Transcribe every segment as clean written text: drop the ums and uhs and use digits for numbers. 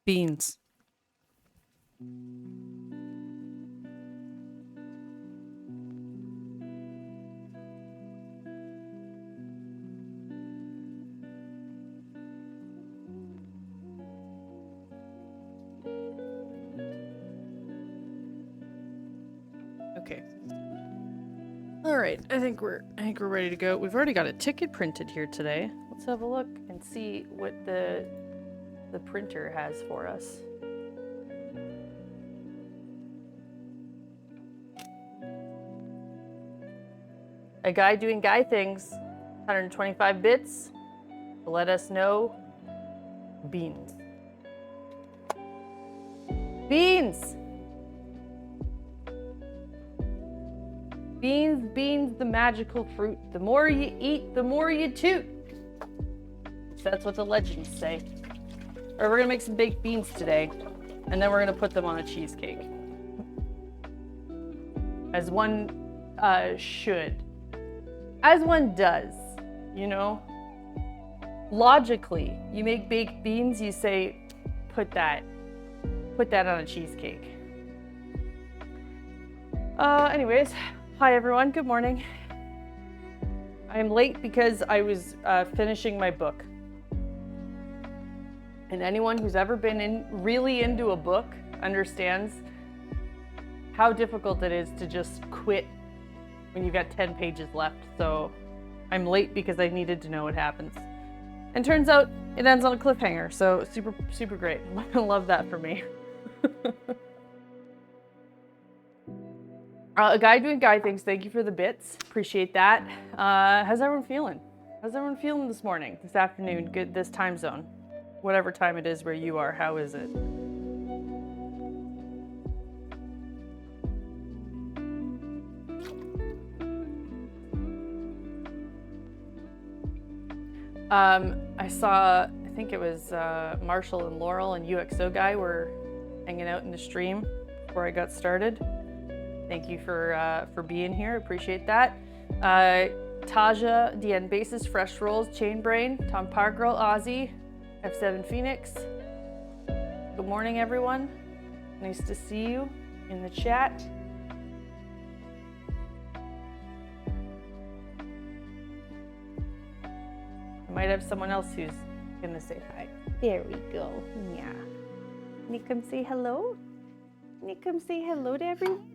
Beans. Okay. All right. I think we're ready to go. We've already got a ticket printed here today. Let's have a look and see what the printer has for us. A guy doing guy things. 125 bits. Let us know. Beans. Beans! Beans, beans, the magical fruit. The more you eat, the more you toot. That's what the legends say. Or we're gonna make some baked beans today, and then we're gonna put them on a cheesecake. As one should. As one does, you know? Logically, you make baked beans, you say, put that on a cheesecake. Anyways, hi everyone, good morning. I'm late because I was finishing my book. And anyone who's ever been really into a book understands how difficult it is to just quit when you've got 10 pages left. So I'm late because I needed to know what happens. And turns out it ends on a cliffhanger, so super, super great. I love that for me. A guy doing guy things, thank you for the bits. Appreciate that. How's everyone feeling? How's everyone feeling this morning, this afternoon, good this time zone? Whatever time it is where you are, how is it? I saw, I think it was Marshall and Laurel and UXO guy were hanging out in the stream before I got started. Thank you for being here. Appreciate that. Taja, DN Basis, Fresh Rolls, Chain Brain, Tom Pargirl, Ozzy, F7 Phoenix. Good morning, everyone. Nice to see you in the chat. I might have someone else who's gonna say hi. There we go. Yeah. Can you come say hello? Can you come say hello to everyone?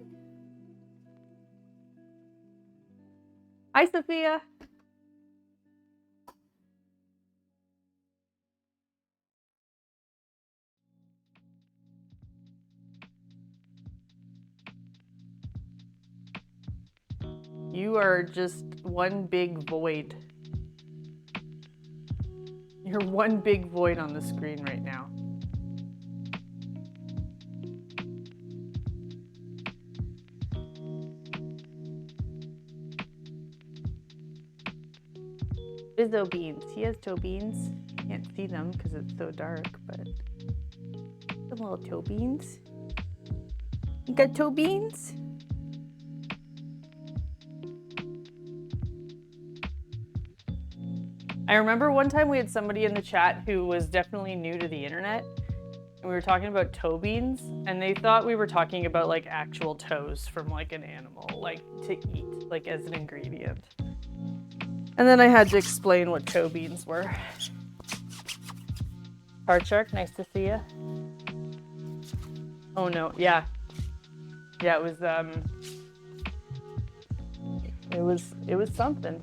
Hi, Sophia. You are just one big void. You're one big void on the screen right now. Bizzo beans. He has toe beans. Can't see them because it's so dark, but some little toe beans. You got toe beans? I remember one time we had somebody in the chat who was definitely new to the internet, and we were talking about toe beans, and they thought we were talking about like actual toes from like an animal, like to eat, like as an ingredient. And then I had to explain what toe beans were. Card Shark, nice to see you. Oh no, yeah. Yeah, it was something.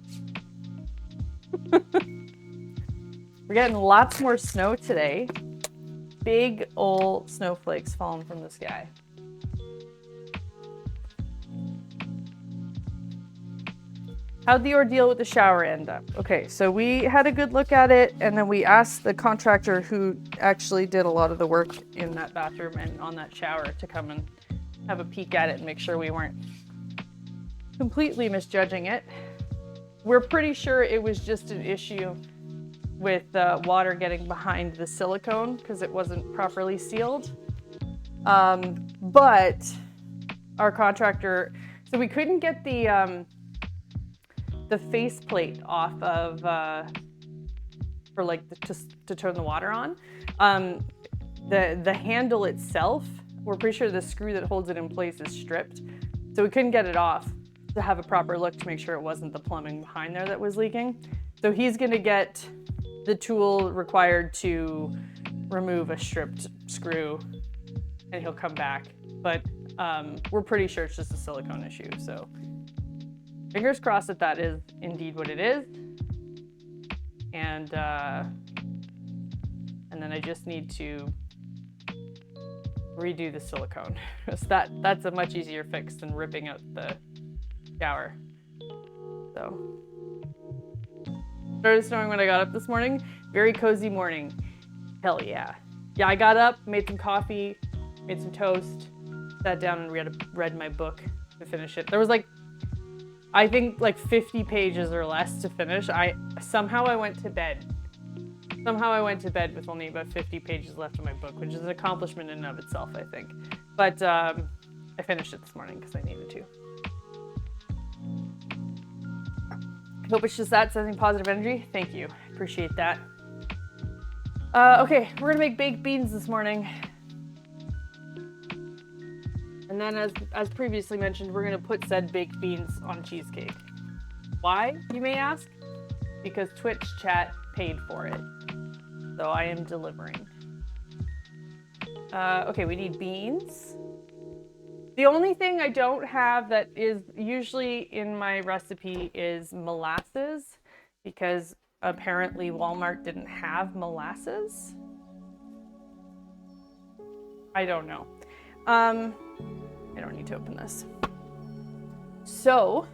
We're getting lots more snow today. Big old snowflakes falling from the sky. How'd the ordeal with the shower end up? Okay, so we had a good look at it, and then we asked the contractor who actually did a lot of the work in that bathroom and on that shower to come and have a peek at it and make sure we weren't completely misjudging it. We're pretty sure it was just an issue with water getting behind the silicone because it wasn't properly sealed. But our contractor, so we couldn't get the faceplate off of for like to turn the water on. The handle itself, we're pretty sure the screw that holds it in place is stripped, so we couldn't get it off to have a proper look to make sure it wasn't the plumbing behind there that was leaking. So he's gonna get the tool required to remove a stripped screw, and he'll come back. But we're pretty sure it's just a silicone issue, so fingers crossed that is indeed what it is. And then I just need to redo the silicone. So that's a much easier fix than ripping out the shower. So started snowing when I got up this morning. Very cozy morning. Hell yeah. Yeah, I got up, made some coffee, made some toast, sat down and read my book to finish it. There was I think 50 pages or less to finish. Somehow I went to bed. Somehow I went to bed with only about 50 pages left of my book, which is an accomplishment in and of itself, I think. But I finished it this morning because I needed to. I hope it's just that, sending positive energy. Thank you. Appreciate that. Okay, we're gonna make baked beans this morning. And then as previously mentioned, we're gonna put said baked beans on cheesecake. Why, you may ask? Because Twitch chat paid for it. So I am delivering. Okay, we need beans. The only thing I don't have that is usually in my recipe is molasses, because apparently Walmart didn't have molasses. I don't know. I don't need to open this. So,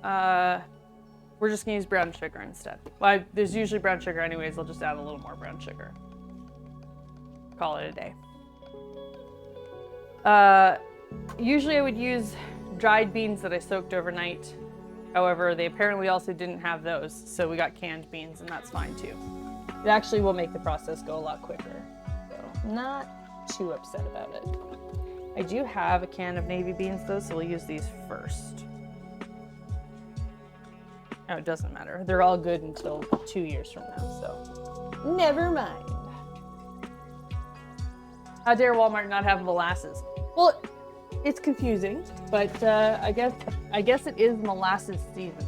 we're just gonna use brown sugar instead. Well, there's usually brown sugar anyways, I'll just add a little more brown sugar. Call it a day. Usually I would use dried beans that I soaked overnight. However, they apparently also didn't have those, so we got canned beans, and that's fine too. It actually will make the process go a lot quicker, so not too upset about it. I do have a can of navy beans though, so we'll use these first. Oh, it doesn't matter. They're all good until 2 years from now, so never mind. How dare Walmart not have molasses? Well, it's confusing, but I guess it is molasses season.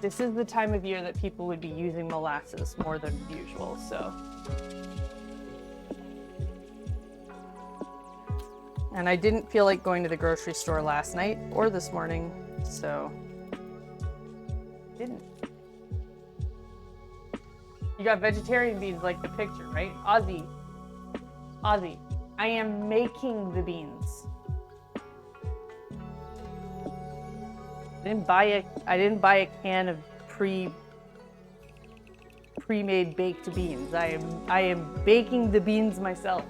This is the time of year that people would be using molasses more than usual, so. And I didn't feel like going to the grocery store last night or this morning, so didn't. You got vegetarian beans like the picture, right? Ozzy, I am making the beans. I didn't buy a can of pre-made baked beans. I am baking the beans myself.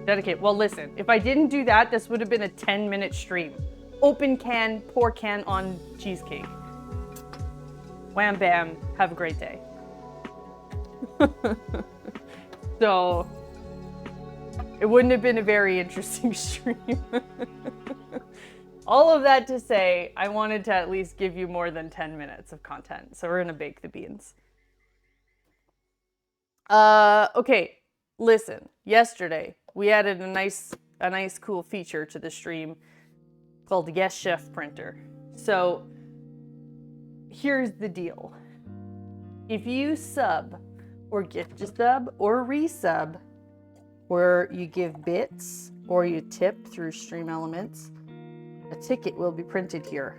Dedicate. Well, listen, if I didn't do that, this would have been a 10-minute stream. Open can, pour can on cheesecake. Wham bam, have a great day. So, it wouldn't have been a very interesting stream. All of that to say, I wanted to at least give you more than 10 minutes of content. So we're gonna bake the beans. Okay, listen, yesterday we added a nice cool feature to the stream called Yes Chef Printer. So here's the deal. If you sub or gift a sub or resub, where you give bits or you tip through Stream Elements, a ticket will be printed here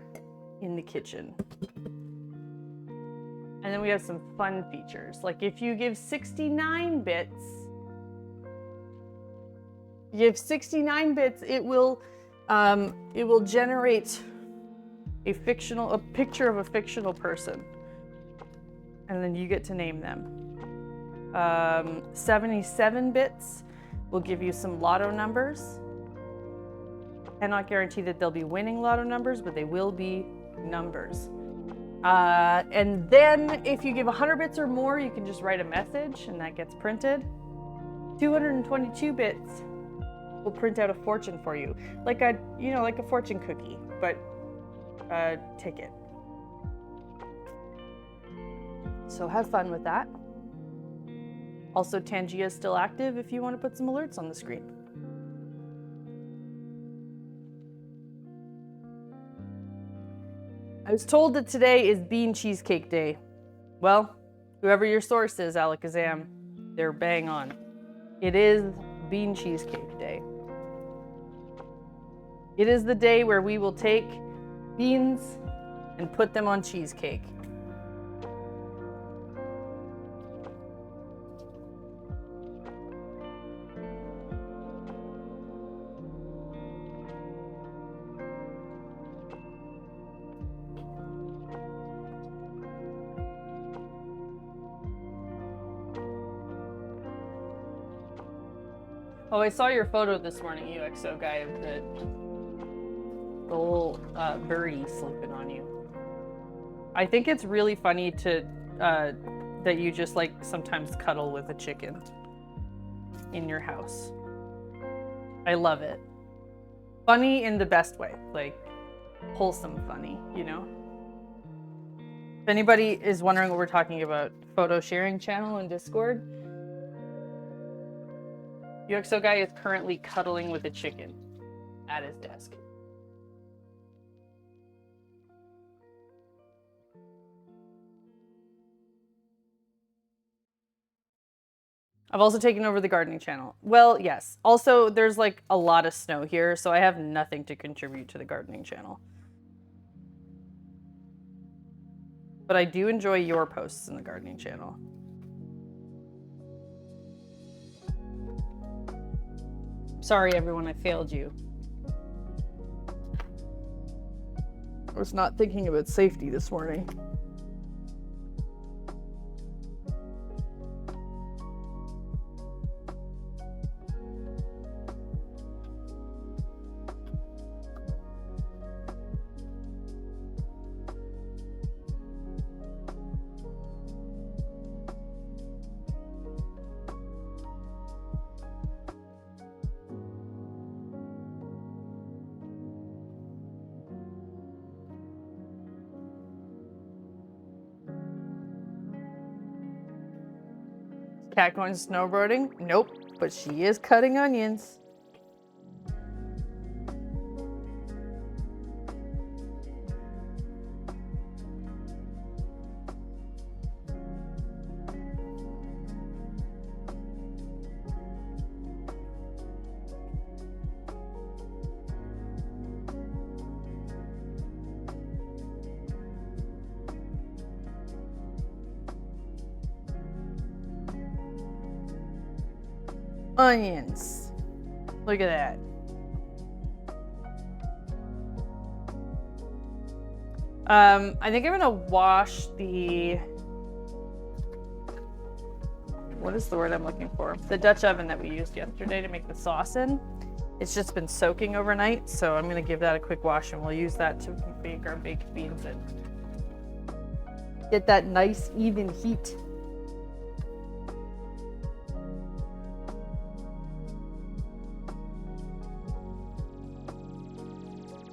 in the kitchen. And then we have some fun features. Like if you give 69 bits, it will generate a picture of a fictional person. And then you get to name them. 77 bits will give you some lotto numbers. Cannot guarantee that they'll be winning lotto numbers, but they will be numbers. And then if you give 100 bits or more, you can just write a message and that gets printed. 222 bits will print out a fortune for you. Like a fortune cookie, but a ticket. So have fun with that. Also, Tangia is still active if you want to put some alerts on the screen. I was told that today is Bean Cheesecake Day. Well, whoever your source is, Alakazam, they're bang on. It is Bean Cheesecake Day. It is the day where we will take beans and put them on cheesecake. Oh, I saw your photo this morning, UXO guy, of the little birdie sleeping on you. I think it's really funny to that you just like sometimes cuddle with a chicken in your house. I love it. Funny in the best way, like wholesome funny, you know? If anybody is wondering what we're talking about, photo sharing channel in Discord, UXO guy is currently cuddling with a chicken at his desk. I've also taken over the gardening channel. Well, yes. Also, there's like a lot of snow here, so I have nothing to contribute to the gardening channel. But I do enjoy your posts in the gardening channel. Sorry, everyone, I failed you. I was not thinking about safety this morning. Cat going snowboarding? Nope, but she is cutting onions. Onions. Look at that. I think I'm gonna wash the, what is the word I'm looking for? The Dutch oven that we used yesterday to make the sauce in. It's just been soaking overnight, so I'm gonna give that a quick wash and we'll use that to bake our baked beans in. Get that nice even heat.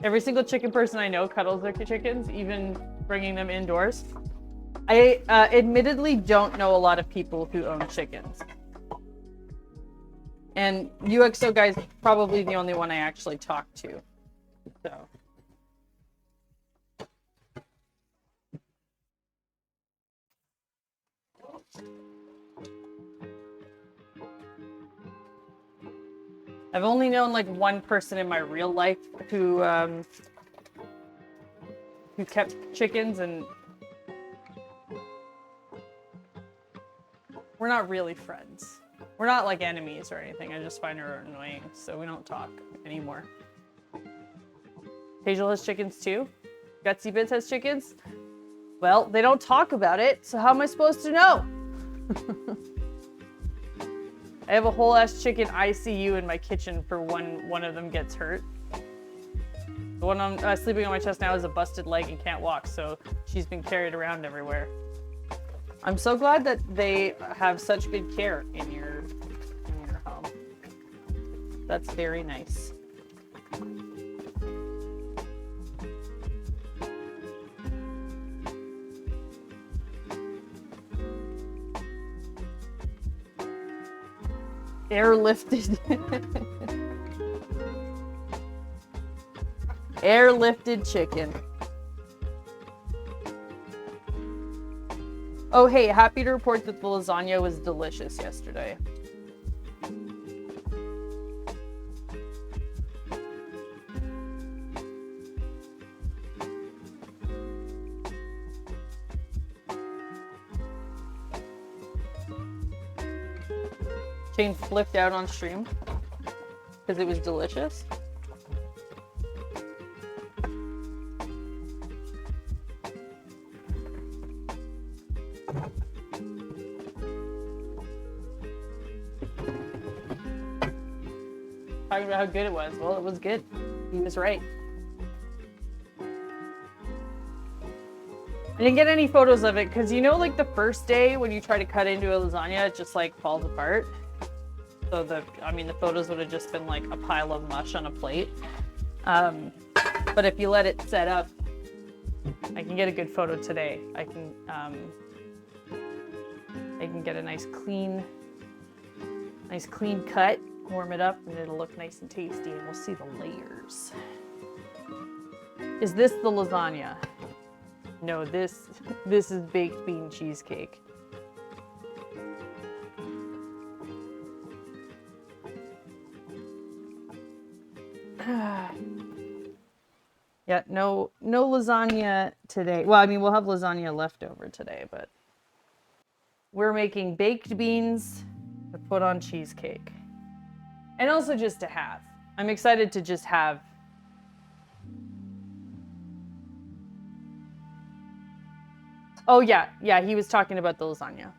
Every single chicken person I know cuddles their chickens, even bringing them indoors. I admittedly don't know a lot of people who own chickens. And UXO guy's probably the only one I actually talk to. So. I've only known like one person in my real life who kept chickens, and we're not really friends. We're not like enemies or anything. I just find her annoying, so we don't talk anymore. Hazel has chickens too. Gutsy Bits has chickens. Well, they don't talk about it, so how am I supposed to know? I have a whole ass chicken ICU in my kitchen for when one of them gets hurt. The one I'm sleeping on my chest now has a busted leg and can't walk, so she's been carried around everywhere. I'm so glad that they have such good care in your home. That's very nice. Airlifted. Airlifted chicken. Oh, hey, happy to report that the lasagna was delicious yesterday. Shane flipped out on stream because it was delicious. Talking about how good it was. Well, it was good. He was right. I didn't get any photos of it because, you know, like the first day when you try to cut into a lasagna, it just like falls apart. So the photos would have just been like a pile of mush on a plate. But if you let it set up, I can get a good photo today. I can get a nice clean cut, warm it up, and it'll look nice and tasty, and we'll see the layers. Is this the lasagna? No, this is baked bean cheesecake. Yeah, no lasagna today. Well, I mean, we'll have lasagna left over today, but we're making baked beans to put on cheesecake. And also just to have. I'm excited to just have. Oh yeah, he was talking about the lasagna.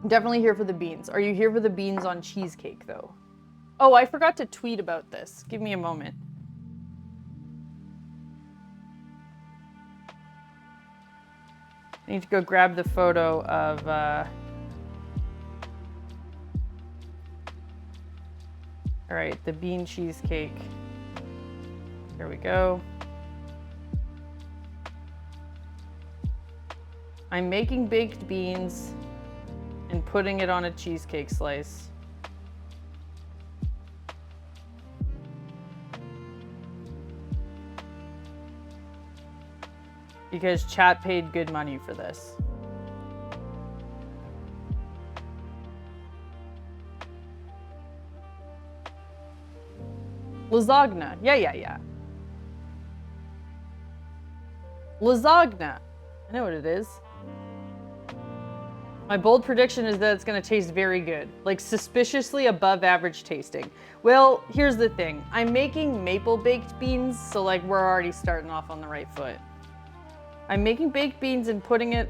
Definitely here for the beans. Are you here for the beans on cheesecake though? Oh, I forgot to tweet about this. Give me a moment. I need to go grab the photo of all right, the bean cheesecake. Here we go. I'm making baked beans and putting it on a cheesecake slice. Because chat paid good money for this. Lasagna. Yeah. Lasagna. I know what it is. My bold prediction is that it's going to taste very good, like suspiciously above average tasting. Well, here's the thing. I'm making maple baked beans, so like we're already starting off on the right foot. I'm making baked beans and putting it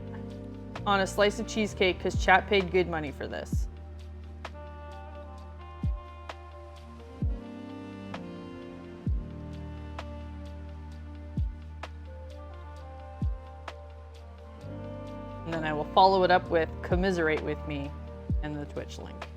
on a slice of cheesecake because chat paid good money for this. And then I will follow it up with commiserate with me and the Twitch link.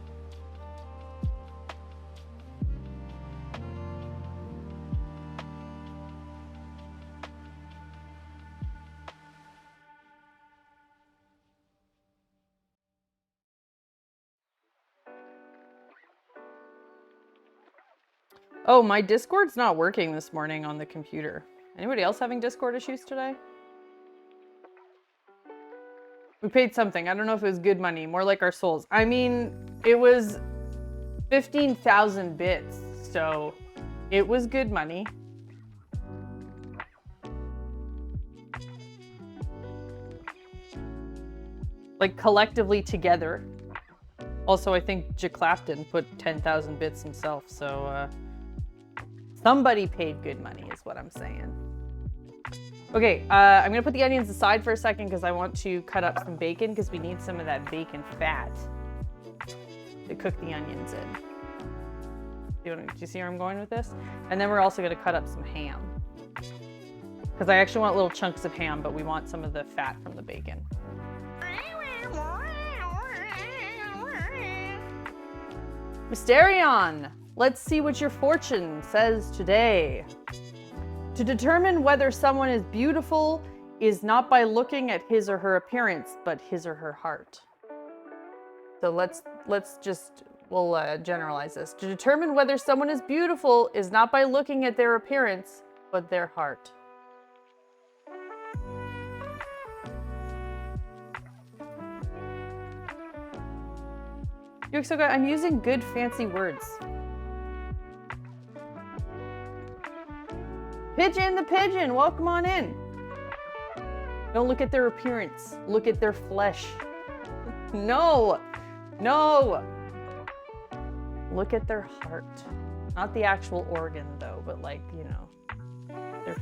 Oh, my Discord's not working this morning on the computer. Anybody else having Discord issues today? We paid something. I don't know if it was good money, more like our souls. I mean, it was 15,000 bits, so it was good money. Like collectively together. Also, I think J. Clapton put 10,000 bits himself, so somebody paid good money is what I'm saying. Okay, I'm gonna put the onions aside for a second because I want to cut up some bacon because we need some of that bacon fat to cook the onions in. Do you see where I'm going with this? And then we're also gonna cut up some ham because I actually want little chunks of ham, but we want some of the fat from the bacon. Mysterion, let's see what your fortune says today. To determine whether someone is beautiful is not by looking at his or her appearance, but his or her heart. So we'll generalize this. To determine whether someone is beautiful is not by looking at their appearance, but their heart. Yuxoga, I'm using good fancy words. Pigeon the pigeon, welcome on in. Don't look at their appearance, look at their flesh. No, no. Look at their heart. Not the actual organ though, but like, you know, their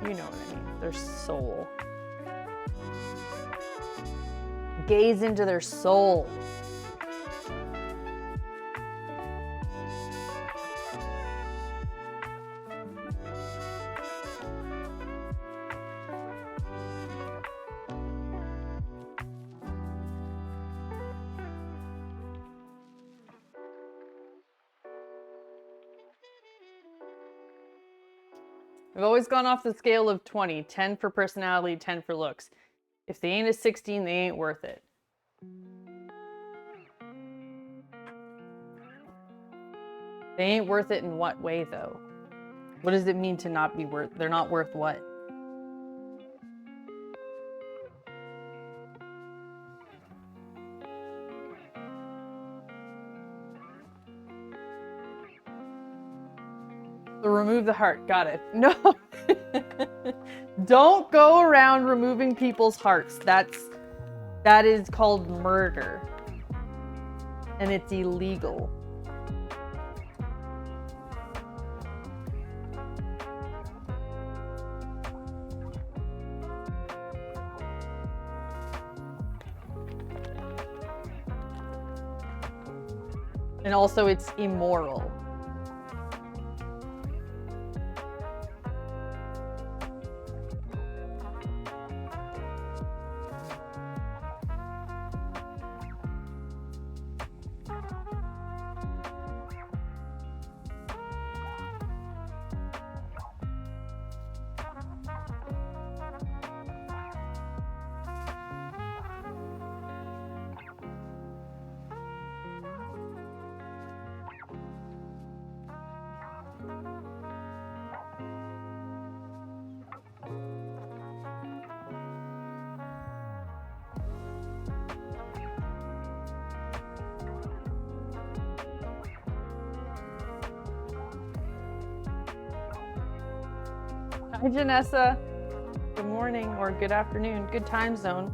you know what I mean, their soul. Gaze into their soul. I've always gone off the scale of 20, 10 for personality, 10 for looks. If they ain't a 16, they ain't worth it. They ain't worth it in what way, though? What does it mean to not be worth? They're not worth what? So remove the heart. Got it. No. Don't go around removing people's hearts. That is called murder. And it's illegal. And also it's immoral. Hi, Janessa. Good morning or good afternoon, good time zone.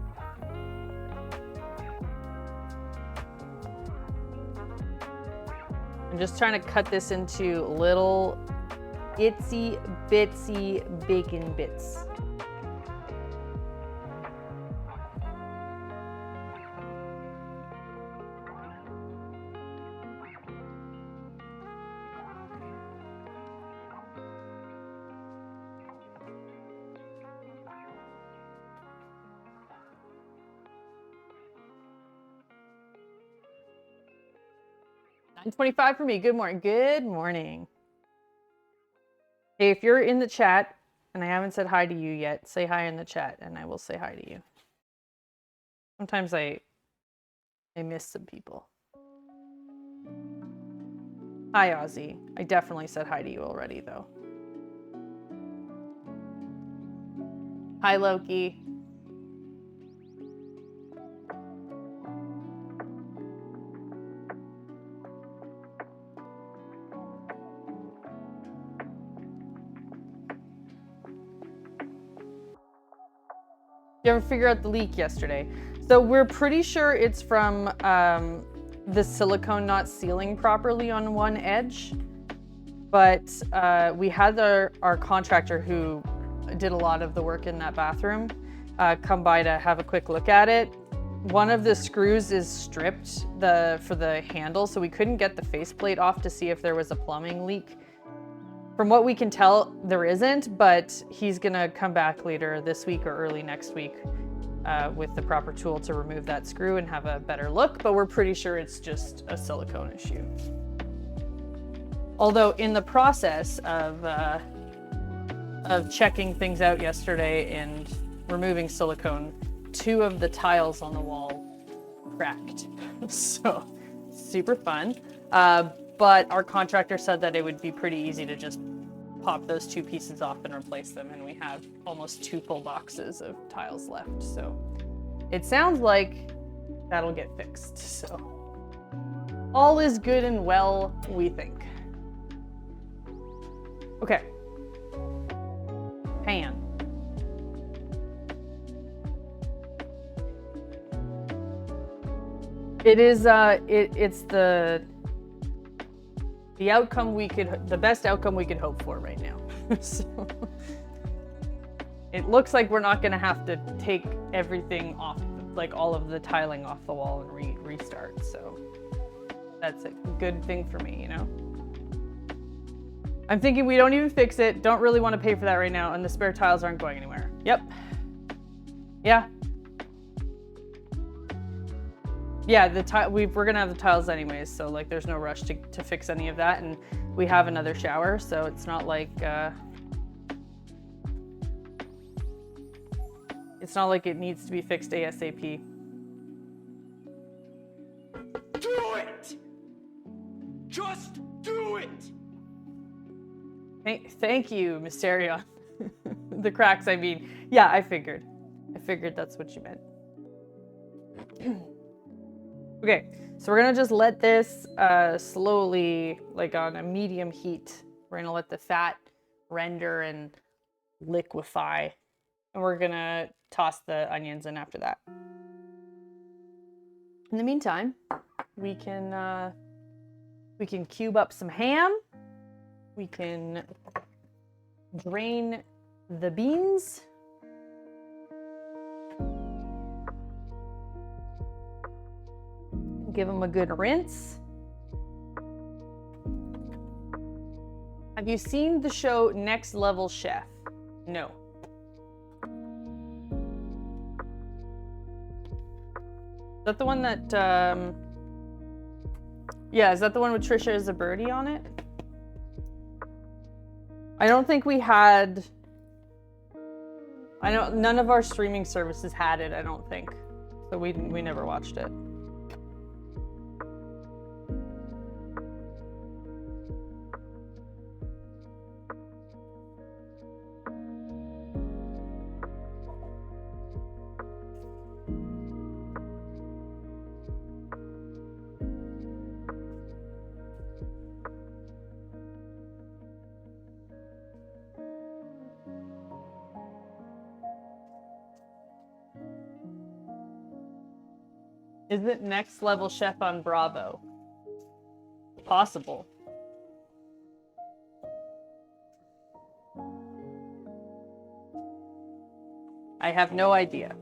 I'm just trying to cut this into little itsy bitsy bacon bits. $9:25 for me. Good morning. Good morning. Hey, if you're in the chat and I haven't said hi to you yet, say hi in the chat and I will say hi to you. Sometimes I miss some people. Hi, Ozzy. I definitely said hi to you already, though. Hi, Loki. You ever figure out the leak yesterday? So we're pretty sure it's from the silicone not sealing properly on one edge. But we had our contractor who did a lot of the work in that bathroom come by to have a quick look at it. One of the screws is stripped for the handle, so we couldn't get the faceplate off to see if there was a plumbing leak. From what we can tell, there isn't, but he's gonna come back later this week or early next week with the proper tool to remove that screw and have a better look, but we're pretty sure it's just a silicone issue. Although in the process of checking things out yesterday and removing silicone, 2 of the tiles on the wall cracked. So super fun. But our contractor said that it would be pretty easy to just pop those 2 pieces off and replace them. And we have almost 2 full boxes of tiles left. So it sounds like that'll get fixed. So all is good and well, we think. Okay. Pan. It is it's the outcome the best outcome we could hope for right now. So it looks like we're not gonna have to take everything off, like all of the tiling off the wall and restart. So that's a good thing for me, you know? I'm thinking we don't even fix it, don't really want to pay for that right now, and the spare tiles aren't going anywhere. Yep. Yeah. Yeah, we're gonna have the tiles anyways, so like there's no rush to fix any of that, and we have another shower, so it's not like it needs to be fixed ASAP. Do it! Just do it! Thank you, Mysterion. The cracks, I mean. Yeah, I figured that's what you meant. Okay, so we're gonna just let this slowly, like on a medium heat, we're gonna let the fat render and liquefy, and we're gonna toss the onions in after that. In the meantime, we can cube up some ham. We can drain the beans. Give them a good rinse. Have you seen the show Next Level Chef? No. Is that the one that, yeah, is that the one with Trisha Zaberti on it? I don't think we had, none of our streaming services had it, I don't think. So we never watched it. Is it next level chef on Bravo? Possible. I have no idea.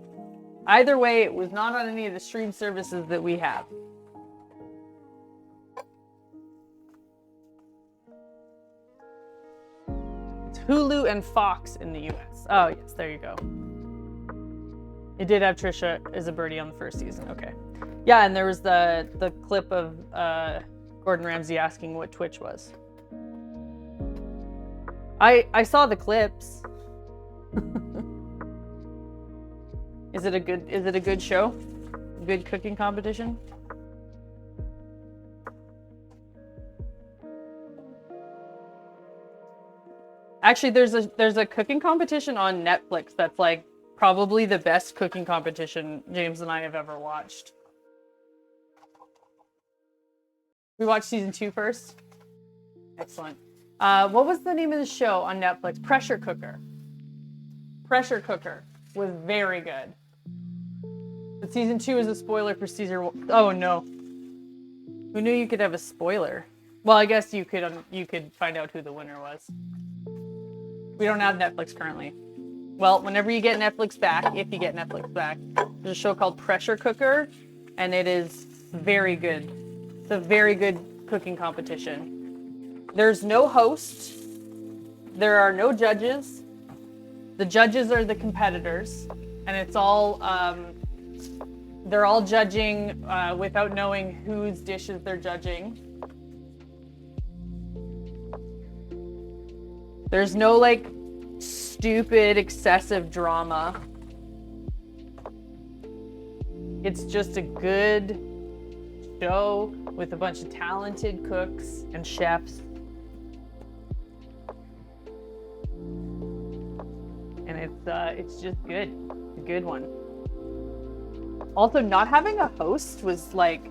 Either way, it was not on any of the stream services that we have. It's Hulu and Fox in the US. Oh, yes, there you go. It did have Trisha as a birdie on the first season. Okay. Yeah, and there was the clip of Gordon Ramsay asking what Twitch was. I saw the clips. Is it a good show? Good cooking competition? Actually, there's a cooking competition on Netflix that's like probably the best cooking competition James and I have ever watched. We watched season 2 first. Excellent. What was the name of the show on Netflix? Pressure Cooker. Pressure Cooker was very good. But season 2 is a spoiler for season 1. Oh no. Who knew you could have a spoiler? Well, I guess you could find out who the winner was. We don't have Netflix currently. Well, whenever you get Netflix back, if you get Netflix back, there's a show called Pressure Cooker, and it is very good. It's a very good cooking competition. There's no host. There are no judges. The judges are the competitors, and it's all they're all judging without knowing whose dishes they're judging. There's no like stupid excessive drama. It's just a good show with a bunch of talented cooks and chefs. And it's just good. It's a good one. Also, not having a host was like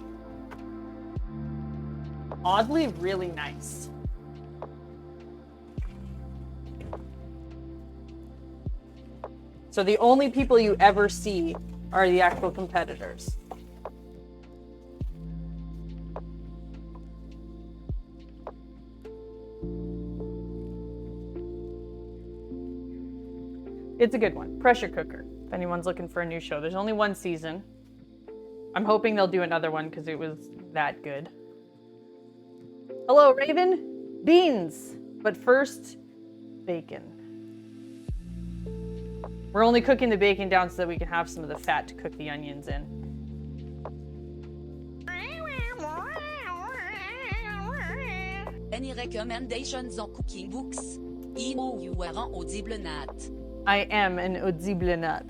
oddly really nice. So the only people you ever see are the actual competitors. It's a good one. Pressure Cooker, if anyone's looking for a new show. There's only one season. I'm hoping they'll do another one because it was that good. Hello, Raven. Beans. But first, bacon. We're only cooking the bacon down so that we can have some of the fat to cook the onions in. Any recommendations on cooking books? Emo, you are an audible nat. I am an audible nut.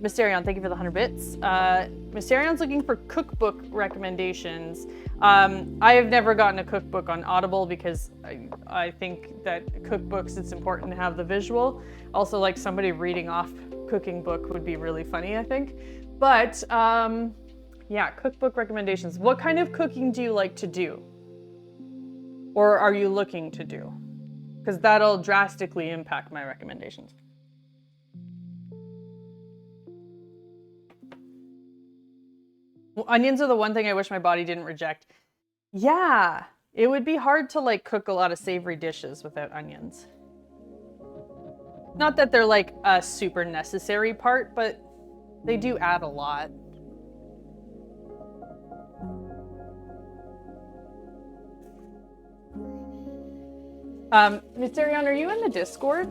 Mysterion, thank you for the 100 bits. Mysterion's looking for cookbook recommendations. I have never gotten a cookbook on Audible because I think that cookbooks, it's important to have the visual. Also, like somebody reading off cooking book would be really funny, I think. But yeah, cookbook recommendations. What kind of cooking do you like to do? Or are you looking to do? Because that'll drastically impact my recommendations. Well, onions are the one thing I wish my body didn't reject. Yeah, it would be hard to like cook a lot of savory dishes without onions. Not that they're like a super necessary part, but they do add a lot. Mysterion, are you in the Discord?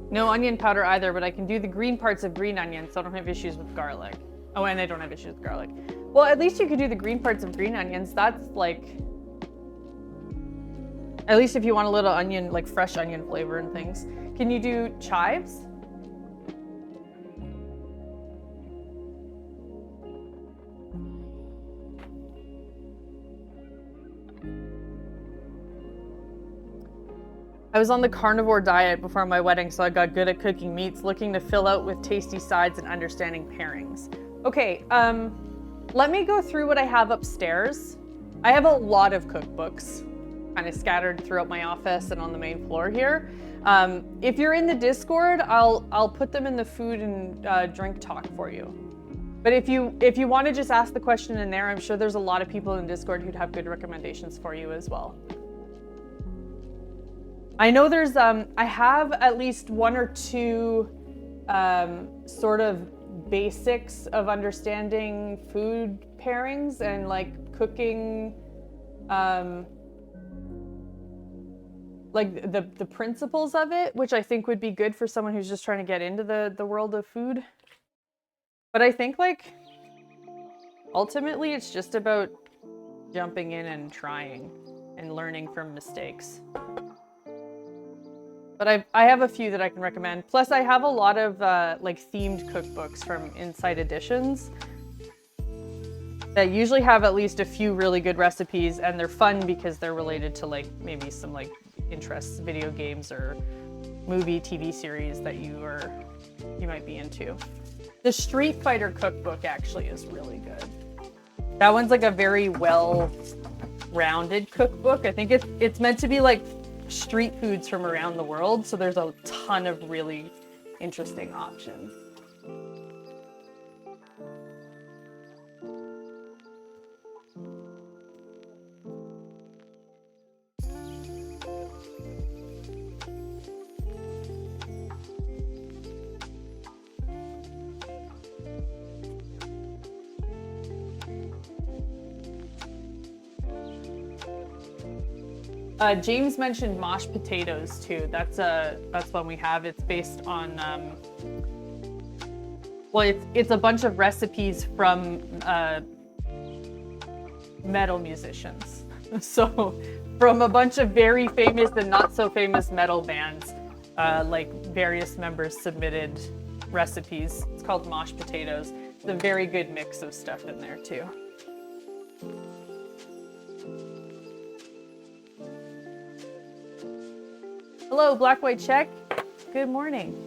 No onion powder either, but I can do the green parts of green onions, so I don't have issues with garlic. Oh, and I don't have issues with garlic. Well, at least you could do the green parts of green onions. That's like, at least if you want a little onion, like fresh onion flavor and things. Can you do chives? I was on the carnivore diet before my wedding, so I got good at cooking meats, looking to fill out with tasty sides and understanding pairings. Okay, let me go through what I have upstairs. I have a lot of cookbooks kind of scattered throughout my office and on the main floor here. If you're in the Discord, I'll put them in the food and drink talk for you. But if you want to just ask the question in there, I'm sure there's a lot of people in Discord who'd have good recommendations for you as well. I know there's, I have at least one or two sort of basics of understanding food pairings and like cooking, like the principles of it, which I think would be good for someone who's just trying to get into the world of food. But I think like, ultimately it's just about jumping in and trying and learning from mistakes. But I have a few that I can recommend. Plus I have a lot of like themed cookbooks from Inside Editions that usually have at least a few really good recipes, and they're fun because they're related to like maybe some like interests, video games or movie, TV series that you might be into. The Street Fighter cookbook actually is really good. That one's like a very well-rounded cookbook. I think it's meant to be like street foods from around the world, so there's a ton of really interesting options. James mentioned mashed potatoes too. That's one we have. It's based on well, it's a bunch of recipes from metal musicians. So from a bunch of very famous and not so famous metal bands, like various members submitted recipes. It's called mashed potatoes. It's a very good mix of stuff in there too. Hello, Black White Check. Good morning.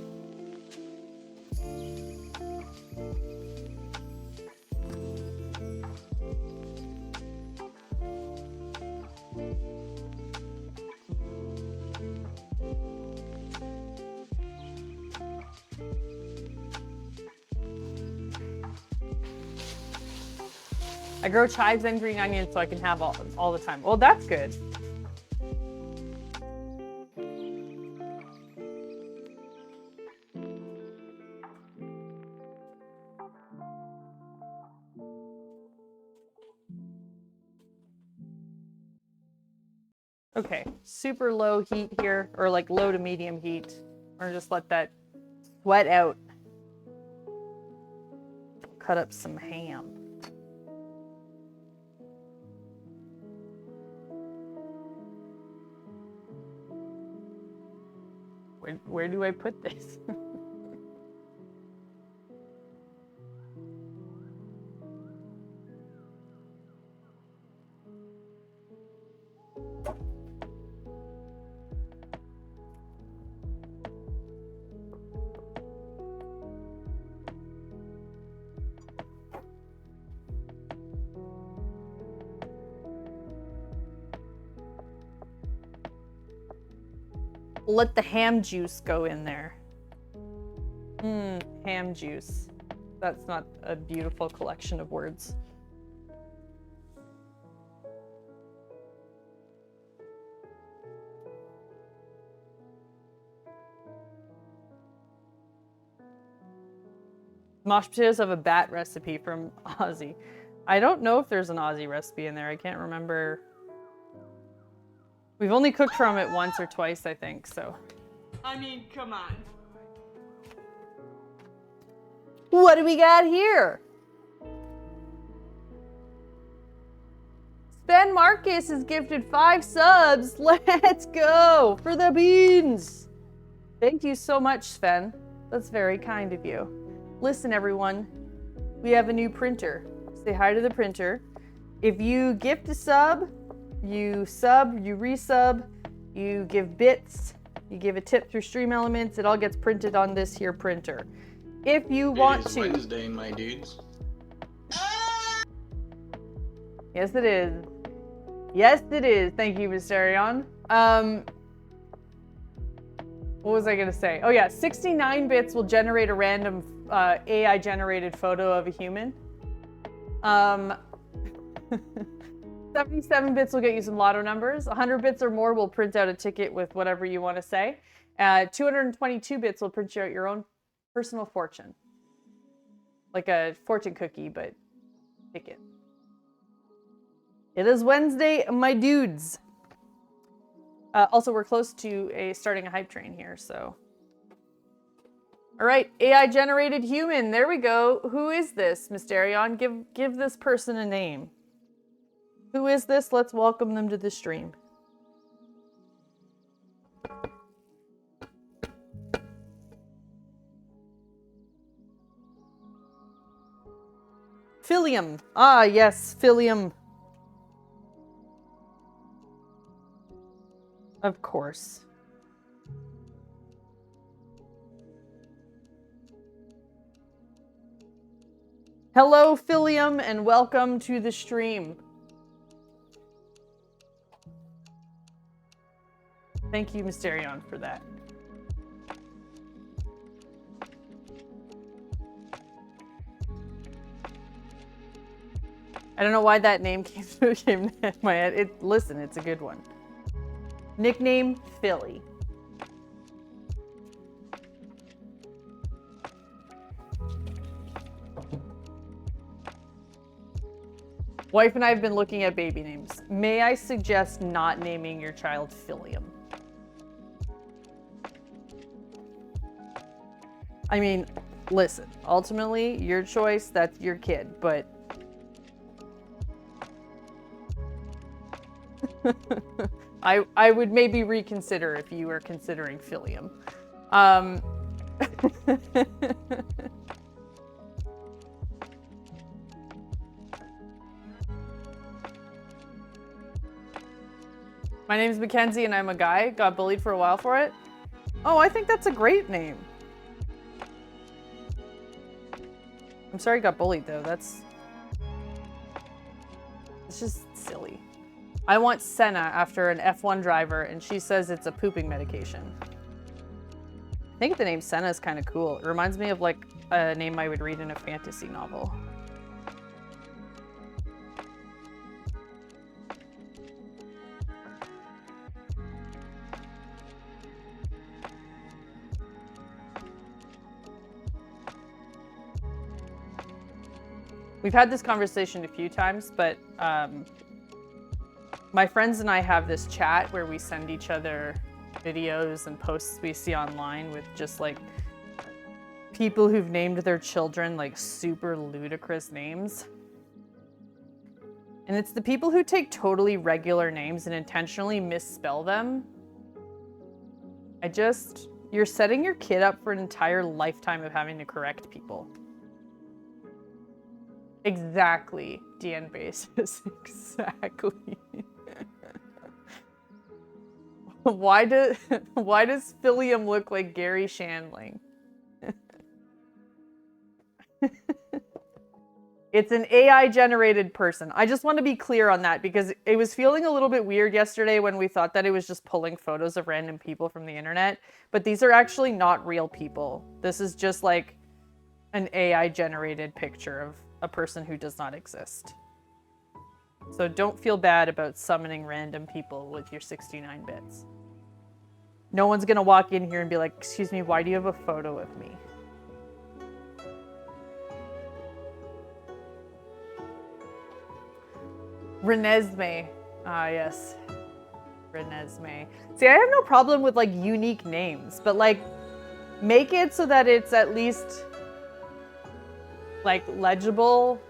I grow chives and green onions so I can have all the time. Well, that's good. Okay, super low heat here, or like low to medium heat. Or just let that sweat out. Cut up some ham. Where do I put this? Let the ham juice go in there. Ham juice. That's not a beautiful collection of words. Mashed potatoes have a bat recipe from Aussie. I don't know if there's an Aussie recipe in there. I can't remember. We've only cooked from it once or twice, I think, so. I mean, come on. What do we got here? Sven Marcus is gifted 5 subs. Let's go for the beans. Thank you so much, Sven. That's very kind of you. Listen, everyone, we have a new printer. Say hi to the printer. If you gift a sub, you resub, you give bits, you give a tip through Stream Elements, it all gets printed on this here printer. If you want It is to... Wednesday, my dudes. Yes, it is. Yes, it is. Thank you, Mysterion. What was I going to say? Oh, yeah. 69 bits will generate a random AI-generated photo of a human. 77 bits will get you some lotto numbers. 100 bits or more will print out a ticket with whatever you want to say. 222 bits will print you out your own personal fortune. Like a fortune cookie, but ticket. It is Wednesday, my dudes. Also, we're close to starting a hype train here, so. All right, AI-generated human. There we go. Who is this, Mysterion? Give this person a name. Who is this? Let's welcome them to the stream. Philium. Ah, yes, Philium. Of course. Hello, Philium, and welcome to the stream. Thank you, Mysterion, for that. I don't know why that name came to my head. Listen, it's a good one. Nickname, Philly. Wife and I have been looking at baby names. May I suggest not naming your child Philium? I mean, listen, ultimately, your choice, that's your kid, but... I would maybe reconsider if you were considering Philium. My name's Mackenzie and I'm a guy. Got bullied for a while for it. Oh, I think that's a great name. I'm sorry you got bullied though. It's just silly. I want Senna after an F1 driver, and she says it's a pooping medication. I think the name Senna is kind of cool. It reminds me of like a name I would read in a fantasy novel. We've had this conversation a few times, but my friends and I have this chat where we send each other videos and posts we see online with just like people who've named their children like super ludicrous names. And it's the people who take totally regular names and intentionally misspell them. You're setting your kid up for an entire lifetime of having to correct people. Exactly, DN basis, exactly. Why does Philium look like Gary Shandling? It's an AI-generated person. I just want to be clear on that because it was feeling a little bit weird yesterday when we thought that it was just pulling photos of random people from the internet. But these are actually not real people. This is just like an AI-generated picture of a person who does not exist. So don't feel bad about summoning random people with your 69 bits. No one's gonna walk in here and be like, excuse me, why do you have a photo of me? Renesmee. Ah, yes. Renesmee. See, I have no problem with like unique names, but like make it so that it's at least like legible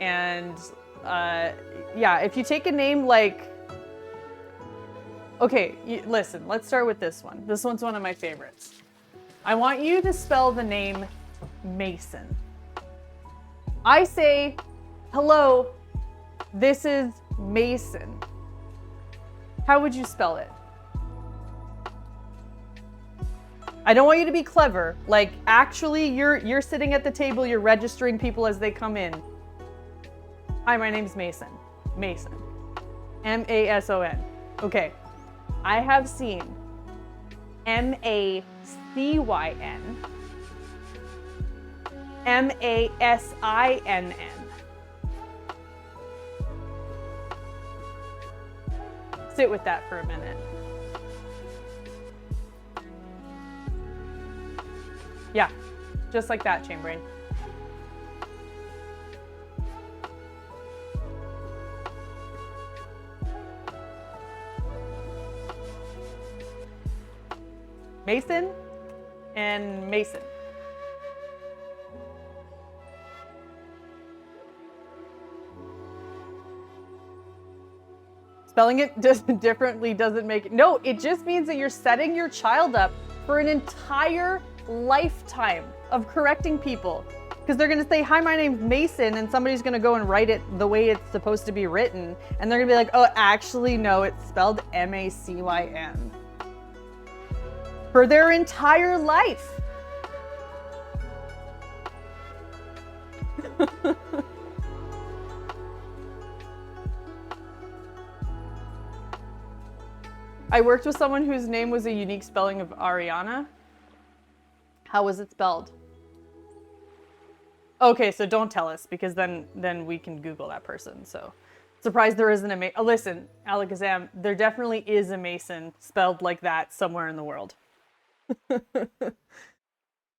and yeah, if you take a name like, okay, listen, let's start with this one. This one's one of my favorites. I want you to spell the name Mason. I say, hello, this is Mason. How would you spell it? I don't want you to be clever. Like, actually, you're sitting at the table, you're registering people as they come in. Hi, my name's Mason. Mason. M-A-S-O-N. Okay. I have seen M-A-C-Y-N. M-A-S-I-N-N. Sit with that for a minute. Yeah, just like that, Chainbrain. Mason and Mason. Spelling it differently doesn't make it. No, it just means that you're setting your child up for an entire lifetime of correcting people. Because they're gonna say, hi, my name's Mason, and somebody's gonna go and write it the way it's supposed to be written. And they're gonna be like, oh, actually, no, it's spelled M-A-C-Y-N. For their entire life. I worked with someone whose name was a unique spelling of Ariana. How was it spelled? Okay, so don't tell us, because then we can Google that person. So, surprised there isn't a Mason. Listen, Alakazam, there definitely is a Mason spelled like that somewhere in the world. That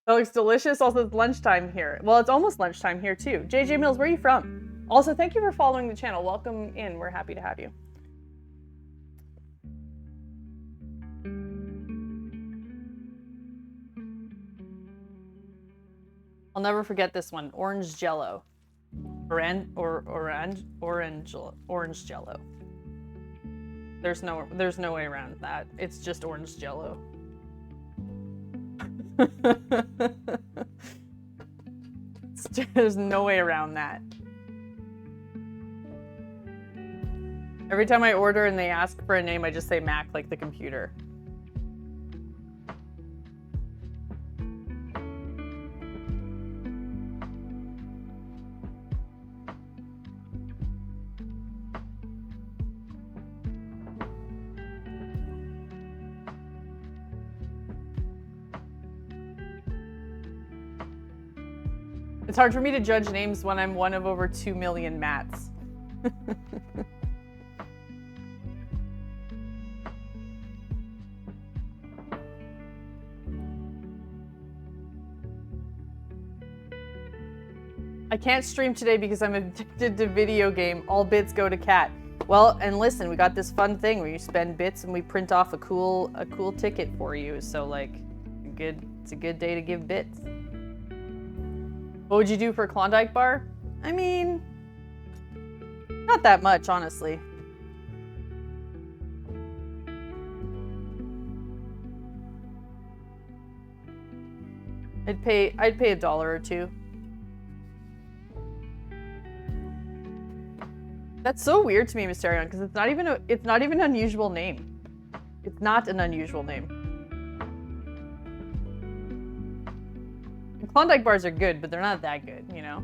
looks delicious. Also, it's lunchtime here. Well, it's almost lunchtime here too. JJ Mills, where are you from? Also, thank you for following the channel. Welcome in. We're happy to have you. I'll never forget this one. Orange Jello. Orange Jello. There's no way around that. It's just orange Jello. There's no way around that. Every time I order and they ask for a name, I just say Mac, like the computer. It's hard for me to judge names when I'm one of over 2 million Matts. I can't stream today because I'm addicted to video game. All bits go to Cat. Well, and listen, we got this fun thing where you spend bits and we print off a cool ticket for you. So like, it's a good day to give bits. What would you do for a Klondike bar? I mean, not that much, honestly. I'd pay $1 or $2. That's so weird to me, Mysterion, because it's not even an unusual name. It's not an unusual name. Klondike bars are good, but they're not that good, you know?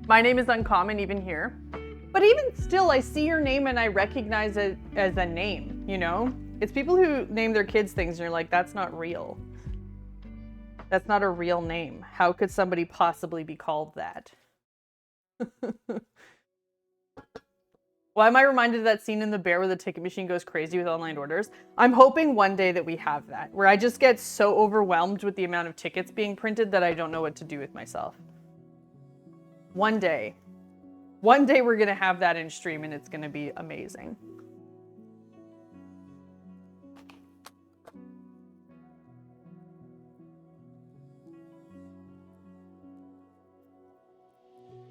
My name is uncommon even here. But even still, I see your name and I recognize it as a name, you know? It's people who name their kids things and you're like, that's not real. That's not a real name. How could somebody possibly be called that? Why am I reminded of that scene in The Bear where the ticket machine goes crazy with online orders? I'm hoping one day that we have that, where I just get so overwhelmed with the amount of tickets being printed that I don't know what to do with myself. One day. One day we're going to have that in stream and it's going to be amazing.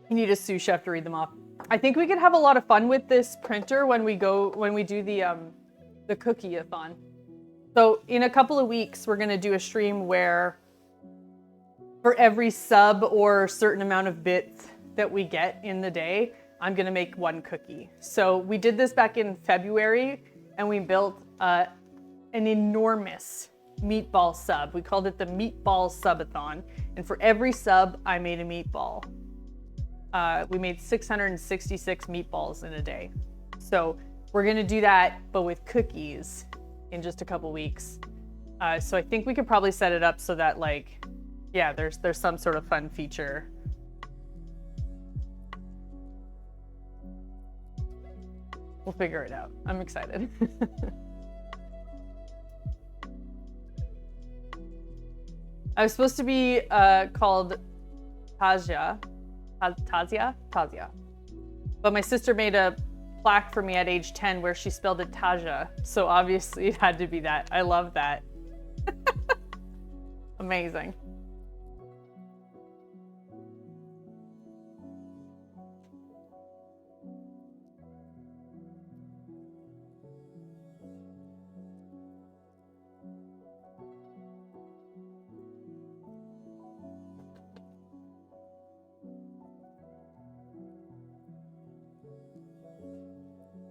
You need a sous chef to read them off. I think we could have a lot of fun with this printer when we do the cookie-a-thon. So in a couple of weeks, we're gonna do a stream where for every sub or certain amount of bits that we get in the day, I'm gonna make one cookie. So we did this back in February, and we built an enormous meatball sub. We called it the Meatball Subathon. And for every sub, I made a meatball. We made 666 meatballs in a day. So we're gonna do that, but with cookies in just a couple weeks. So I think we could probably set it up so that, like, yeah, there's some sort of fun feature. We'll figure it out. I'm excited. I was supposed to be called Tazia. But my sister made a plaque for me at age 10 where she spelled it Taja. So obviously it had to be that. I love that. Amazing.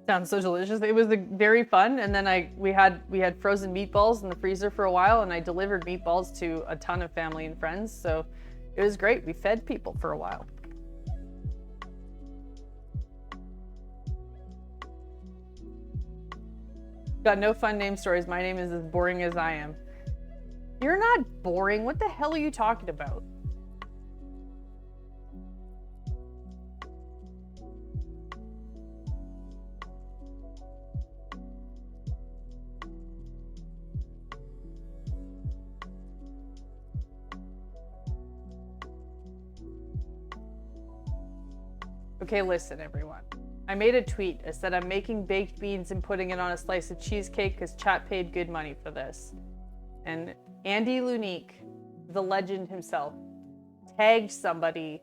Sounds so delicious. It was very fun, and then we had frozen meatballs in the freezer for a while, and I delivered meatballs to a ton of family and friends. So it was great. We fed people for a while. Got no fun name stories. My name is as boring as I am. You're not boring. What the hell are you talking about? Okay, listen, everyone. I made a tweet. I said I'm making baked beans and putting it on a slice of cheesecake because chat paid good money for this. And Andy Lunique, the legend himself, tagged somebody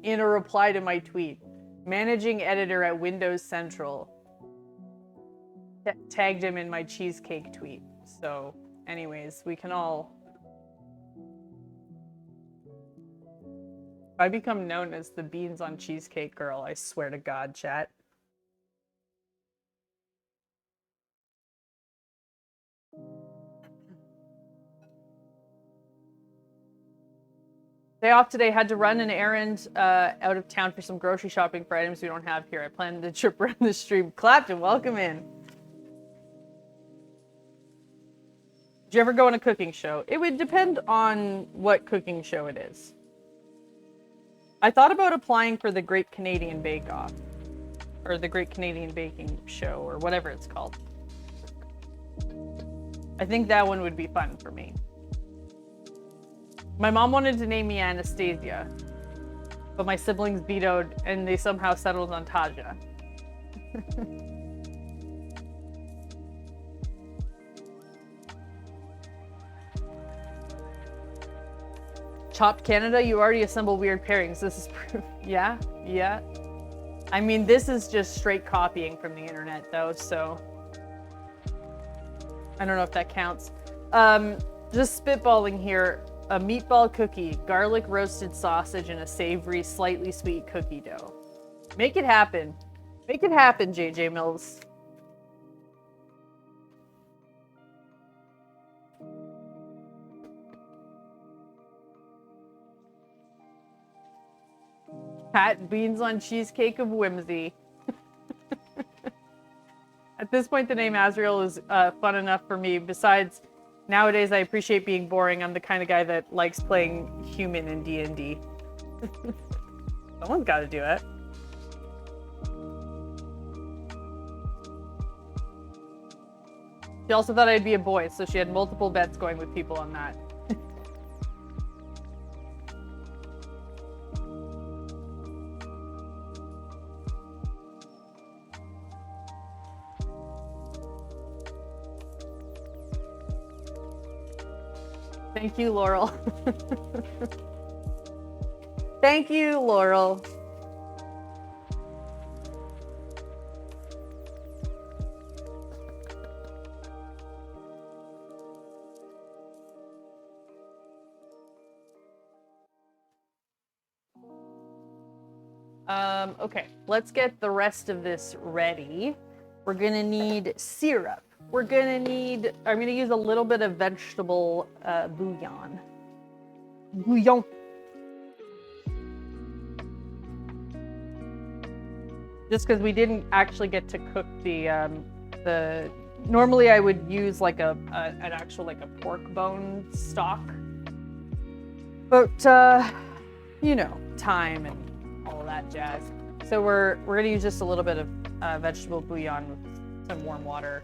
in a reply to my tweet. Managing editor at Windows Central tagged him in my cheesecake tweet. So, anyways, we can all... I become known as the beans on cheesecake girl, I swear to God, chat. Day off today, had to run an errand out of town for some grocery shopping for items we don't have here. I planned the trip around the stream. Clapton, welcome in. Did you ever go on a cooking show? It would depend on what cooking show it is. I thought about applying for the Great Canadian Bake Off, or the Great Canadian Baking Show, or whatever it's called. I think that one would be fun for me. My mom wanted to name me Anastasia, but my siblings vetoed, and they somehow settled on Taja. Chopped Canada, you already assemble weird pairings. This is proof. Yeah. I mean, this is just straight copying from the internet, though, so I don't know if that counts. Just spitballing here. A meatball cookie, garlic roasted sausage, and a savory, slightly sweet cookie dough. Make it happen. Make it happen, JJ Mills. Pat beans on cheesecake of whimsy. At this point, the name Azrael is fun enough for me. Besides, nowadays I appreciate being boring. I'm the kind of guy that likes playing human in D&D. Someone's got to do it. She also thought I'd be a boy, so she had multiple bets going with people on that. Thank you, Laurel. Thank you, Laurel. Okay, let's get the rest of this ready. We're gonna need syrup. I'm gonna use a little bit of vegetable bouillon. Bouillon. Just because we didn't actually get to cook the. Normally I would use like an actual like a pork bone stock, but you know, time and all that jazz. So we're gonna use just a little bit of vegetable bouillon with some warm water.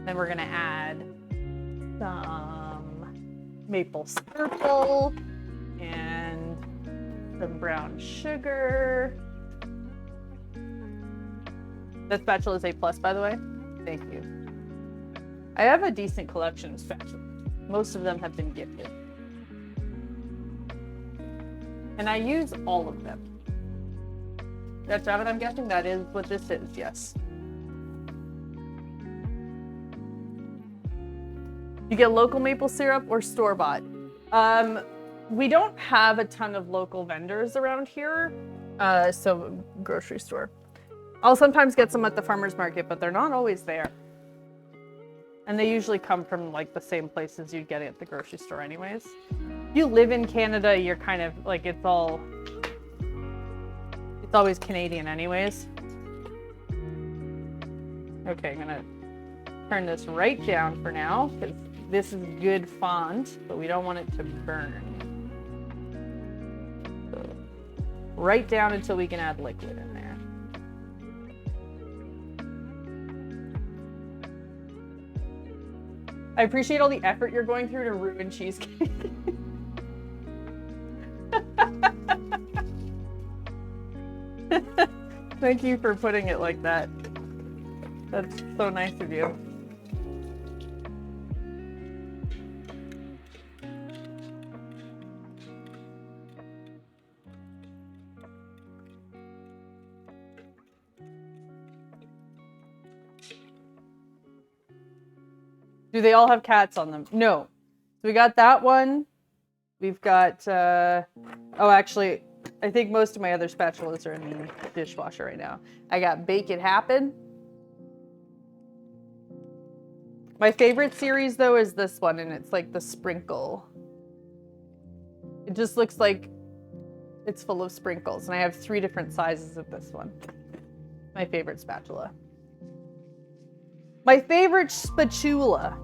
Then we're gonna add some maple syrup and some brown sugar. That spatula is A+, by the way. Thank you. I have a decent collection of spatulas. Most of them have been gifted. And I use all of them. That's what I'm guessing that is what this is, yes. You get local maple syrup or store-bought? We don't have a ton of local vendors around here, so grocery store. I'll sometimes get some at the farmer's market, but they're not always there. And they usually come from like the same places you'd get it at the grocery store anyways. If you live in Canada, you're kind of like, it's always Canadian anyways. Okay, I'm gonna turn this right down for now because this is good font, but we don't want it to burn. So, right down until we can add liquid in there. I appreciate all the effort you're going through to ruin cheesecake. Thank you for putting it like that. That's so nice of you. Do they all have cats on them? No. So we got that one. We've got, oh, actually, I think most of my other spatulas are in the dishwasher right now. I got Bake It Happen. My favorite series, though, is this one, and it's like the sprinkle. It just looks like it's full of sprinkles, and I have 3 different sizes of this one. My favorite spatula. My favorite spatula.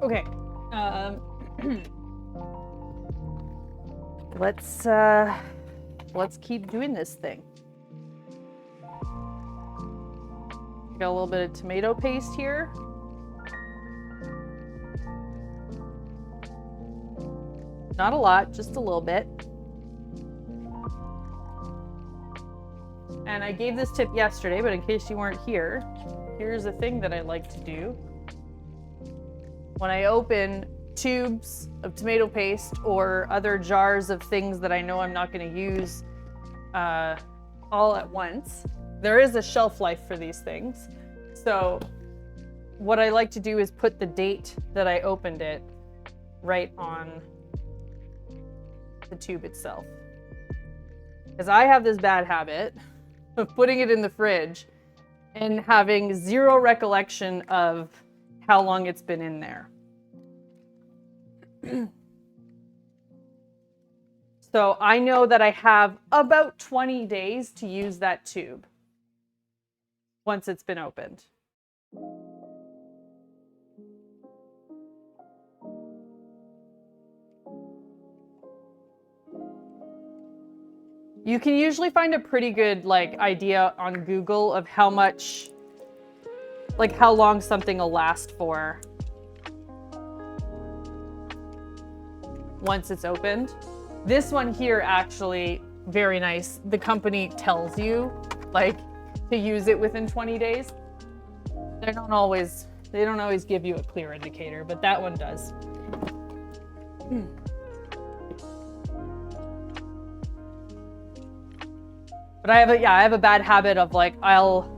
Okay, let's keep doing this thing. Got a little bit of tomato paste here. Not a lot, just a little bit. And I gave this tip yesterday, but in case you weren't here, here's a thing that I like to do. When I open tubes of tomato paste or other jars of things that I know I'm not going to use all at once, there is a shelf life for these things. So what I like to do is put the date that I opened it right on the tube itself. Because I have this bad habit of putting it in the fridge and having zero recollection of how long it's been in there. So I know that I have about 20 days to use that tube once it's been opened. You can usually find a pretty good idea on Google of how much, how long something will last for once it's opened. This one here, actually, very nice. The company tells you, like, to use it within 20 days. They don't always give you a clear indicator, but that one does. But I have a bad habit of like, I'll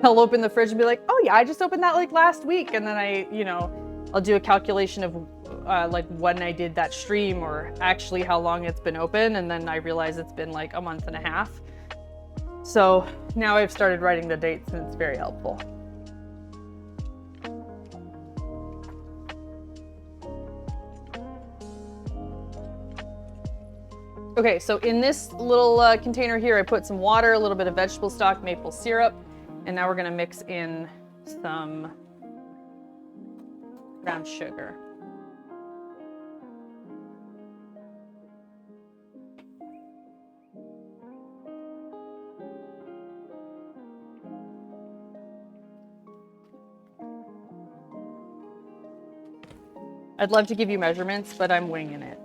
open the fridge and be like, oh yeah, I just opened that like last week. And then I'll do a calculation of like when I did that stream or actually how long it's been open. And then I realize it's been like a month and a half. So now I've started writing the dates and it's very helpful. Okay, so in this little container here, I put some water, a little bit of vegetable stock, maple syrup, and now we're gonna mix in some brown sugar. I'd love to give you measurements, but I'm winging it.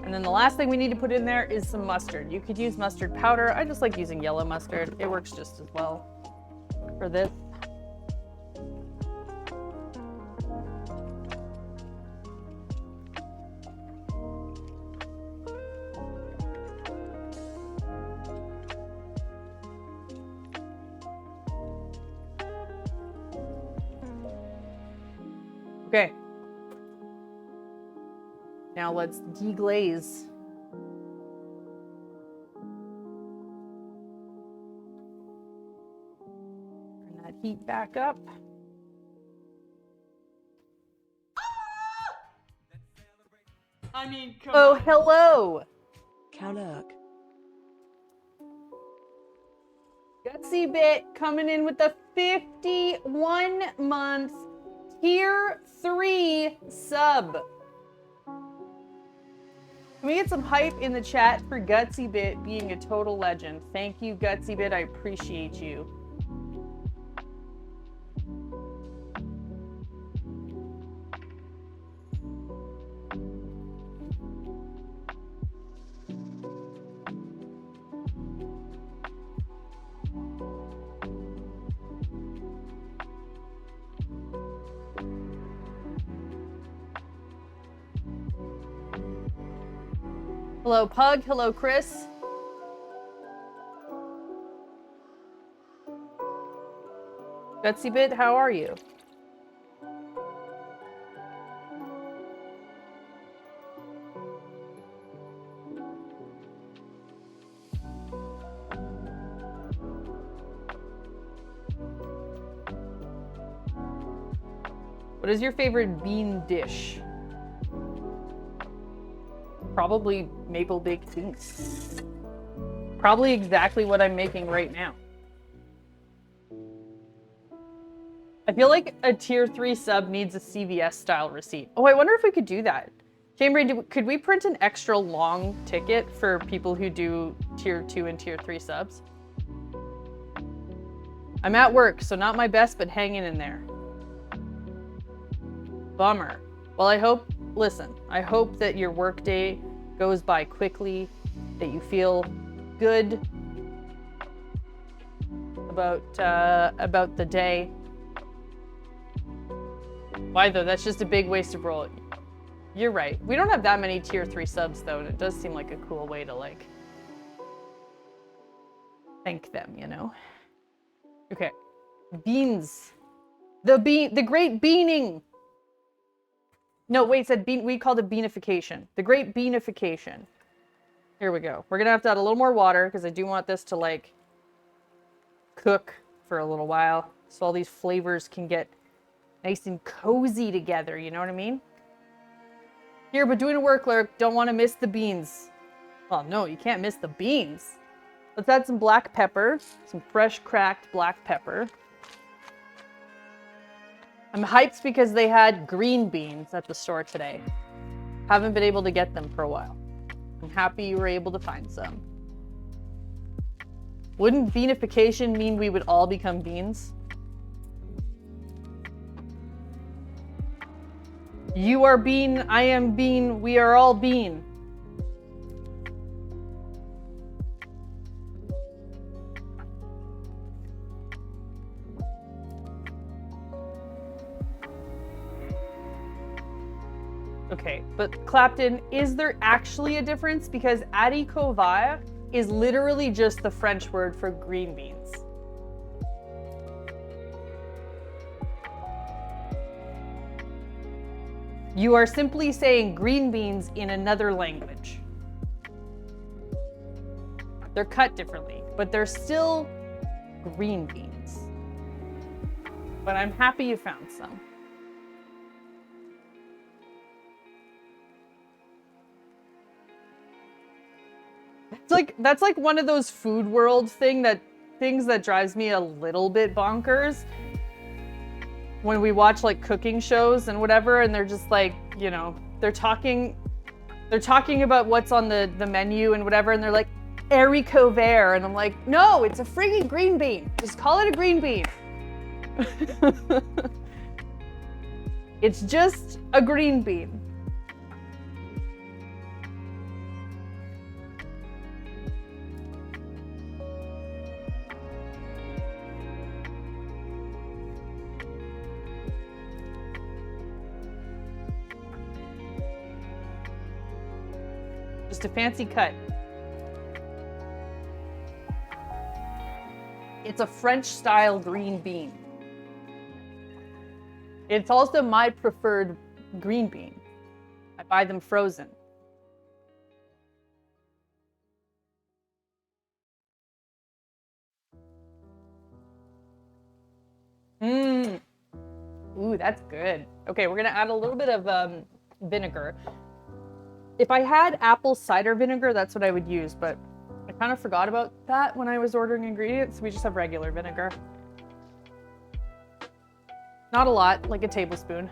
And then the last thing we need to put in there is some mustard. You could use mustard powder. I just like using yellow mustard. It works just as well for this. Okay. Now let's deglaze. Turn that heat back up. I mean, come Oh, on. hello. Kalurk. Gutsy Bit coming in with the 51-month Tier 3 sub. Can we get some hype in the chat for Gutsy Bit being a total legend? Thank you, Gutsy Bit. I appreciate you. Hello, Pug. Hello, Chris. Gutsy Bit, how are you? What is your favorite bean dish? Probably maple baked beans. Probably exactly what I'm making right now. I feel like a tier 3 sub needs a CVS style receipt. Oh, I wonder if we could do that. Chamber, could we print an extra long ticket for people who do tier 2 and tier 3 subs? I'm at work, so not my best, but hanging in there. Bummer. Well, I hope that your work day goes by quickly, that you feel good about the day. Why though? That's just a big waste of roll. You're right. We don't have that many tier 3 subs though, and it does seem like a cool way to like thank them, you know? Okay. Beans. The great beaning. No, wait, it said bean. We called it beanification. The great beanification. Here we go. We're gonna have to add a little more water because I do want this to like cook for a little while, so all these flavors can get nice and cozy together. You know what I mean? Here, but doing a work clerk, don't want to miss the beans. Well, no, you can't miss the beans. Let's add some black pepper, some fresh cracked black pepper. I'm hyped because they had green beans at the store today. Haven't been able to get them for a while. I'm happy you were able to find some. Wouldn't beanification mean we would all become beans? You are bean, I am bean, we are all bean. Okay, but Clapton, is there actually a difference? Because haricots verts is literally just the French word for green beans. You are simply saying green beans in another language. They're cut differently, but they're still green beans. But I'm happy you found some. That's like one of those food world things that drives me a little bit bonkers. When we watch like cooking shows and whatever, and they're just like, you know, they're talking about what's on the menu and whatever, and they're like, haricot vert, and I'm like, no, it's a friggin' green bean. Just call it a green bean. It's just a green bean. Just a fancy cut. It's a French style green bean. It's also my preferred green bean. I buy them frozen. Ooh, that's good. Okay, we're gonna add a little bit of vinegar. If I had apple cider vinegar, that's what I would use, but I kind of forgot about that when I was ordering ingredients. We just have regular vinegar. Not a lot, like a tablespoon.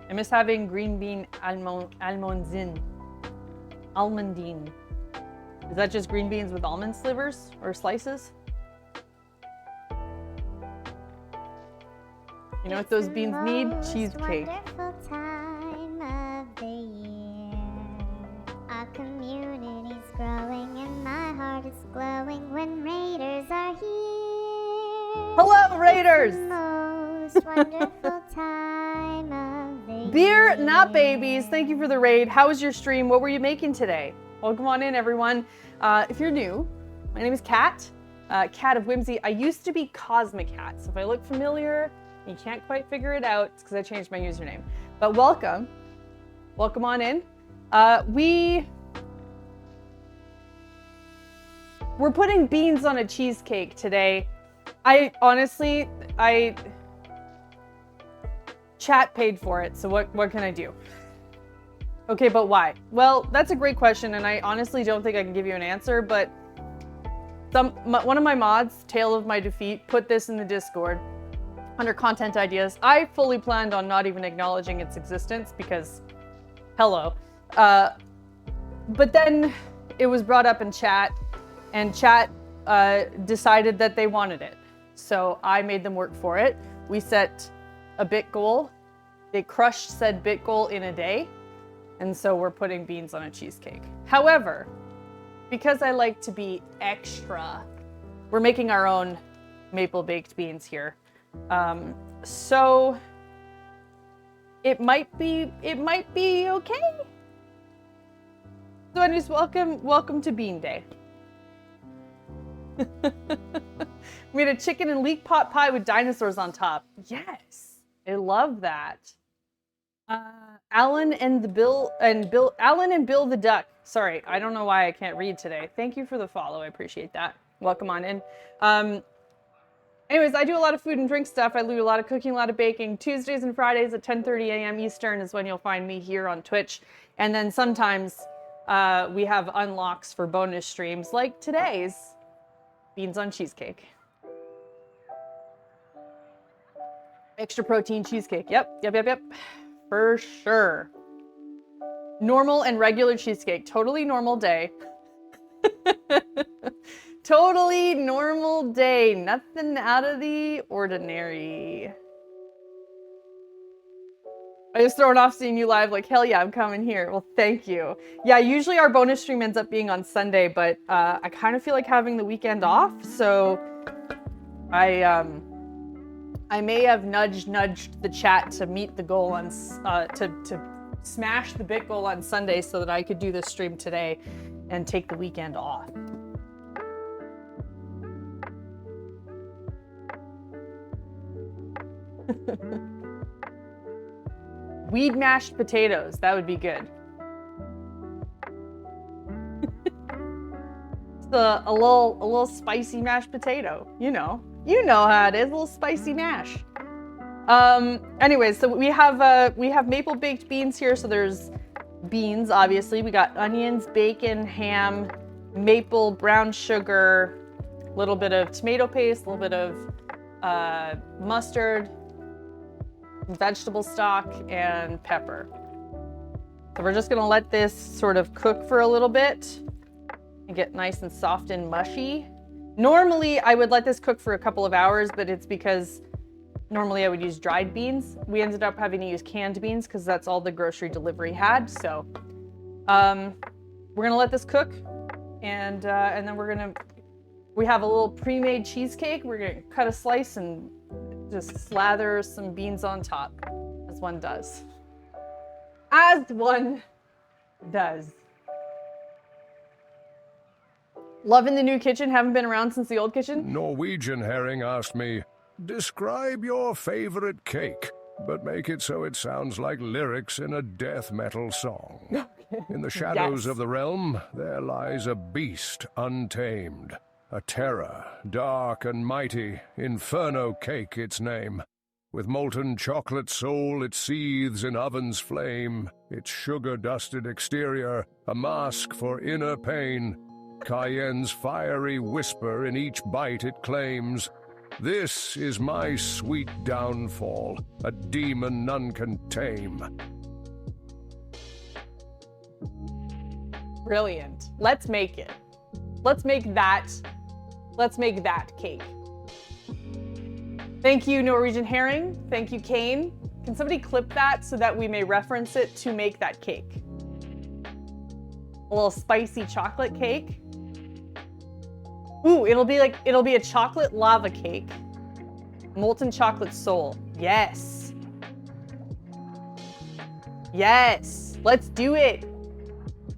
I miss having green bean almondine. Is that just green beans with almond slivers or slices? You know what those beans need? Cheesecake. Wonderful time of the year. Our community's growing and my heart is glowing when Raiders are here. Hello, Raiders! It's the most wonderful time of the year. Beer, not babies. Thank you for the raid. How was your stream? What were you making today? Welcome on in, everyone. If you're new, my name is Kat, Kat of Whimsy. I used to be Cosmic Cat, so if I look familiar, you can't quite figure it out, it's because I changed my username. But welcome. Welcome on in. We're putting beans on a cheesecake today. Chat paid for it, so what can I do? Okay, but why? Well, that's a great question, and I honestly don't think I can give you an answer, but one of my mods, Tale of My Defeat, put this in the Discord under content ideas. I fully planned on not even acknowledging its existence because, hello. But then it was brought up in chat, and chat decided that they wanted it. So I made them work for it. We set a bit goal. They crushed said bit goal in a day. And so we're putting beans on a cheesecake. However, because I like to be extra, we're making our own maple baked beans here. So it might be okay. So anyways, welcome to Bean Day. We made a chicken and leek pot pie with dinosaurs on top. Yes, I love that. Alan and Bill the Duck. Sorry, I don't know why I can't read today. Thank you for the follow. I appreciate that. Welcome on in. Anyways, I do a lot of food and drink stuff. I do a lot of cooking, a lot of baking. Tuesdays and Fridays at 10:30 a.m. Eastern is when you'll find me here on Twitch. And then sometimes we have unlocks for bonus streams like today's beans on cheesecake. Extra protein cheesecake. Yep. For sure. Normal and regular cheesecake. Totally normal day. Totally normal day. Nothing out of the ordinary. I was thrown off seeing you live, like, hell yeah, I'm coming here. Well, thank you. Yeah, usually our bonus stream ends up being on Sunday, but I kind of feel like having the weekend off, so I may have nudged the chat to meet the goal on, to smash the bit goal on Sunday so that I could do this stream today and take the weekend off. Weed mashed potatoes, that would be good. It's a little spicy mashed potato, you know how it is, a little spicy mash. Anyways, so we have maple baked beans here. So there's beans, obviously. We got onions, bacon, ham, maple, brown sugar, a little bit of tomato paste, a little bit of mustard, vegetable stock, and pepper. So we're just gonna let this sort of cook for a little bit and get nice and soft and mushy. Normally I would let this cook for a couple of hours, but it's because normally I would use dried beans. We ended up having to use canned beans because that's all the grocery delivery had. So we're gonna let this cook, and then we have a little pre-made cheesecake. We're gonna cut a slice and just slather some beans on top, as one does. As one does. Loving the new kitchen, haven't been around since the old kitchen. Norwegian Herring asked me, describe your favorite cake, but make it so it sounds like lyrics in a death metal song. In the shadows of the realm, there lies a beast untamed. A terror, dark and mighty, Inferno Cake its name. With molten chocolate soul it seethes in oven's flame, its sugar-dusted exterior, a mask for inner pain. Cayenne's fiery whisper in each bite it claims, this is my sweet downfall, a demon none can tame. Brilliant. Let's make it. Let's make that cake. Thank you, Norwegian Herring. Thank you, Kane. Can somebody clip that so that we may reference it to make that cake? A little spicy chocolate cake. Ooh, it'll be a chocolate lava cake. Molten chocolate soul. Yes. Yes. Let's do it.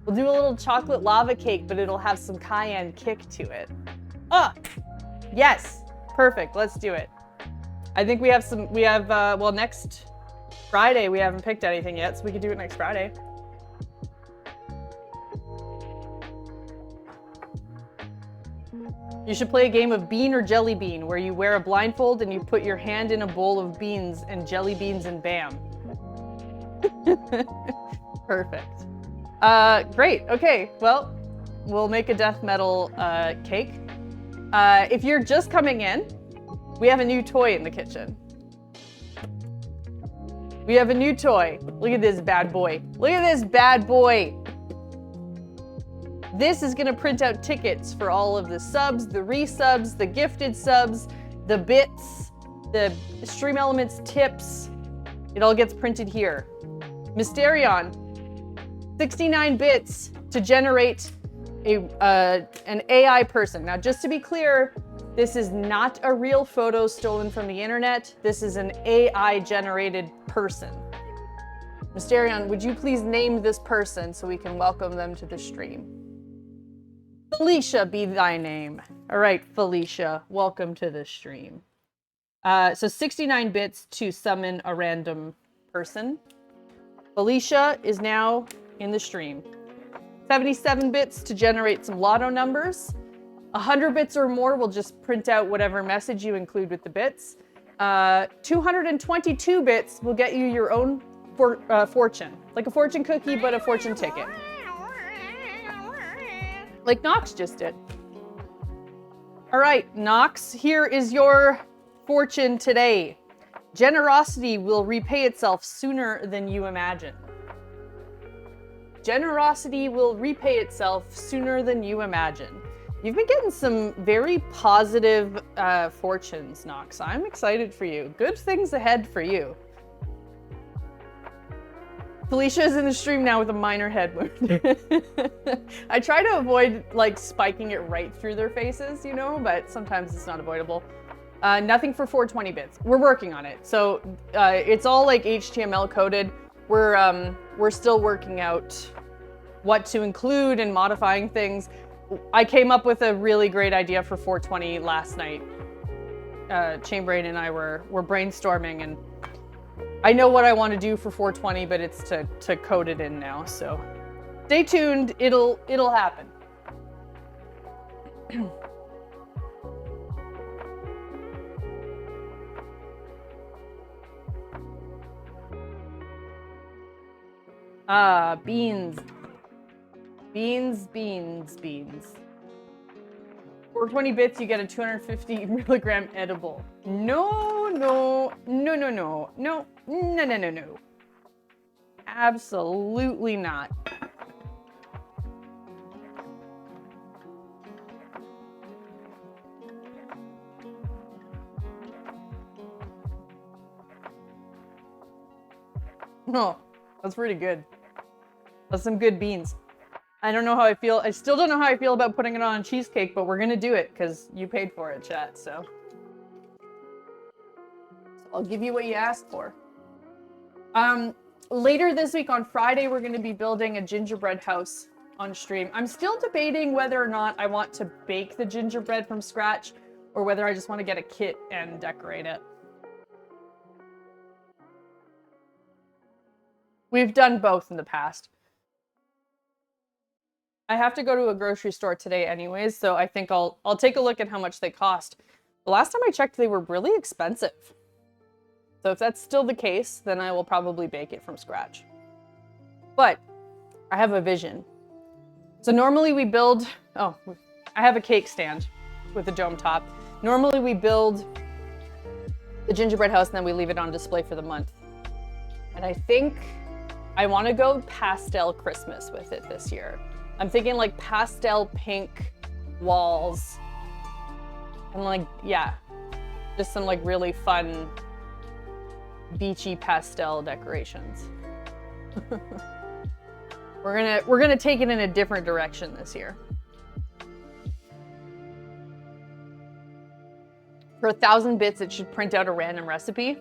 We'll do a little chocolate lava cake, but it'll have some cayenne kick to it. Ah, yes. Perfect. Let's do it. I think well, next Friday, we haven't picked anything yet, so we could do it next Friday. You should play a game of bean or jelly bean, where you wear a blindfold and you put your hand in a bowl of beans and jelly beans and bam. Perfect. Great. Okay. Well, we'll make a death metal cake. If you're just coming in, we have a new toy in the kitchen. We have a new toy. Look at this bad boy. Look at this bad boy. This is gonna print out tickets for all of the subs, the resubs, the gifted subs, the bits, the Stream Elements tips. It all gets printed here. Mysterion, 69 bits to generate an AI person. Now, just to be clear, this is not a real photo stolen from the internet. This is an AI generated person. Mysterion, would you please name this person so we can welcome them to the stream? Felicia be thy name. All right, Felicia, welcome to the stream. So 69 bits to summon a random person. Felicia is now in the stream. 77 bits to generate some lotto numbers. 100 bits or more will just print out whatever message you include with the bits. 222 bits will get you your own fortune. Like a fortune cookie, but a fortune ticket. Like Nox just did. All right, Nox, here is your fortune today. Generosity will repay itself sooner than you imagine. Generosity will repay itself sooner than you imagine. You've been getting some very positive fortunes, Nox. I'm excited for you. Good things ahead for you. Felicia is in the stream now with a minor head wound. I try to avoid like spiking it right through their faces, you know, but sometimes it's not avoidable. Nothing for 420 bits. We're working on it. So it's all like HTML coded. We're still working out what to include and modifying things. I came up with a really great idea for 420 last night. Chainbrain and I were brainstorming, and I know what I want to do for 420, but it's to code it in now. So stay tuned. It'll happen. Beans. Beans. 420 bits, you get a 250 milligram edible. No. Absolutely not. Oh, that's pretty good. That's some good beans. I don't know how I feel. I still don't know how I feel about putting it on a cheesecake, but we're gonna do it because you paid for it, chat. So I'll give you what you asked for. Later this week on Friday, we're gonna be building a gingerbread house on stream. I'm still debating whether or not I want to bake the gingerbread from scratch or whether I just want to get a kit and decorate it. We've done both in the past. I have to go to a grocery store today anyways, so I think I'll take a look at how much they cost. The last time I checked, they were really expensive. So if that's still the case, then I will probably bake it from scratch. But I have a vision. So normally we build, I have a cake stand with a dome top. Normally we build the gingerbread house and then we leave it on display for the month. And I think I want to go pastel Christmas with it this year. I'm thinking like pastel pink walls and like, yeah, just some like really fun beachy pastel decorations. We're gonna take it in a different direction this year. For 1,000 bits, it should print out a random recipe.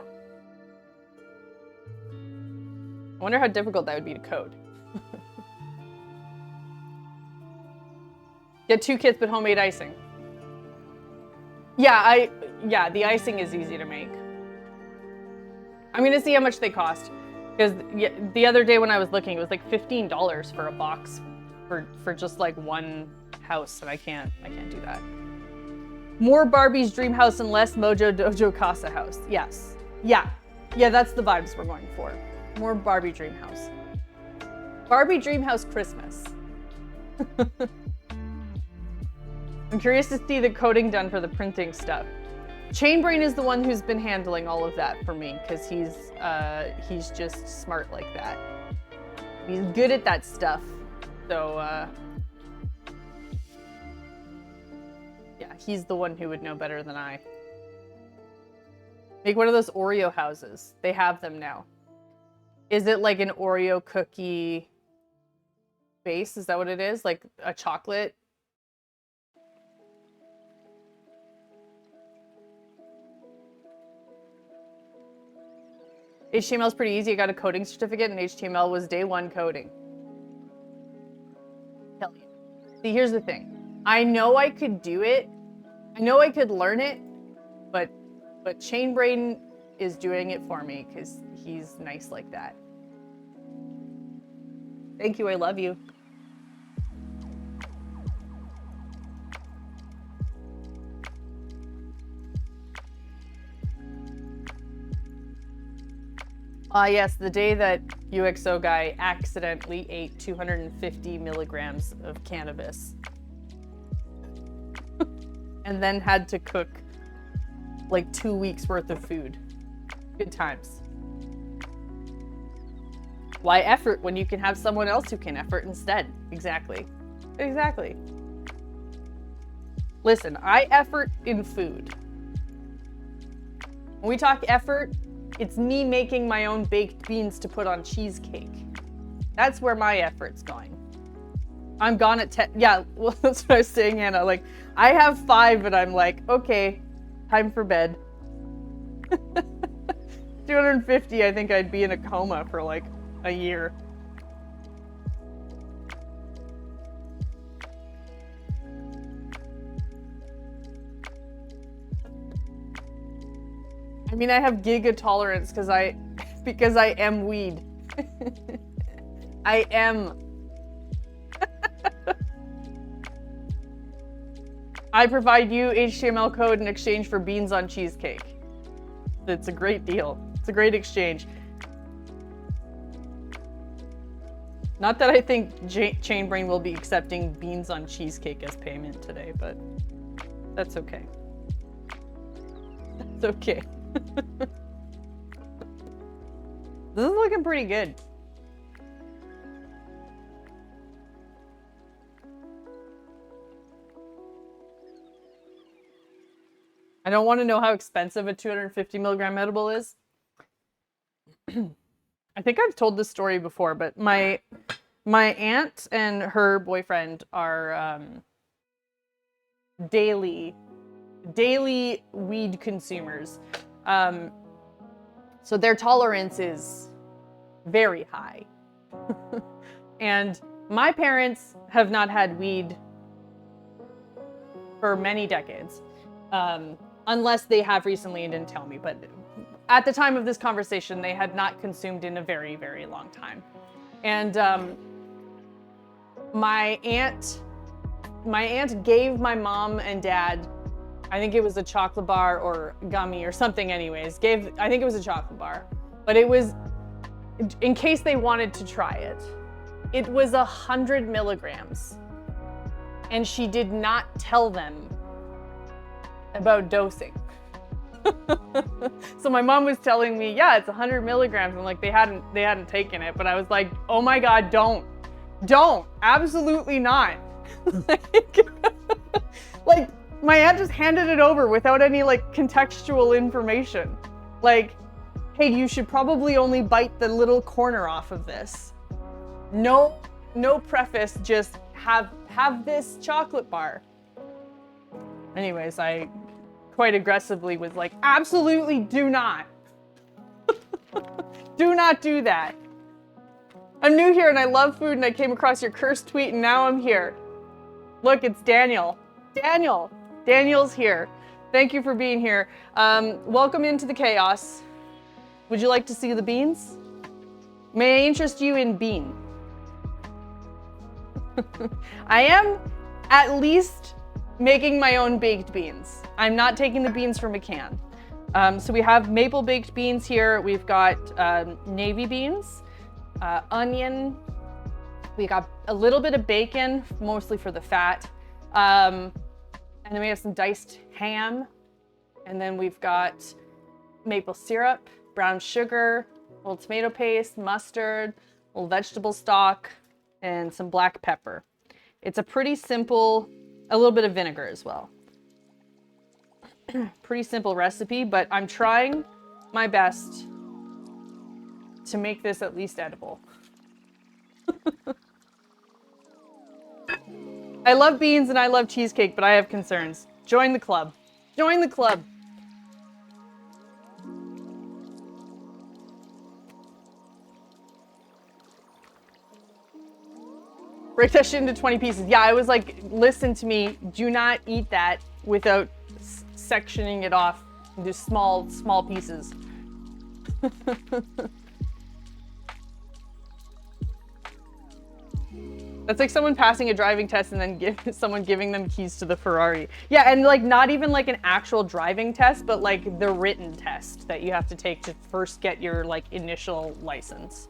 I wonder how difficult that would be to code. Get 2 kits, but homemade icing. Yeah, the icing is easy to make. I'm gonna see how much they cost. Because the other day when I was looking, it was like $15 for a box for just like one house, and I can't do that. More Barbie's Dream House and less Mojo Dojo Casa House. Yes. Yeah, that's the vibes we're going for. More Barbie Dream House. Barbie Dream House Christmas. I'm curious to see the coding done for the printing stuff. Chainbrain is the one who's been handling all of that for me because he's just smart like that. He's good at that stuff. So yeah, he's the one who would know better than I. Make one of those Oreo houses. They have them now. Is it like an Oreo cookie base? Is that what it is? Like a chocolate? HTML is pretty easy. I got a coding certificate and HTML was day 1 coding. Tell you. See, here's the thing. I know I could do it. I know I could learn it, but Chainbrain is doing it for me because he's nice like that. Thank you, I love you. Yes, the day that UXO guy accidentally ate 250 milligrams of cannabis. And then had to cook like 2 weeks worth of food. Good times. Why effort when you can have someone else who can effort instead? Exactly. Exactly. Listen, I effort in food. When we talk effort, it's me making my own baked beans to put on cheesecake. That's where my effort's going. I'm gone at 10. Yeah, well, that's what I was saying, Hannah. Like, I have 5 and I'm like, okay, time for bed. 250, I think I'd be in a coma for like a year. I mean, I have giga tolerance because I am weed. I am. I provide you HTML code in exchange for beans on cheesecake. It's a great deal. It's a great exchange. Not that I think Chainbrain will be accepting beans on cheesecake as payment today, but that's okay. That's okay. This is looking pretty good. I don't want to know how expensive a 250 milligram edible is. I think I've told this story before, but my aunt and her boyfriend are daily weed consumers. So their tolerance is very high. And my parents have not had weed for many decades. Unless they have recently and didn't tell me, but at the time of this conversation, they had not consumed in a very, very long time. And my aunt gave my mom and dad, I think it was a chocolate bar or gummy or something anyways, I think it was a chocolate bar, but it was in case they wanted to try it. It was 100 milligrams. And she did not tell them about dosing. So my mom was telling me, yeah, it's 100 milligrams, and like they hadn't taken it, but I was like, oh my God, don't, absolutely not. Like my aunt just handed it over without any like contextual information. Like, hey, you should probably only bite the little corner off of this. No preface, just have this chocolate bar. Anyways, I quite aggressively was like, absolutely do not. Do not do that. I'm new here and I love food and I came across your cursed tweet and now I'm here. Look, it's Daniel. Daniel's here. Thank you for being here. Welcome into the chaos. Would you like to see the beans? May I interest you in bean? I am at least making my own baked beans. I'm not taking the beans from a can. So we have maple baked beans here. We've got navy beans, onion. We got a little bit of bacon, mostly for the fat. And then we have some diced ham. And then we've got maple syrup, brown sugar, a little tomato paste, mustard, a little vegetable stock, and some black pepper. It's a pretty simple, a little bit of vinegar as well. Pretty simple recipe, but I'm trying my best to make this at least edible. I love beans and I love cheesecake, but I have concerns. Join the club. Join the club. Break that shit into 20 pieces. Yeah, I was like, listen to me. Do not eat that without sectioning it off into small pieces. That's like someone passing a driving test and then someone giving them keys to the Ferrari. Yeah, and like not even like an actual driving test, but like the written test that you have to take to first get your like initial license.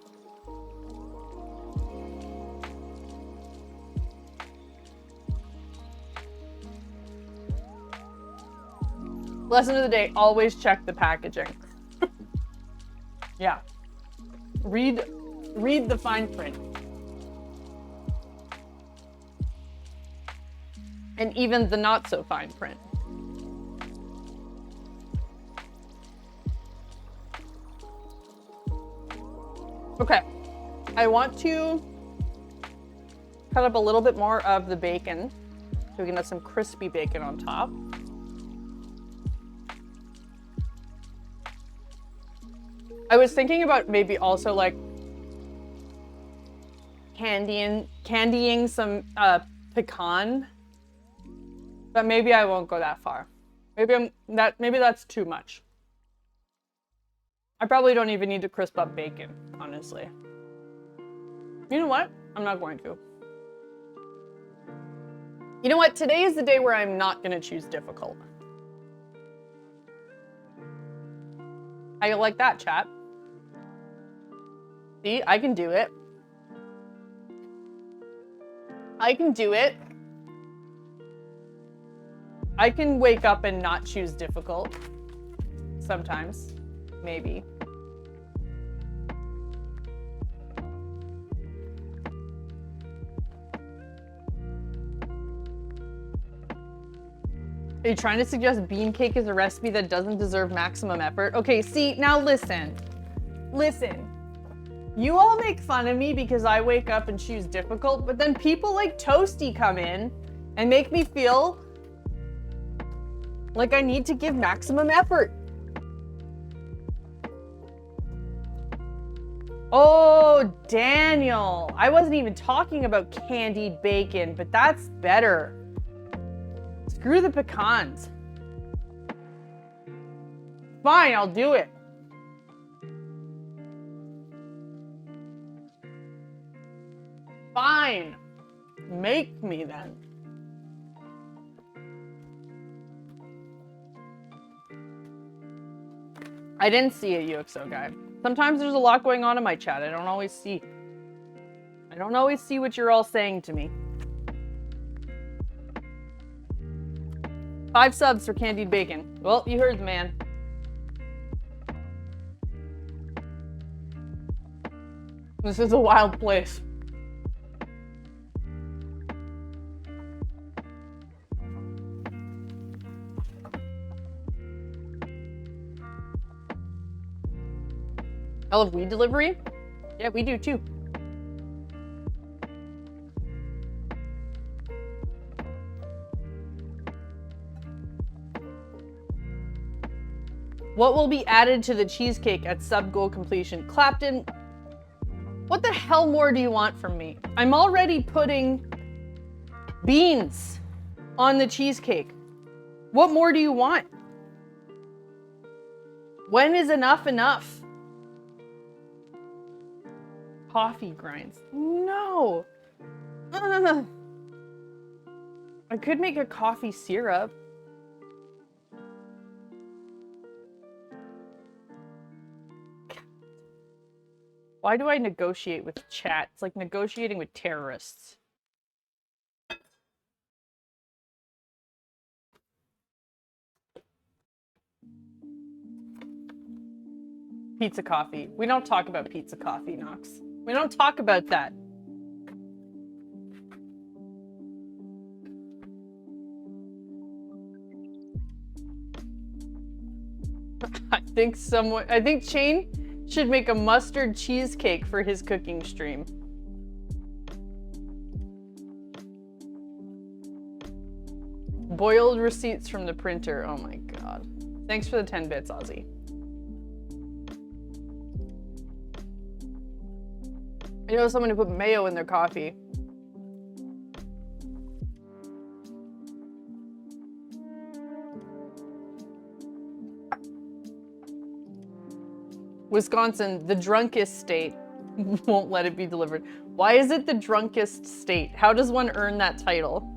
Lesson of the day, always check the packaging. Yeah. Read Read the fine print. And even the not so fine print. Okay, I want to cut up a little bit more of the bacon so we can have some crispy bacon on top. I was thinking about maybe also like candying some pecan, but maybe I won't go that far. Maybe that's too much. I probably don't even need to crisp up bacon, honestly. You know what? I'm not going to. You know what? Today is the day where I'm not gonna choose difficult. How you like that, chat? See, I can do it. I can do it. I can wake up and not choose difficult. Sometimes. Maybe. Are you trying to suggest bean cake is a recipe that doesn't deserve maximum effort? Okay, see, now listen. Listen. You all make fun of me because I wake up and choose difficult, but then people like Toasty come in and make me feel like I need to give maximum effort. Oh, Daniel. I wasn't even talking about candied bacon, but that's better. Screw the pecans. Fine, I'll do it. Fine. Make me then. I didn't see it, UXO guy. Sometimes there's a lot going on in my chat. I don't always see what you're all saying to me. 5 subs for candied bacon. Well, you heard the man. This is a wild place. I love weed delivery. Yeah, we do too. What will be added to the cheesecake at sub goal completion? Clapton, what the hell more do you want from me? I'm already putting beans on the cheesecake. What more do you want? When is enough enough? Coffee grinds. No. I could make a coffee syrup. Why do I negotiate with chat? It's like negotiating with terrorists. Pizza coffee. We don't talk about pizza coffee, Knox. We don't talk about that. I think Shane should make a mustard cheesecake for his cooking stream. Boiled receipts from the printer. Oh my god. Thanks for the 10 bits, Ozzy. You know someone who put mayo in their coffee. Wisconsin, the drunkest state, won't let it be delivered. Why is it the drunkest state? How does one earn that title?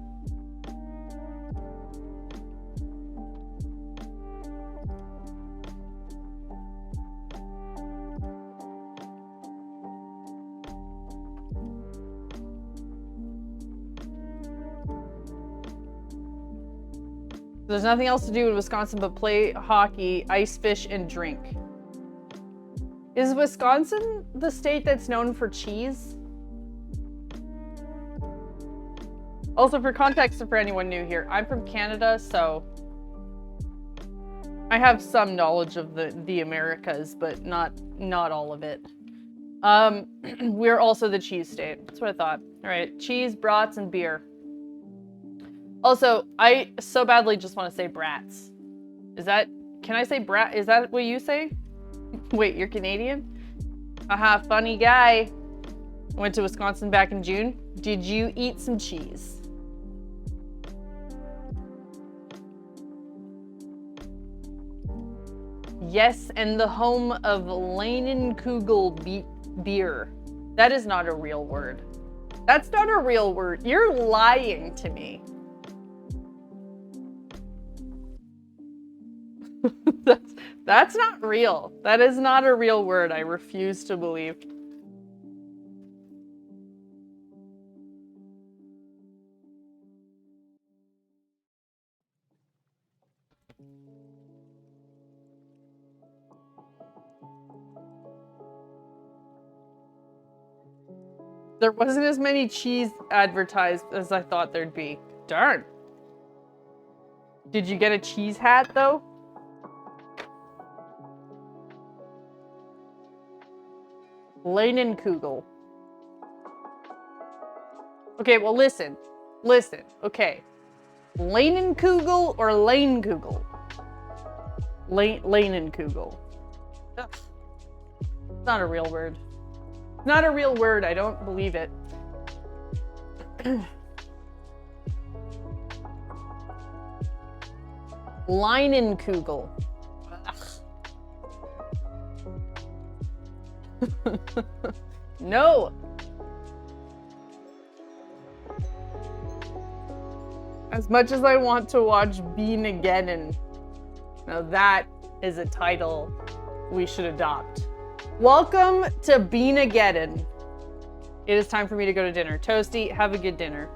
There's nothing else to do in Wisconsin but play hockey, ice fish, and drink. Is Wisconsin the state that's known for cheese? Also, for context for anyone new here, I'm from Canada, so I have some knowledge of the Americas, but not all of it. We're also the cheese state. That's what I thought. All right, cheese, brats, and beer. Also, I so badly just want to say brats. Can I say brat? Is that what you say? Wait, you're Canadian? Haha, funny guy. Went to Wisconsin back in June. Did you eat some cheese? Yes, and the home of Leinenkugel beer. That is not a real word. That's not a real word. You're lying to me. That's not real. That is not a real word. I refuse to believe. There wasn't as many cheese advertised as I thought there'd be. Darn. Did you get a cheese hat, though? Leinenkugel. Okay, well, listen. Listen, okay. Leinenkugel or Leinenkugel? Leinenkugel. Ugh. It's not a real word. Not a real word. I don't believe it. Leinenkugel. No. As much as I want to watch Bean-ageddon, now that is a title we should adopt. Welcome to Bean-ageddon. It is time for me to go to dinner. Toasty, have a good dinner.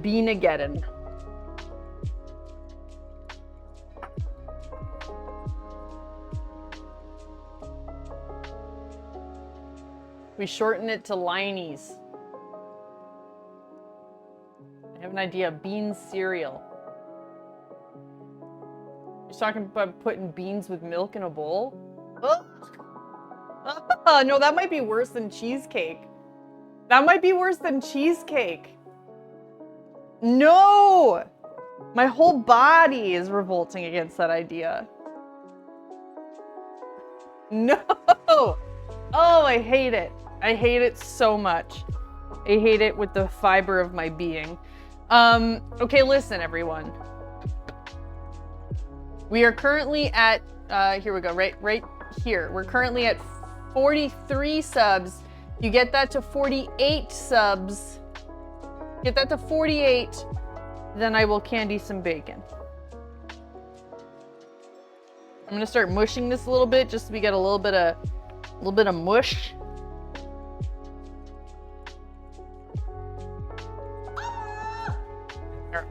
Bean-ageddon. We shorten it to Liney's. I have an idea. Bean cereal. You're talking about putting beans with milk in a bowl? Ugh. No, that might be worse than cheesecake. That might be worse than cheesecake. No! My whole body is revolting against that idea. No! Oh, I hate it. I hate it so much. I hate it with the fiber of my being. Okay, listen, everyone. We are currently at, here we go, right here. We're currently at 43 subs. You get that to 48 subs. Get that to 48, then I will candy some bacon. I'm gonna start mushing this a little bit just so we get a little bit of mush.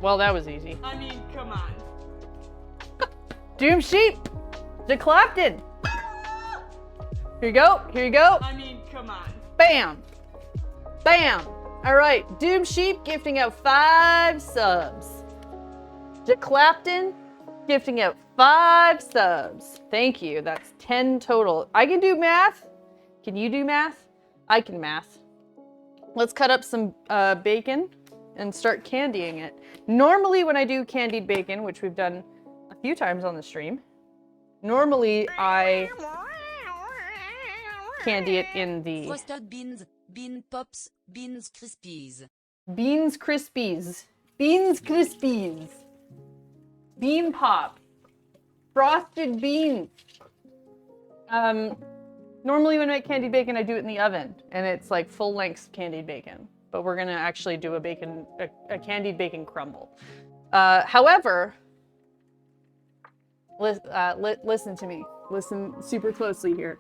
Well, that was easy. I mean, come on. Doom Sheep! To Clapton! Here you go, here you go. I mean, come on. Bam! Bam! Alright, Doom Sheep gifting out 5 subs. To Clapton gifting out 5 subs. Thank you, that's 10 total. I can do math. Can you do math? I can math. Let's cut up some bacon and start candying it. Normally when I do candied bacon, which we've done a few times on the stream, normally I candy it in the... Frosted beans, bean pops, beans crispies. Beans Krispies. Beans Krispies. Bean pop. Frosted beans. Normally when I make candied bacon, I do it in the oven, and it's like full length candied bacon. But we're gonna actually do a candied bacon crumble. However, listen to me. Listen super closely here.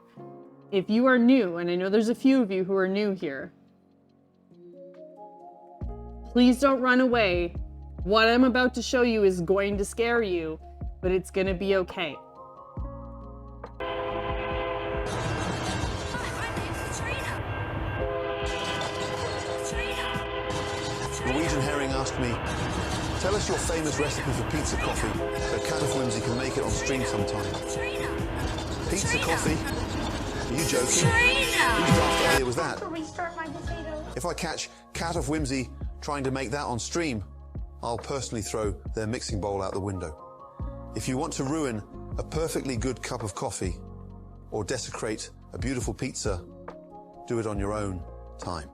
If you are new, and I know there's a few of you who are new here, please don't run away. What I'm about to show you is going to scare you, but it's gonna be okay. asked me, tell us your famous recipe for pizza coffee so Cat of Whimsy can make it on stream sometime. Pizza coffee? Are you joking? Whose daft idea was that? If I catch Cat of Whimsy trying to make that on stream, I'll personally throw their mixing bowl out the window. If you want to ruin a perfectly good cup of coffee or desecrate a beautiful pizza, do it on your own time.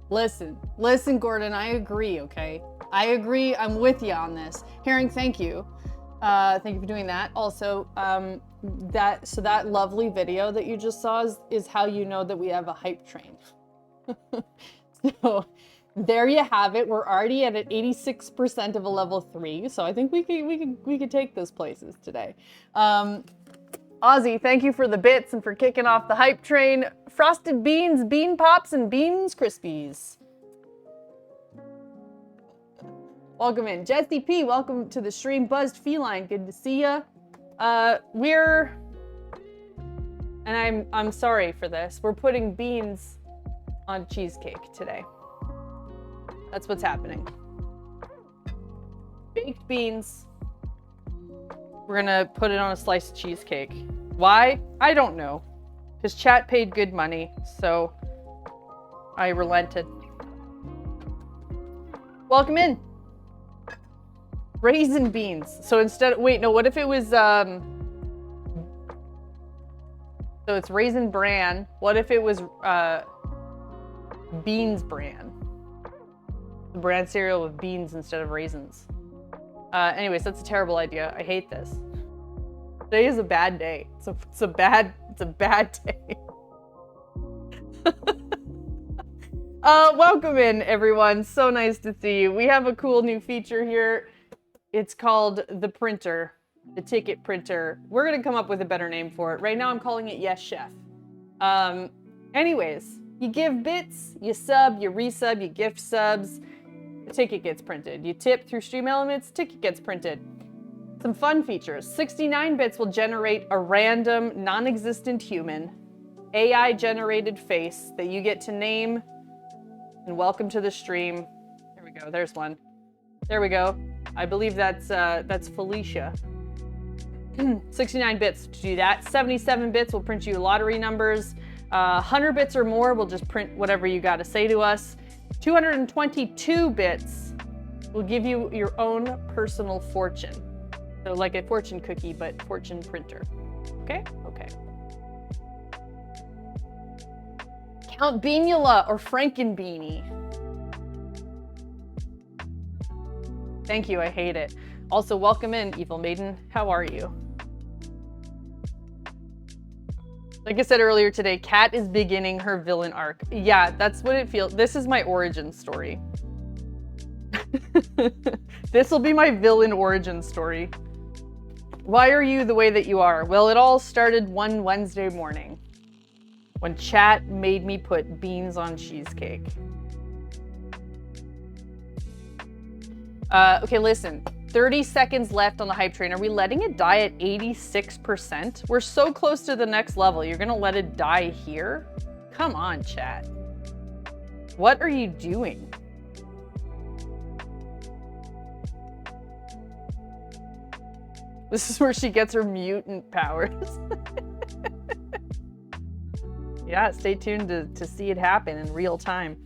Listen, Gordon, I agree, okay? I agree, I'm with you on this. Herring, thank you. Thank you for doing that. Also, that lovely video that you just saw is how you know that we have a hype train. So there you have it. We're already at an 86% of a level 3, so I think we could take those places today. Ozzy, thank you for the bits and for kicking off the hype train. Frosted beans, bean pops, and beans crispies. Welcome in. Jesse P, welcome to the stream. Buzzed Feline, good to see ya. And I'm sorry for this. We're putting beans on cheesecake today. That's what's happening. Baked beans. We're gonna put it on a slice of cheesecake. Why? I don't know. Because chat paid good money, so I relented. Welcome in. Raisin beans. So instead, wait, no, what if it was, so it's raisin bran. What if it was, beans bran? The bran cereal with beans instead of raisins. Anyways, that's a terrible idea. I hate this. Today is a bad day. It's a bad day. Welcome in, everyone. So nice to see you. We have a cool new feature here. It's called the printer, the ticket printer. We're gonna come up with a better name for it. Right now I'm calling it Yes Chef. Anyways, you give bits, you sub, you resub, you gift subs, the ticket gets printed. You tip through Stream Elements, ticket gets printed. Some fun features. 69 bits will generate a random, non-existent human, AI-generated face that you get to name and welcome to the stream. There we go, there's one. There we go. I believe that's Felicia. 69 bits to do that. 77 bits will print you lottery numbers. 100 bits or more will just print whatever you gotta say to us. 222 bits will give you your own personal fortune. So like a fortune cookie, but fortune printer. Okay? Okay. Count Beanula or Frankenbeanie. Thank you, I hate it. Also, welcome in, Evil Maiden. How are you? Like I said earlier today, Kat is beginning her villain arc. Yeah, that's what it feels. This is my origin story. This will be my villain origin story. Why are you the way that you are? Well, it all started one Wednesday morning when chat made me put beans on cheesecake. Okay, listen. 30 seconds left on the hype train. Are we letting it die at 86%? We're so close to the next level. You're gonna let it die here? Come on, chat. What are you doing? This is where she gets her mutant powers. Yeah, stay tuned to see it happen in real time.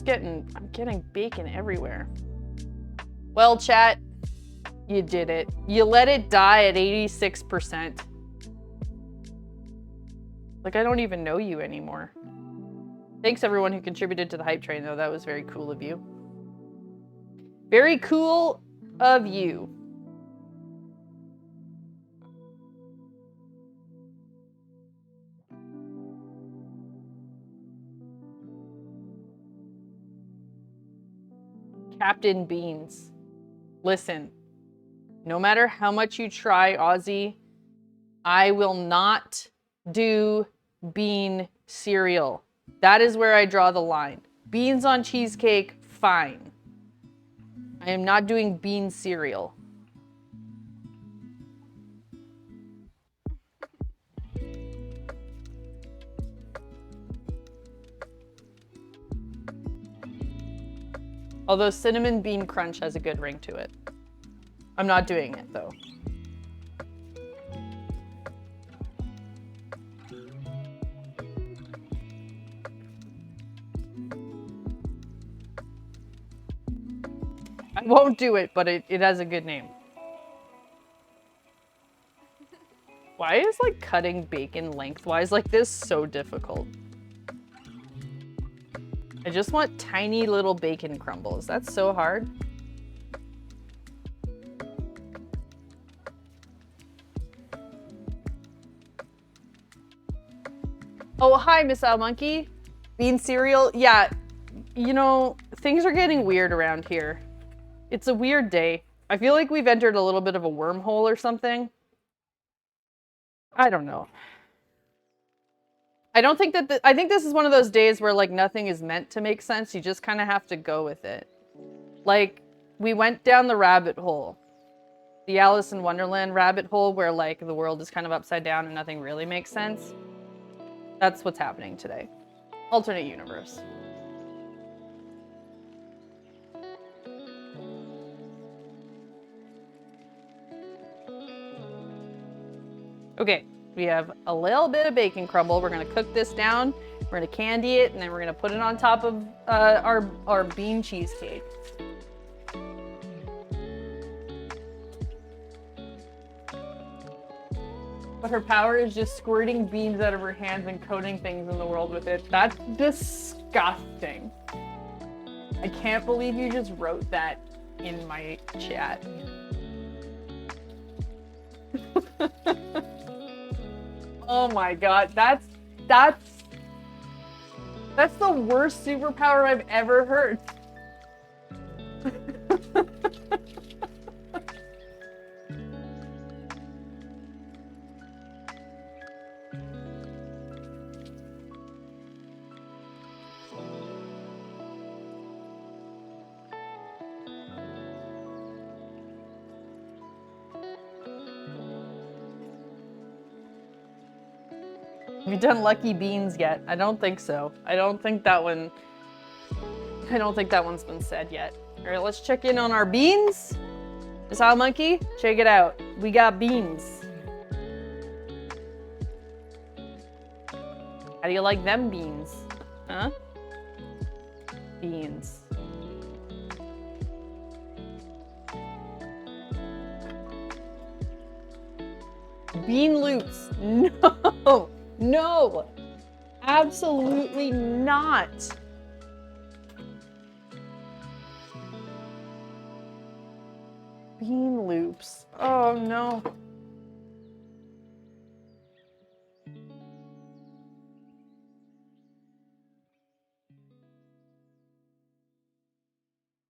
I'm getting bacon everywhere. Well, chat, you did it. You let it die at 86%. Like, I don't even know you anymore. Thanks everyone who contributed to the hype train, though. That was very cool of you. Very cool of you. Captain Beans. Listen, no matter how much you try, Ozzy, I will not do bean cereal. That is where I draw the line. Beans on cheesecake, fine. I am not doing bean cereal. Although cinnamon bean crunch has a good ring to it. I'm not doing it though. I won't do it, but it has a good name. Why is like cutting bacon lengthwise like this so difficult? I just want tiny little bacon crumbles. That's so hard. Oh, hi, Miss Owl Monkey. Bean cereal? Yeah, you know, things are getting weird around here. It's a weird day. I feel like we've entered a little bit of a wormhole or something. I don't know. I don't think that I think this is one of those days where like nothing is meant to make sense. You just kind of have to go with it. Like we went down the rabbit hole. The Alice in Wonderland rabbit hole where like the world is kind of upside down and nothing really makes sense. That's what's happening today. Alternate universe. Okay, we have a little bit of bacon crumble. We're gonna cook this down. We're gonna candy it, and then we're gonna put it on top of our bean cheesecake. But her power is just squirting beans out of her hands and coating things in the world with it. That's disgusting. I can't believe you just wrote that in my chat. Oh my god, that's the worst superpower I've ever heard. Have you done Lucky Beans yet? I don't think so. I don't think that one's been said yet. All right, let's check in on our beans. Miss Owl Monkey, check it out. We got beans. How do you like them beans? Huh? Beans. Bean loops. No. No. Absolutely not. Bean loops. Oh no.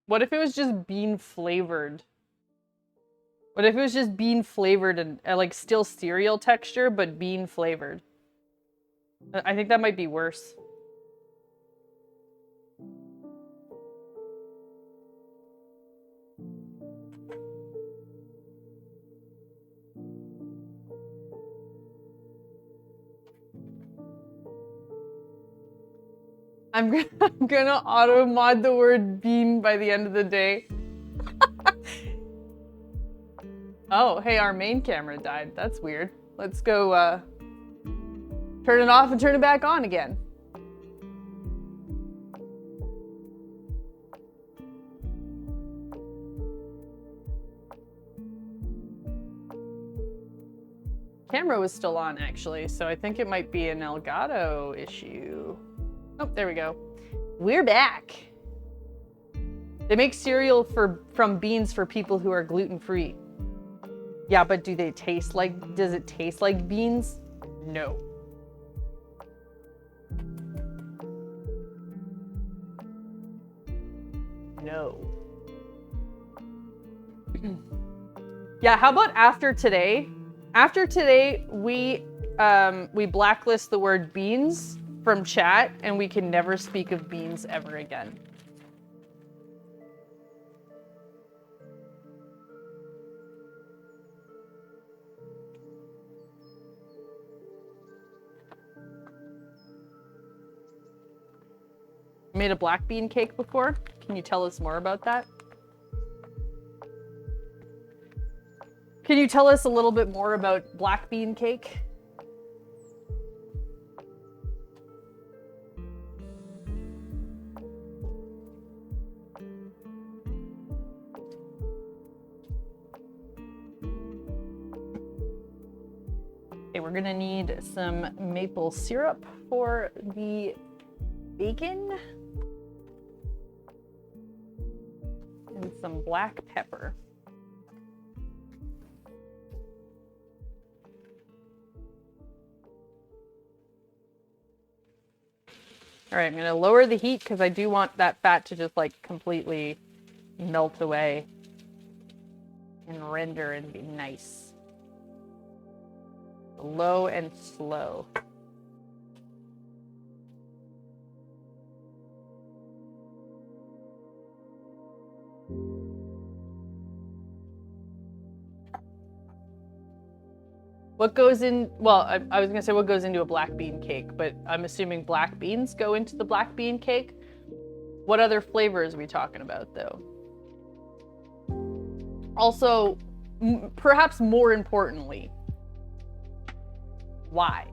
What if it was just bean flavored? What if it was just bean flavored and like still cereal texture, but bean flavored? I think that might be worse. I'm gonna auto mod the word bean by the end of the day. Oh, hey, our main camera died. That's weird. Let's go turn it off and turn it back on again. Camera was still on actually, so I think it might be an Elgato issue. Oh, there we go. We're back. They make cereal from beans for people who are gluten-free. Yeah, but does it taste like beans? No. No. Yeah, how about after today? After today, we blacklist the word beans from chat and we can never speak of beans ever again. Made a black bean cake before. Can you tell us more about that? Can you tell us a little bit more about black bean cake? Okay, we're gonna need some maple syrup for the bacon and some black pepper. All right, I'm gonna lower the heat because I do want that fat to just like completely melt away and render and be nice. Low and slow. What goes in, well, I was gonna say what goes into a black bean cake, but I'm assuming black beans go into the black bean cake. What other flavors are we talking about though? Also, perhaps more importantly, why?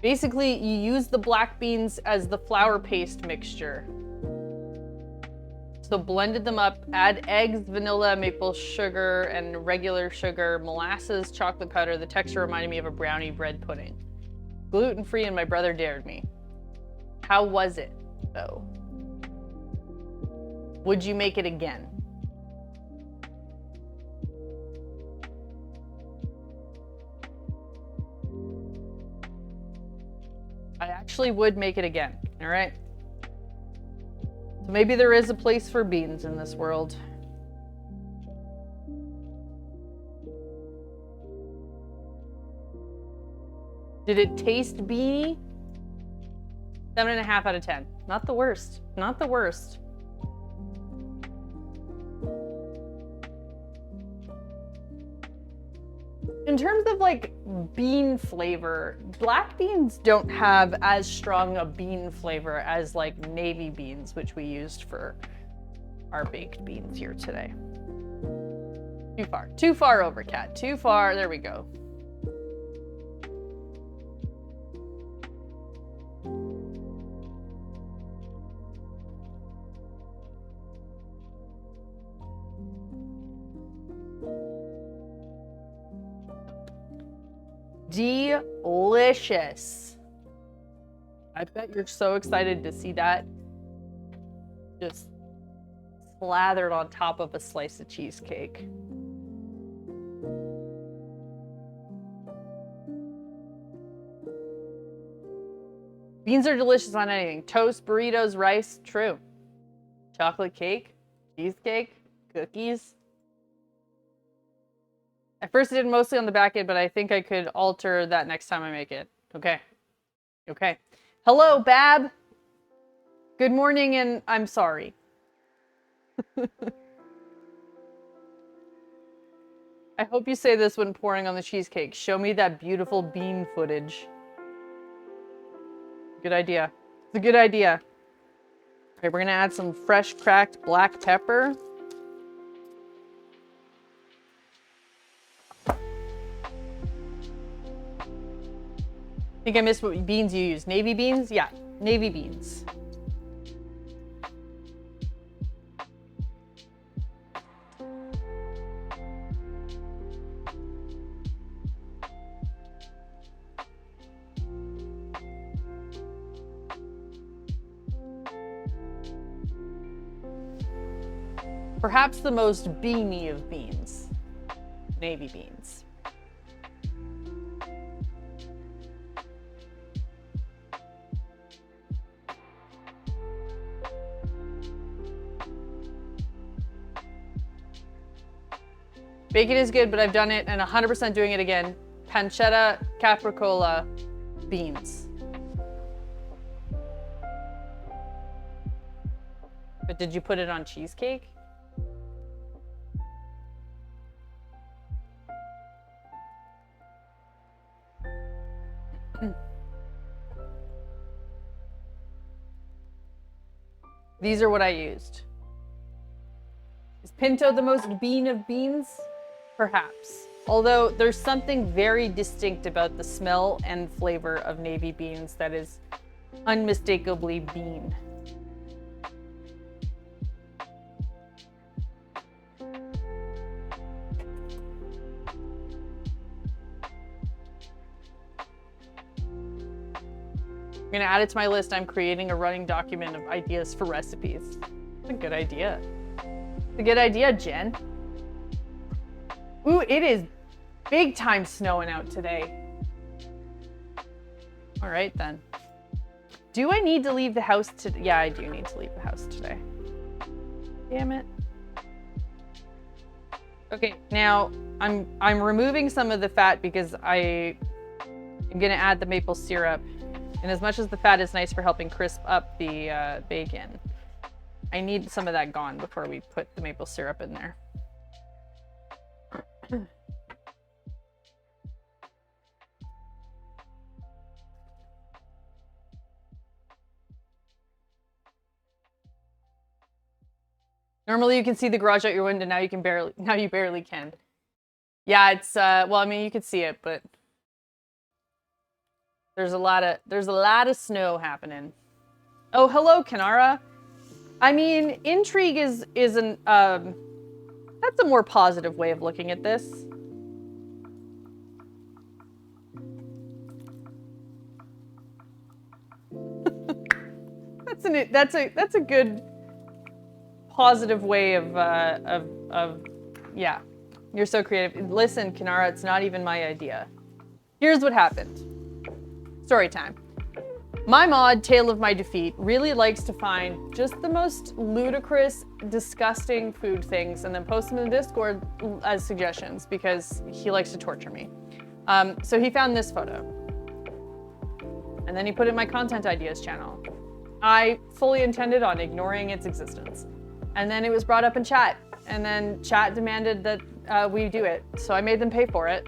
Basically, you use the black beans as the flour paste mixture. So blended them up, add eggs, vanilla, maple sugar, and regular sugar, molasses, chocolate powder. The texture reminded me of a brownie bread pudding. Gluten-free, and my brother dared me. How was it, though? Would you make it again? I actually would make it again, all right? So maybe there is a place for beans in this world. Did it taste beany? 7.5 out of 10. Not the worst, not the worst. In terms of like bean flavor, black beans don't have as strong a bean flavor as like navy beans, which we used for our baked beans here today. Too far over, Cat, too far, there we go. Delicious. I bet you're so excited to see that just slathered on top of a slice of cheesecake. Beans are delicious on anything. Toast, burritos, rice, true. Chocolate cake, cheesecake, cookies. At first I did mostly on the back end, but I think I could alter that next time I make it. Okay. Okay. Hello, Bab. Good morning, and I'm sorry. I hope you say this when pouring on the cheesecake. Show me that beautiful bean footage. Good idea. It's a good idea. All right, we're gonna add some fresh cracked black pepper. I think I missed what beans you use. Navy beans? Yeah, navy beans. Perhaps the most beany of beans. Navy beans. Bacon is good, but I've done it and 100% doing it again. Pancetta capricola beans. But did you put it on cheesecake? These are what I used. Is pinto the most bean of beans? Perhaps. Although there's something very distinct about the smell and flavor of navy beans that is unmistakably bean. I'm gonna add it to my list. I'm creating a running document of ideas for recipes. That's a good idea. It's a good idea, Jen. Ooh, it is big time snowing out today. All right then. Do I need to leave the house today? Yeah, I do need to leave the house today. Damn it. Okay, now I'm removing some of the fat because I'm gonna add the maple syrup. And as much as the fat is nice for helping crisp up the bacon, I need some of that gone before we put the maple syrup in there. Normally you can see the garage out your window. Now you barely can. Yeah, it's well, I mean, you could see it, but there's a lot of snow happening. Oh, hello, Kanara. I mean, intrigue is an that's a more positive way of looking at this. that's a good positive way of yeah. You're so creative. Listen, Kanara, it's not even my idea. Here's what happened. Story time. My mod, Tale of My Defeat, really likes to find just the most ludicrous, disgusting food things and then post them in the Discord as suggestions because he likes to torture me. So he found this photo. And then he put it in my content ideas channel. I fully intended on ignoring its existence. And then it was brought up in chat. And then chat demanded that we do it. So I made them pay for it.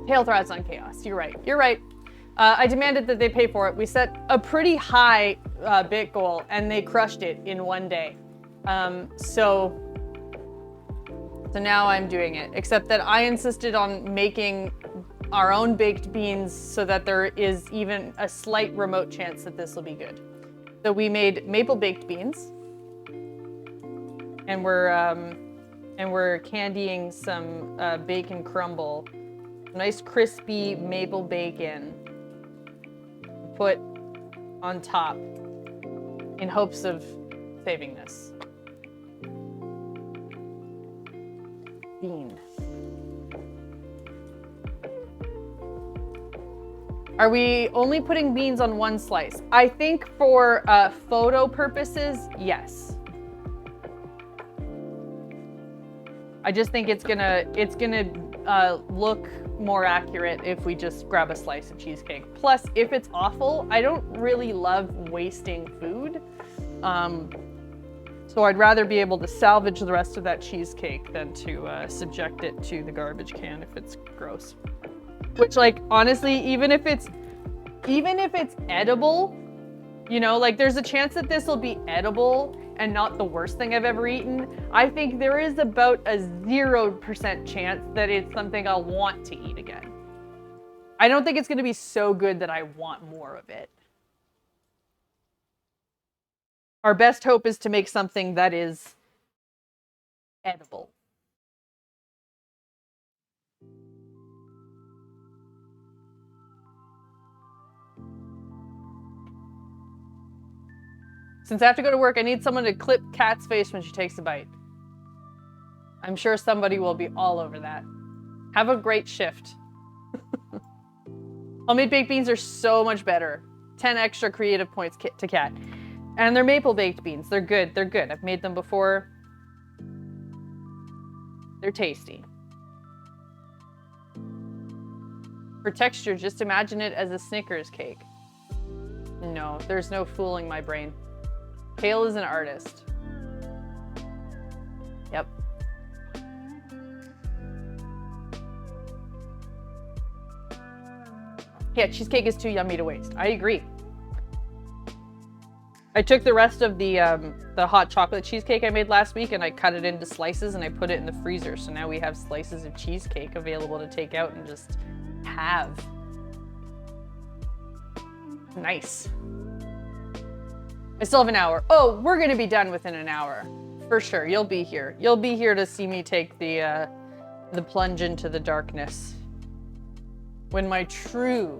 Tail threats on chaos. You're right. You're right. I demanded that they pay for it. We set a pretty high bit goal, and they crushed it in one day. So now I'm doing it. Except that I insisted on making our own baked beans so that there is even a slight remote chance that this will be good. So we made maple baked beans, and we're candying some bacon crumble. Nice crispy maple bacon put on top in hopes of saving this. Bean. Are we only putting beans on one slice? I think for photo purposes, yes. I just think it's gonna look more accurate if we just grab a slice of cheesecake. Plus, if it's awful, I don't really love wasting food. So I'd rather be able to salvage the rest of that cheesecake than to subject it to the garbage can if it's gross. Which, like, honestly, even if it's edible, you know, like there's a chance that this will be edible and not the worst thing I've ever eaten. I think there is about a 0% chance that it's something I'll want to eat again. I don't think it's gonna be so good that I want more of it. Our best hope is to make something that is edible. Since I have to go to work, I need someone to clip Kat's face when she takes a bite. I'm sure somebody will be all over that. Have a great shift. Homemade baked beans are so much better. 10 extra creative points to Kat. And they're maple baked beans. They're good. They're good. I've made them before. They're tasty. For texture, just imagine it as a Snickers cake. No, there's no fooling my brain. Kale is an artist. Yep. Yeah, cheesecake is too yummy to waste. I agree. I took the rest of the hot chocolate cheesecake I made last week and I cut it into slices and I put it in the freezer. So now we have slices of cheesecake available to take out and just have. Nice. I still have an hour. Oh, we're gonna be done within an hour. For sure, you'll be here. You'll be here to see me take the plunge into the darkness. When my true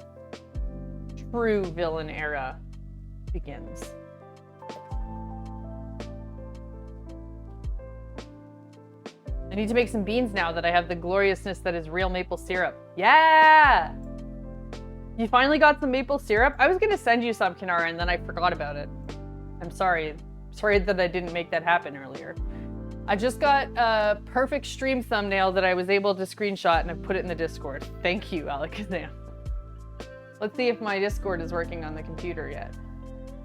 villain era begins. I need to make some beans now that I have the gloriousness that is real maple syrup. Yeah! You finally got some maple syrup? I was gonna send you some, Kinara, and then I forgot about it. I'm sorry. Sorry that I didn't make that happen earlier. I just got a perfect stream thumbnail that I was able to screenshot and I've put it in the Discord. Thank you, Alakazam. Let's see if my Discord is working on the computer yet.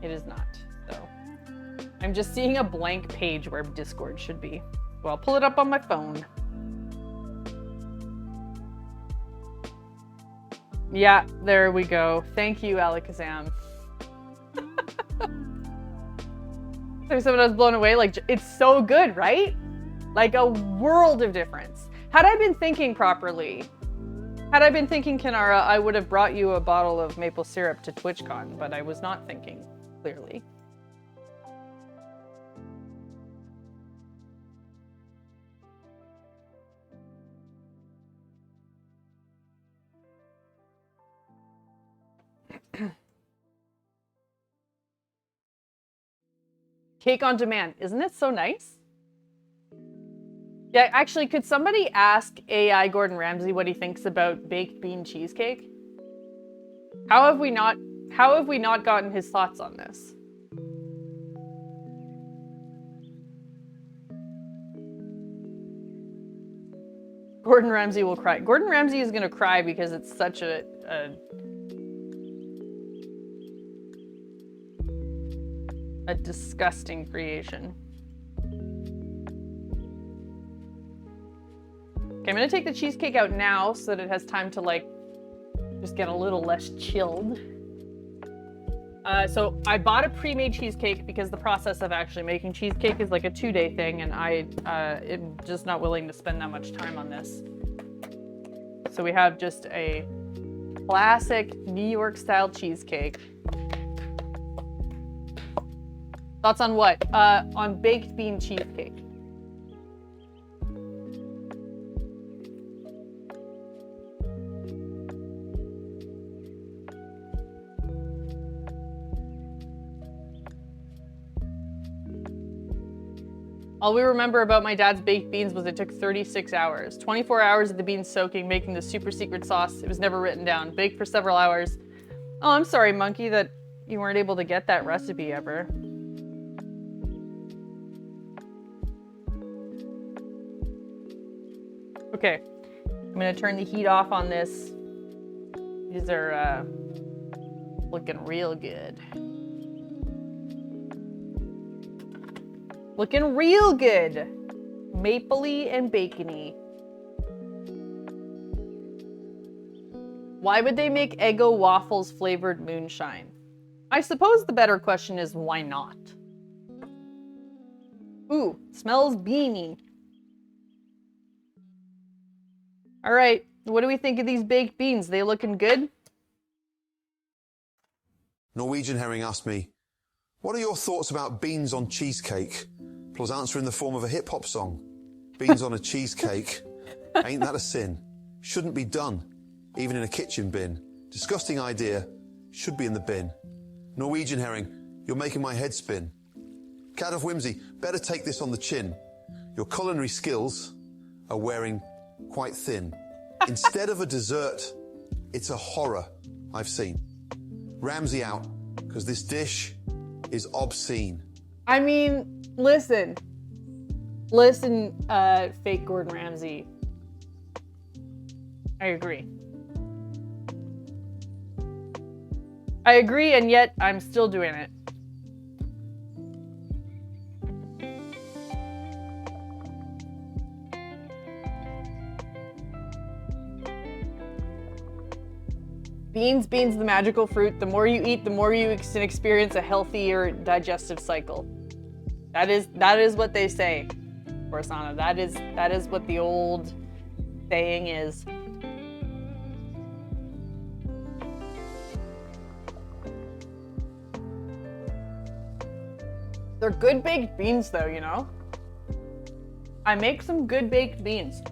It is not, so. I'm just seeing a blank page where Discord should be. So I'll pull it up on my phone. Yeah, there we go. Thank you, Alakazam. Someone was blown away. Like, it's so good, right? Like a world of difference. Had I been thinking properly, had I been thinking, Kinara, I would have brought you a bottle of maple syrup to TwitchCon, but I was not thinking clearly. Cake on demand. Isn't it so nice? Yeah, actually, could somebody ask AI Gordon Ramsay what he thinks about baked bean cheesecake? How have we not gotten his thoughts on this? Gordon Ramsay will cry. Gordon Ramsay is gonna cry because it's such a disgusting creation. Okay, I'm gonna take the cheesecake out now so that it has time to like just get a little less chilled. So I bought a pre-made cheesecake because the process of actually making cheesecake is like a 2-day thing and I am just not willing to spend that much time on this. So we have just a classic New York style cheesecake. Thoughts on what? On baked bean cheesecake. All we remember about my dad's baked beans was it took 36 hours. 24 hours of the beans soaking, making the super secret sauce. It was never written down. Baked for several hours. Oh, I'm sorry, Monkey, that you weren't able to get that recipe ever. Okay, I'm gonna turn the heat off on this. These are looking real good. Looking real good. Mapley and bacony. Why would they make Eggo waffles flavored moonshine? I suppose the better question is why not? Ooh, smells beany. All right, what do we think of these baked beans? They looking good? Norwegian Herring asked me, what are your thoughts about beans on cheesecake? Plus answer in the form of a hip-hop song. Beans on a cheesecake. Ain't that a sin? Shouldn't be done, even in a kitchen bin. Disgusting idea. Should be in the bin. Norwegian Herring, you're making my head spin. Cat of Whimsy, better take this on the chin. Your culinary skills are wearing quite thin. Instead of a dessert, it's a horror I've seen. Ramsay out, because this dish is obscene. I mean, listen, fake Gordon Ramsay. I agree. I agree, and yet I'm still doing it. Beans, the magical fruit. The more you eat, the more you can experience a healthier digestive cycle. That is what they say, Corsana. That is what the old saying is. They're good baked beans though, you know? I make some good baked beans.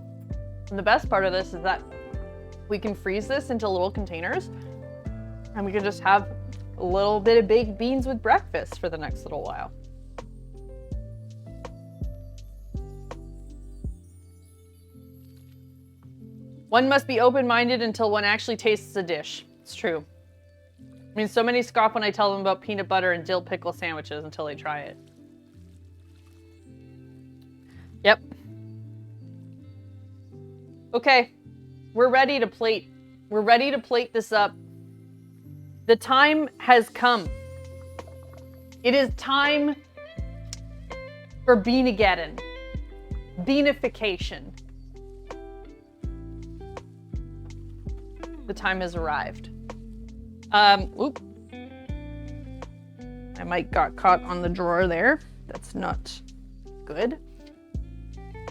And the best part of this is that we can freeze this into little containers and we can just have a little bit of baked beans with breakfast for the next little while. One must be open-minded until one actually tastes a dish. It's true. I mean, so many scoff when I tell them about peanut butter and dill pickle sandwiches until they try it. Yep. Okay, we're ready to plate. We're ready to plate this up. The time has come. It is time for Beanageddon. Beanification. The time has arrived. Oop. My mic got caught on the drawer there. That's not good.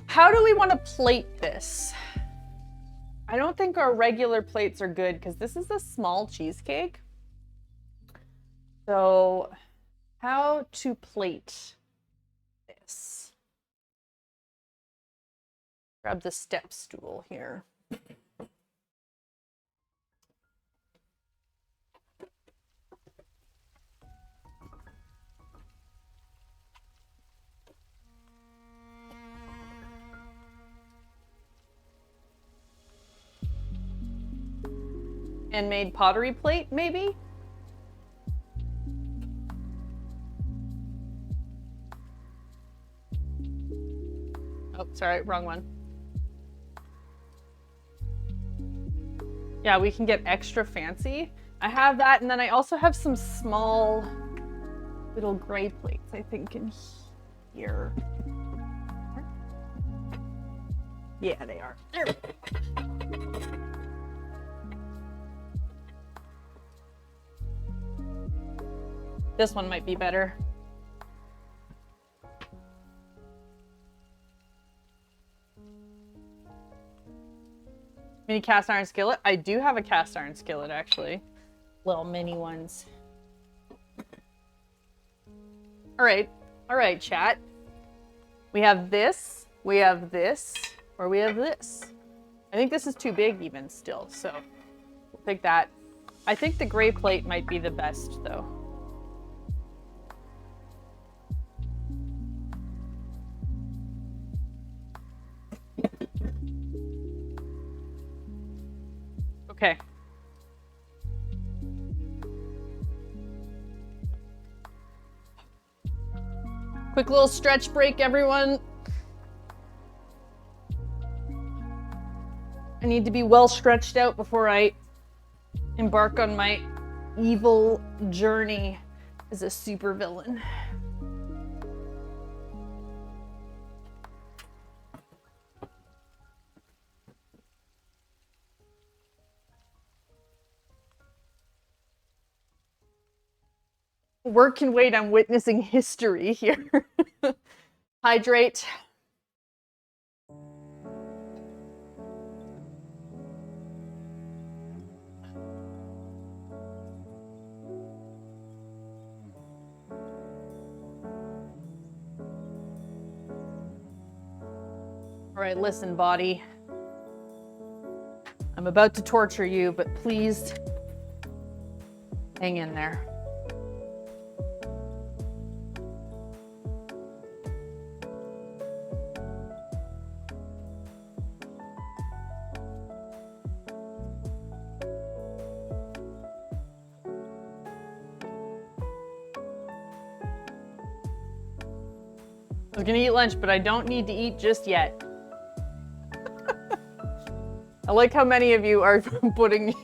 How do we want to plate this? I don't think our regular plates are good because this is a small cheesecake. So, how to plate this? Grab the step stool here. Handmade pottery plate, maybe? Oh, sorry, wrong one. Yeah, we can get extra fancy. I have that, and then I also have some small little gray plates, I think, in here. Yeah, they are. There we go. This one might be better. Mini cast iron skillet. I do have a cast iron skillet, actually. Little mini ones. All right, chat. We have this, or we have this. I think this is too big even still, so we'll take that. I think the gray plate might be the best, though. Okay. Quick little stretch break, everyone. I need to be well stretched out before I embark on my evil journey as a supervillain. Work can wait, I'm witnessing history here. Hydrate. All right, listen, body. I'm about to torture you, but please hang in there. I was gonna eat lunch, but I don't need to eat just yet. I like how many of you are putting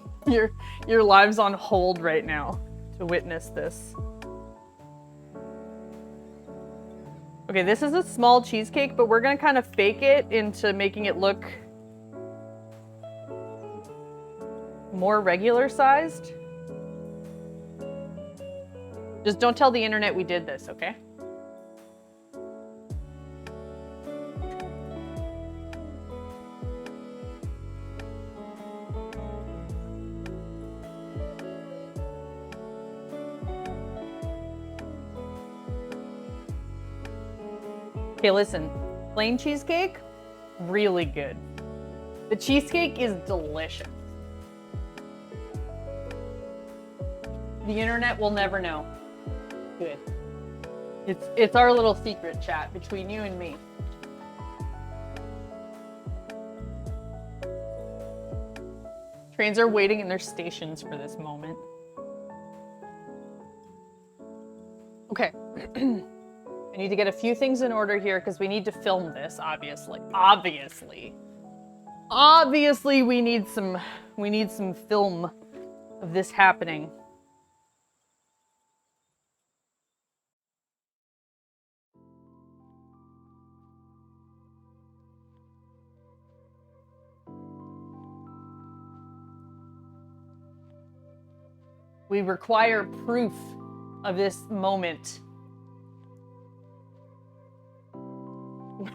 your lives on hold right now to witness this. Okay, this is a small cheesecake, but we're gonna kind of fake it into making it look more regular sized. Just don't tell the internet we did this, okay? Okay, listen, plain cheesecake, really good. The cheesecake is delicious. The internet will never know. Good. It's our little secret chat between you and me. Trains are waiting in their stations for this moment. Okay. I need to get a few things in order here because we need to film this, obviously. Obviously, we need some film of this happening. We require proof of this moment.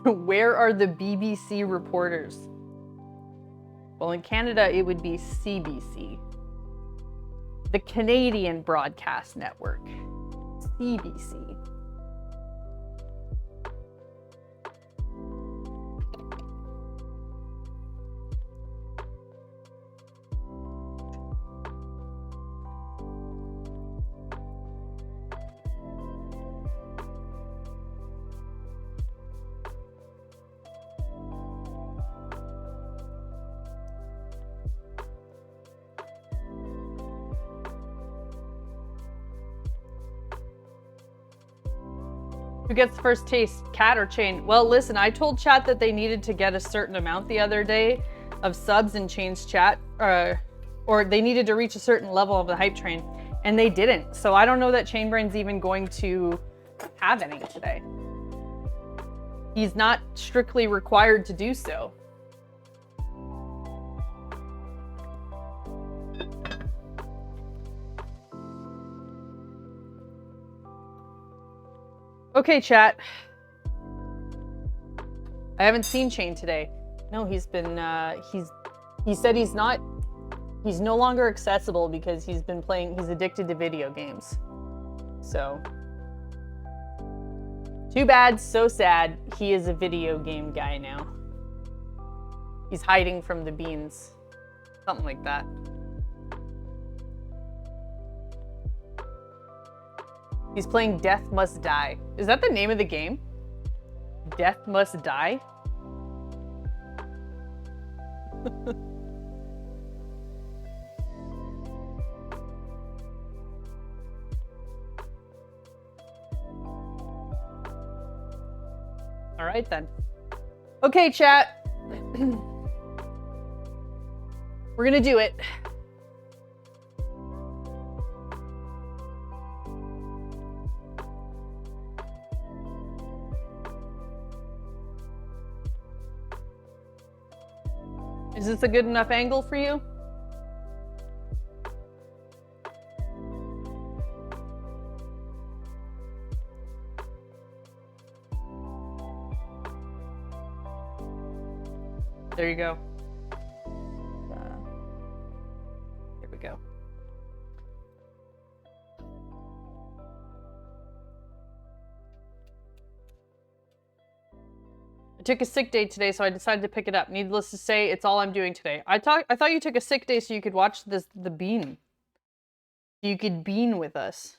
Where are the BBC reporters? Well, in Canada, it would be CBC. The Canadian Broadcast Network. CBC. Who gets first taste, Cat or Chain? Well, listen, I told chat that they needed to get a certain amount the other day of subs in Chain's chat, or they needed to reach a certain level of the hype train, and they didn't. So I don't know that Chainbrain's even going to have any today. He's not strictly required to do so. Okay, chat. I haven't seen Chain today. No, he's been, he said he's no longer accessible because he's addicted to video games. So, too bad, so sad. He is a video game guy now. He's hiding from the beans. Something like that. He's playing Death Must Die. Is that the name of the game? Death Must Die? All right then. Okay, chat. We're gonna do it. Is this a good enough angle for you? There you go. Here we go. I took a sick day today, so I decided to pick it up. Needless to say, it's all I'm doing today. I thought you took a sick day so you could watch the bean. You could bean with us.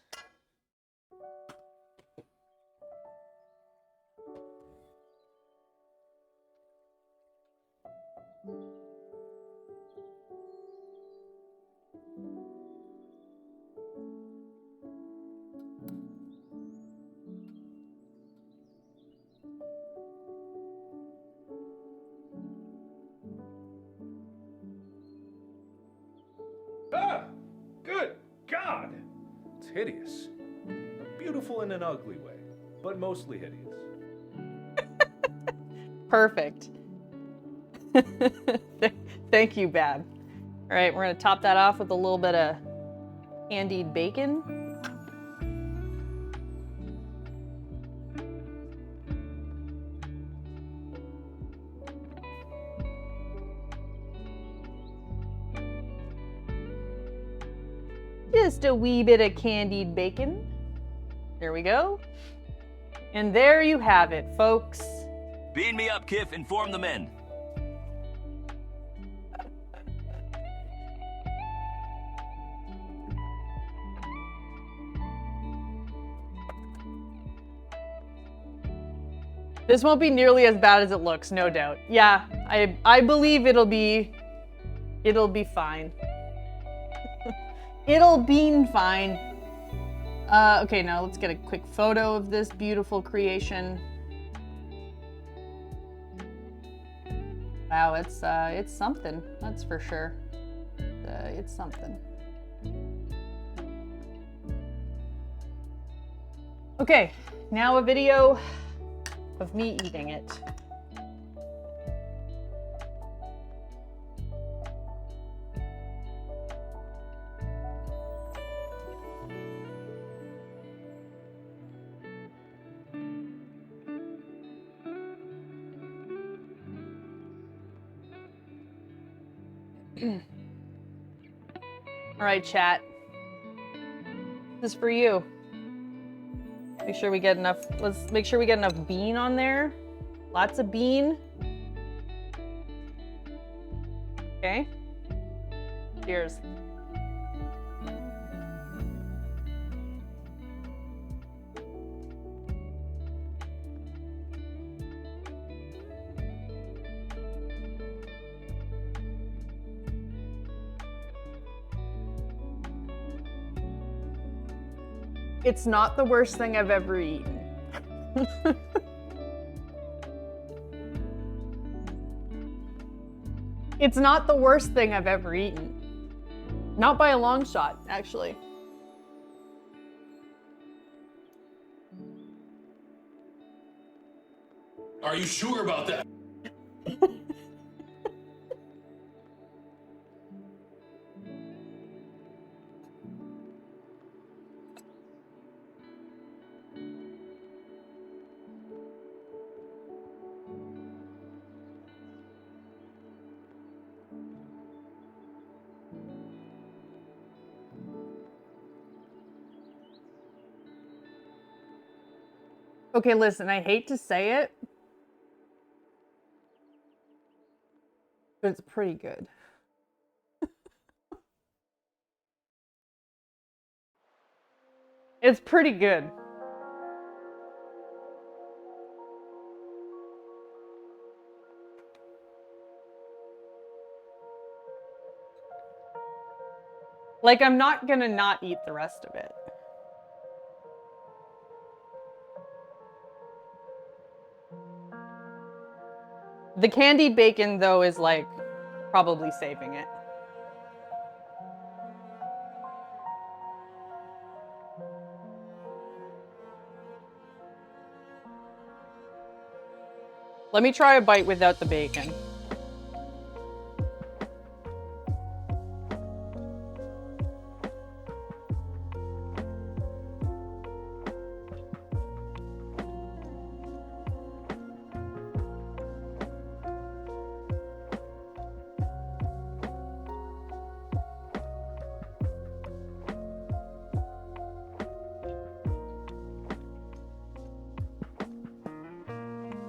Ah! Good God! It's hideous. Beautiful in an ugly way, but mostly hideous. Perfect. Thank you, Bab. All right, we're gonna top that off with a little bit of candied bacon. Just a wee bit of candied bacon. There we go. And there you have it, folks. Beam me up, Kif. Inform the men. This won't be nearly as bad as it looks, no doubt. Yeah, I believe it'll be fine. It'll be fine. Okay, now let's get a quick photo of this beautiful creation. Wow, it's something, that's for sure. It's something. Okay, now a video of me eating it. All right, chat. This is for you. Make sure we get enough. Let's make sure we get enough bean on there. Lots of bean. Okay. Cheers. It's not the worst thing I've ever eaten. It's not the worst thing I've ever eaten. Not by a long shot, actually. Are you sure about that? Okay, listen, I hate to say it, but it's pretty good. It's pretty good. Like, I'm not gonna not eat the rest of it. The candied bacon, though, is like probably saving it. Let me try a bite without the bacon.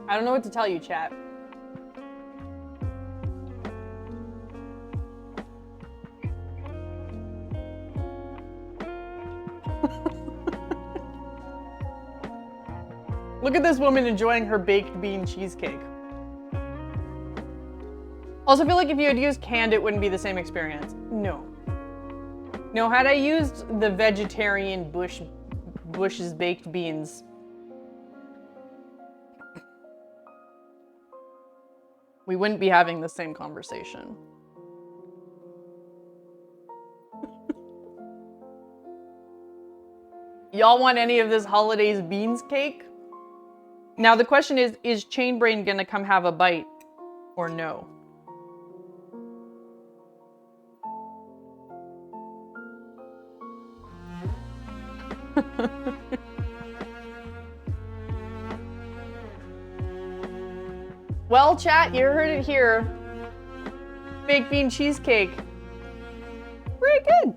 I don't know what to tell you, chat. Look at this woman enjoying her baked bean cheesecake. Also, I feel like if you had used canned, it wouldn't be the same experience. No. No, had I used the vegetarian Bush's baked beans, we wouldn't be having the same conversation. Y'all want any of this holidays beans cake? Now the question is Chainbrain gonna come have a bite or no? Well, chat, you heard it here. Baked bean cheesecake. Pretty good.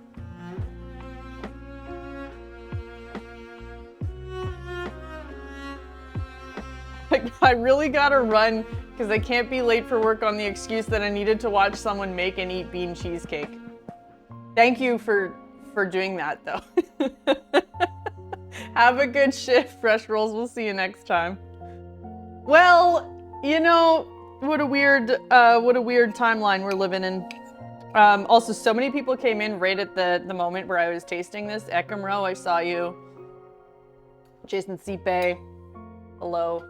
I really gotta run because I can't be late for work on the excuse that I needed to watch someone make and eat bean cheesecake. Thank you for doing that, though. Have a good shift, Fresh Rolls. We'll see you next time. Well, you know, what a weird timeline we're living in. Also, so many people came in right at the moment where I was tasting this. Ekimro, I saw you. Jason Sipe, hello.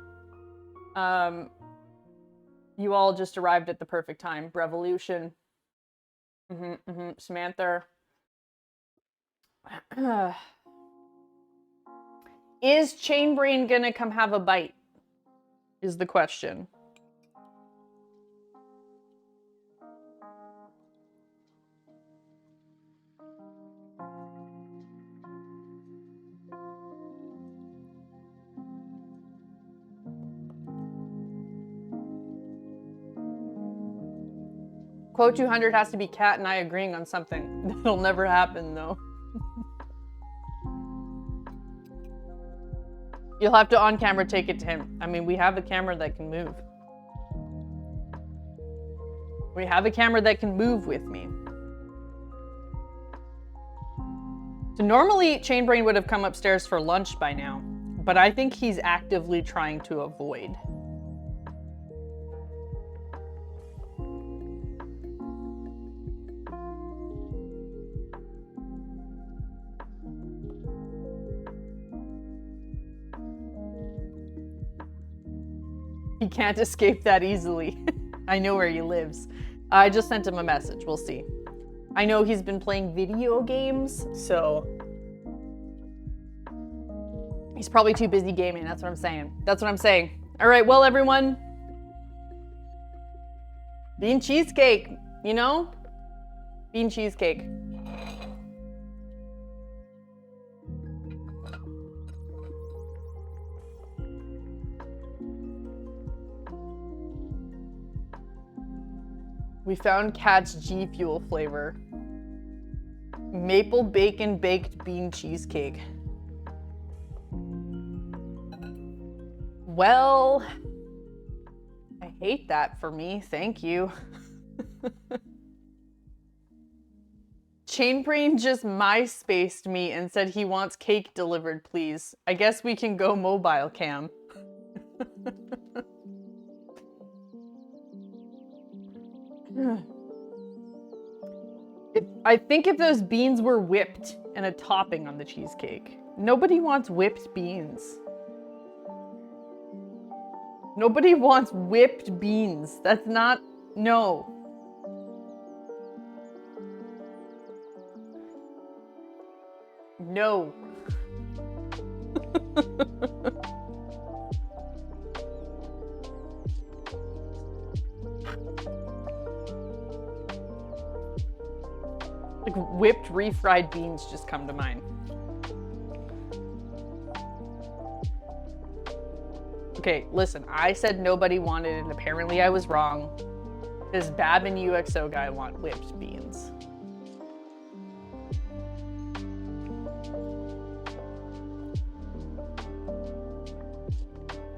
You all just arrived at the perfect time. Brevolution. Samantha. Is Chainbrain gonna come have a bite? Is the question. Quote 200 has to be Kat and I agreeing on something. That'll never happen, though. You'll have to on-camera take it to him. I mean, we have a camera that can move. We have a camera that can move with me. So normally, Chainbrain would have come upstairs for lunch by now, but I think he's actively trying to avoid. He can't escape that easily. I know where he lives. I just sent him a message. We'll see. I know he's been playing video games, so he's probably too busy gaming. That's what I'm saying. That's what I'm saying. All right, well, everyone. Bean cheesecake, you know? Bean cheesecake. We found Kat's G Fuel flavor. Maple bacon baked bean cheesecake. Well, I hate that for me. Thank you. Chainbrain just MySpaced me and said he wants cake delivered, please. I guess we can go mobile cam. I think if those beans were whipped and a topping on the cheesecake. Nobody wants whipped beans. Nobody wants whipped beans. That's not, no. No. Like whipped refried beans just come to mind. Okay, listen, I said nobody wanted it and apparently I was wrong. Does Bab and UXO guy want whipped beans?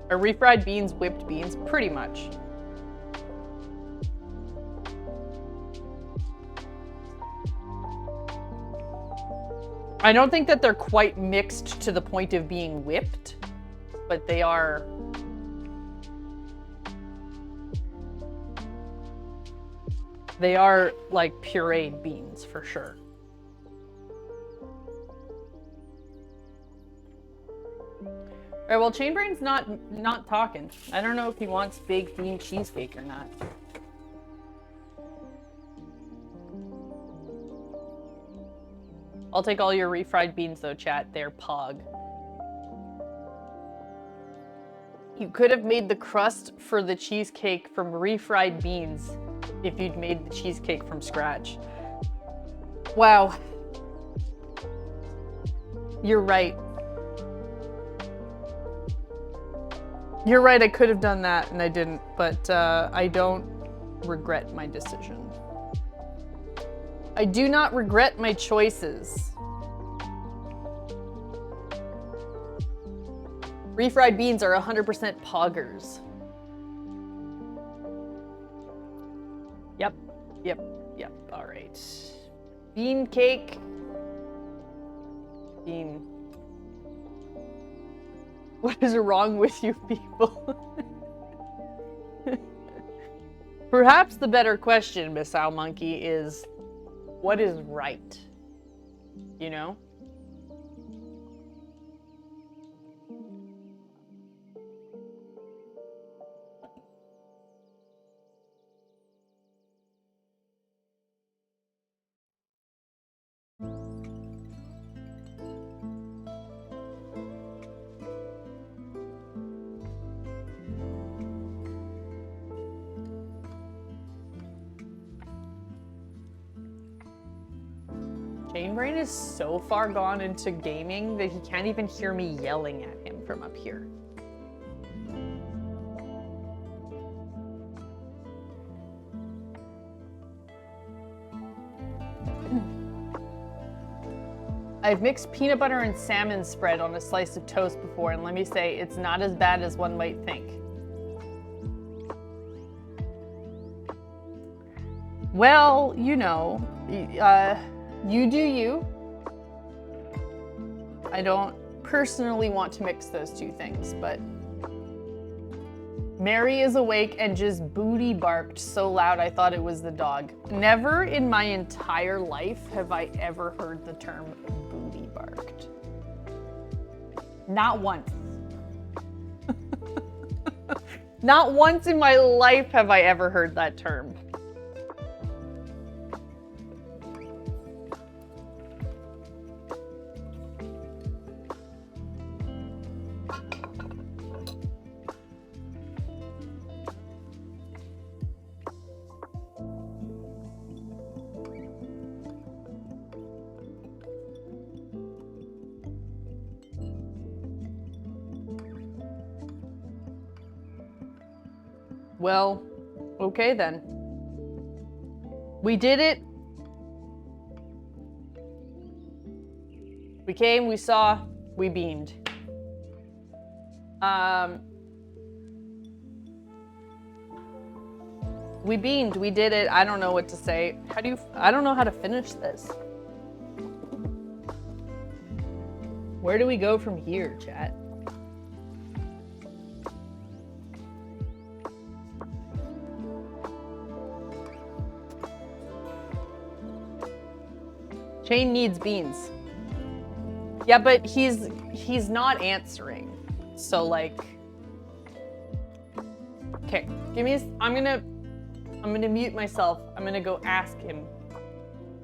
Are refried beans whipped beans? Pretty much. I don't think that they're quite mixed to the point of being whipped, but they are. They are like pureed beans for sure. All right, well, Chainbrain's not talking. I don't know if he wants baked bean cheesecake or not. I'll take all your refried beans though, chat. They're pog. You could have made the crust for the cheesecake from refried beans if you'd made the cheesecake from scratch. Wow. You're right. You're right, I could have done that and I didn't, but I don't regret my decision. I do not regret my choices. Refried beans are 100% poggers. Yep, yep, all right. Bean cake. Bean. What is wrong with you people? Perhaps the better question, Miss Owl Monkey, is what is right? You know? Chainbrain is so far gone into gaming that he can't even hear me yelling at him from up here. I've mixed peanut butter and salmon spread on a slice of toast before, and let me say, it's not as bad as one might think. Well, you know, you do you. I don't personally want to mix those two things, but Mary is awake and just booty barked so loud I thought it was the dog. Never in my entire life have I ever heard the term booty barked. Not once. Not once in my life have I ever heard that term. Well, okay then. We did it. We came, we saw, we beamed. We beamed, we did it. I don't know what to say. I don't know how to finish this. Where do we go from here, chat? Chain needs beans. Yeah, but he's not answering. So like, okay, give me I'm gonna mute myself. I'm gonna go ask him.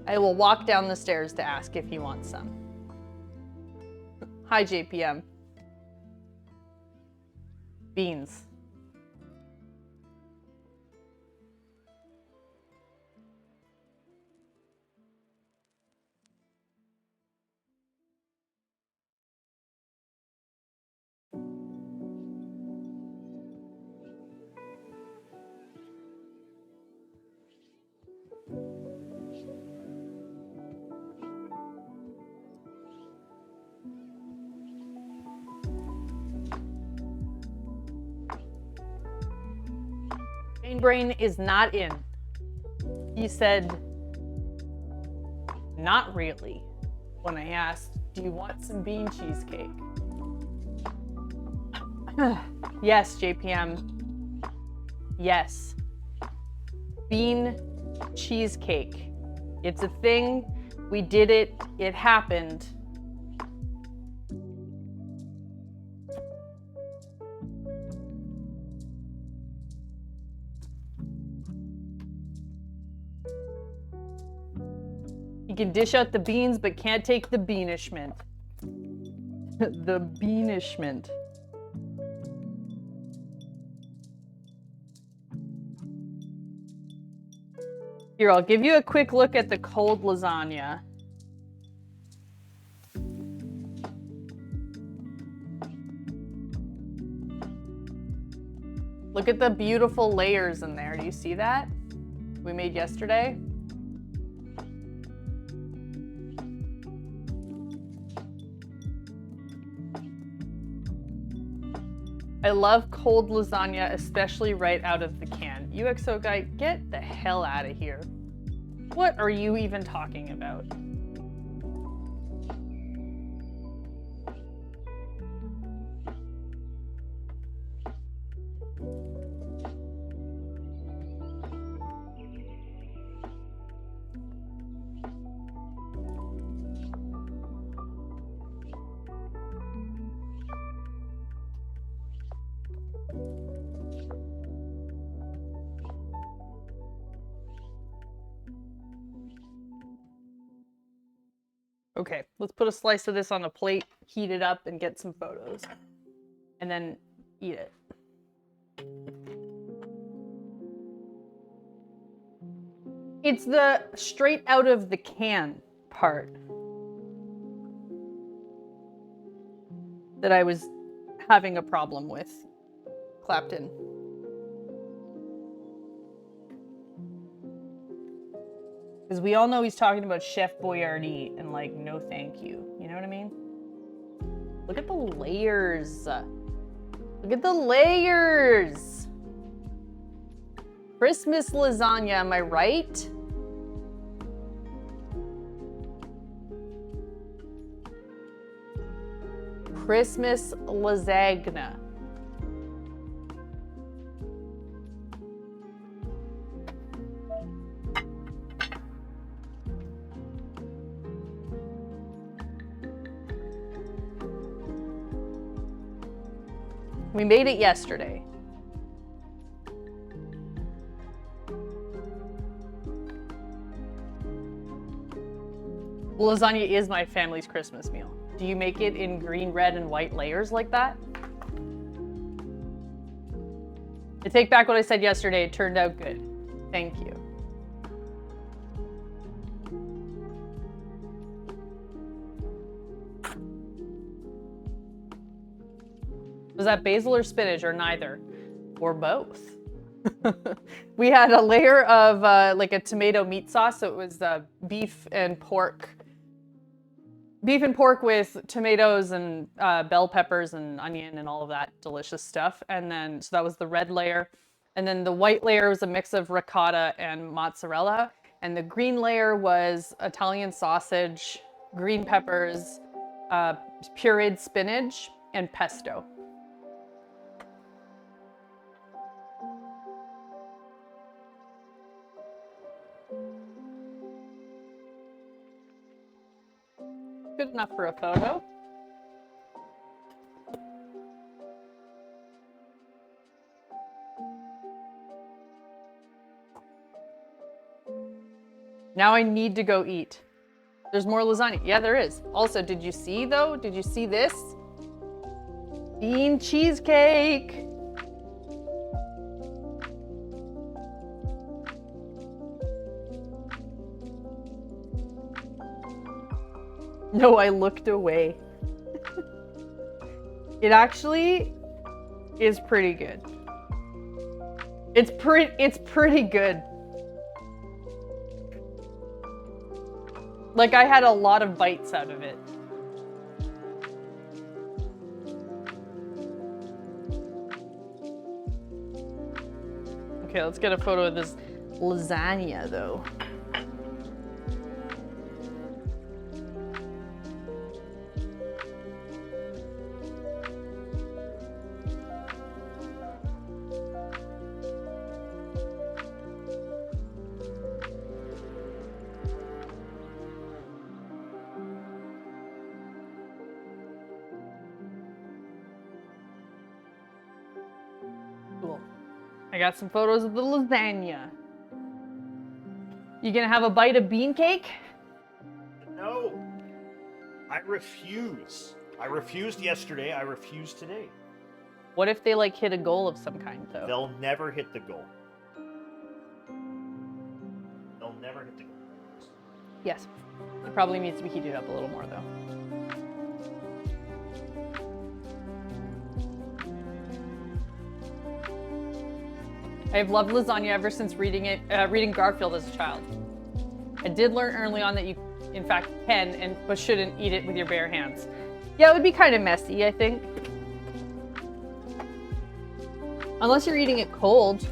I will walk down the stairs to ask if he wants some. Hi, JPM. Beans. Brain is not in. He said, not really, when I asked, do you want some bean cheesecake? Yes, JPM. Yes. Bean cheesecake. It's a thing. We did it. It happened. You can dish out the beans, but can't take the beanishment. The beanishment. Here, I'll give you a quick look at the cold lasagna. Look at the beautiful layers in there. Do you see that? We made yesterday. I love cold lasagna, especially right out of the can. UXO guy, get the hell out of here. What are you even talking about? Okay, let's put a slice of this on a plate, heat it up, and get some photos. And then eat it. It's the straight out of the can part that I was having a problem with, Clapton. Because we all know he's talking about Chef Boyardee and like, no thank you. You know what I mean? Look at the layers. Look at the layers. Christmas lasagna, am I right? Christmas lasagna. We made it yesterday. Lasagna is my family's Christmas meal. Do you make it in green, red, and white layers like that? I take back what I said yesterday. It turned out good. Thank you. Was that basil or spinach or neither? Or both? We had a layer of like a tomato meat sauce. So it was beef and pork. Beef and pork with tomatoes and bell peppers and onion and all of that delicious stuff. And then, so that was the red layer. And then the white layer was a mix of ricotta and mozzarella. And the green layer was Italian sausage, green peppers, pureed spinach, and pesto. Good enough for a photo. Now I need to go eat. There's more lasagna. Yeah, there is. Also, did you see though? Did you see this? Bean cheesecake. No, I looked away. It actually is pretty good. It's pretty good. Like I had a lot of bites out of it. Okay, let's get a photo of this lasagna though. Cool. I got some photos of the lasagna. You gonna have a bite of bean cake? No. I refuse. I refused yesterday. I refuse today. What if they like hit a goal of some kind though? They'll never hit the goal. They'll never hit the goal. Yes. It probably needs to be heated up a little more though. I've loved lasagna ever since reading Garfield as a child. I did learn early on that you, in fact, can but shouldn't eat it with your bare hands. Yeah, it would be kind of messy, I think. Unless you're eating it cold.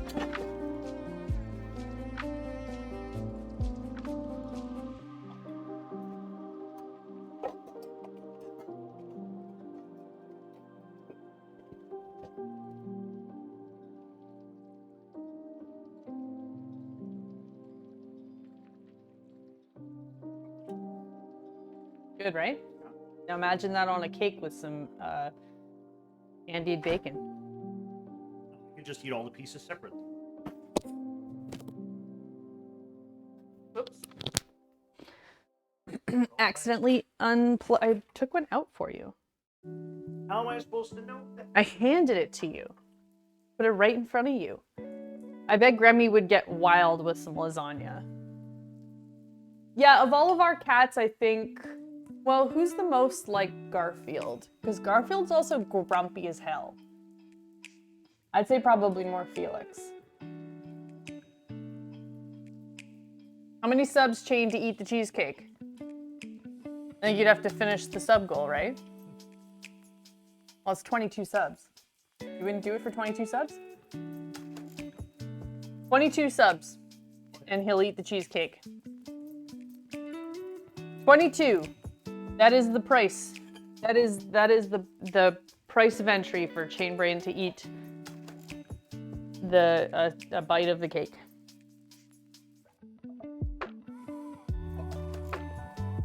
Good, right? Now imagine that on a cake with some candied bacon. You just eat all the pieces separately. Oops. Accidentally I took one out for you. How am I supposed to know that? I handed it to you. Put it right in front of you. I bet Grammy would get wild with some lasagna. Yeah, of all of our cats, I think... Well, who's the most like Garfield? Because Garfield's also grumpy as hell. I'd say probably more Felix. How many subs chain to eat the cheesecake? I think you'd have to finish the sub goal, right? Well, it's 22 subs. You wouldn't do it for 22 subs? 22 subs, and he'll eat the cheesecake. 22. That is the price. That is the price of entry for Chainbrain to eat a bite of the cake.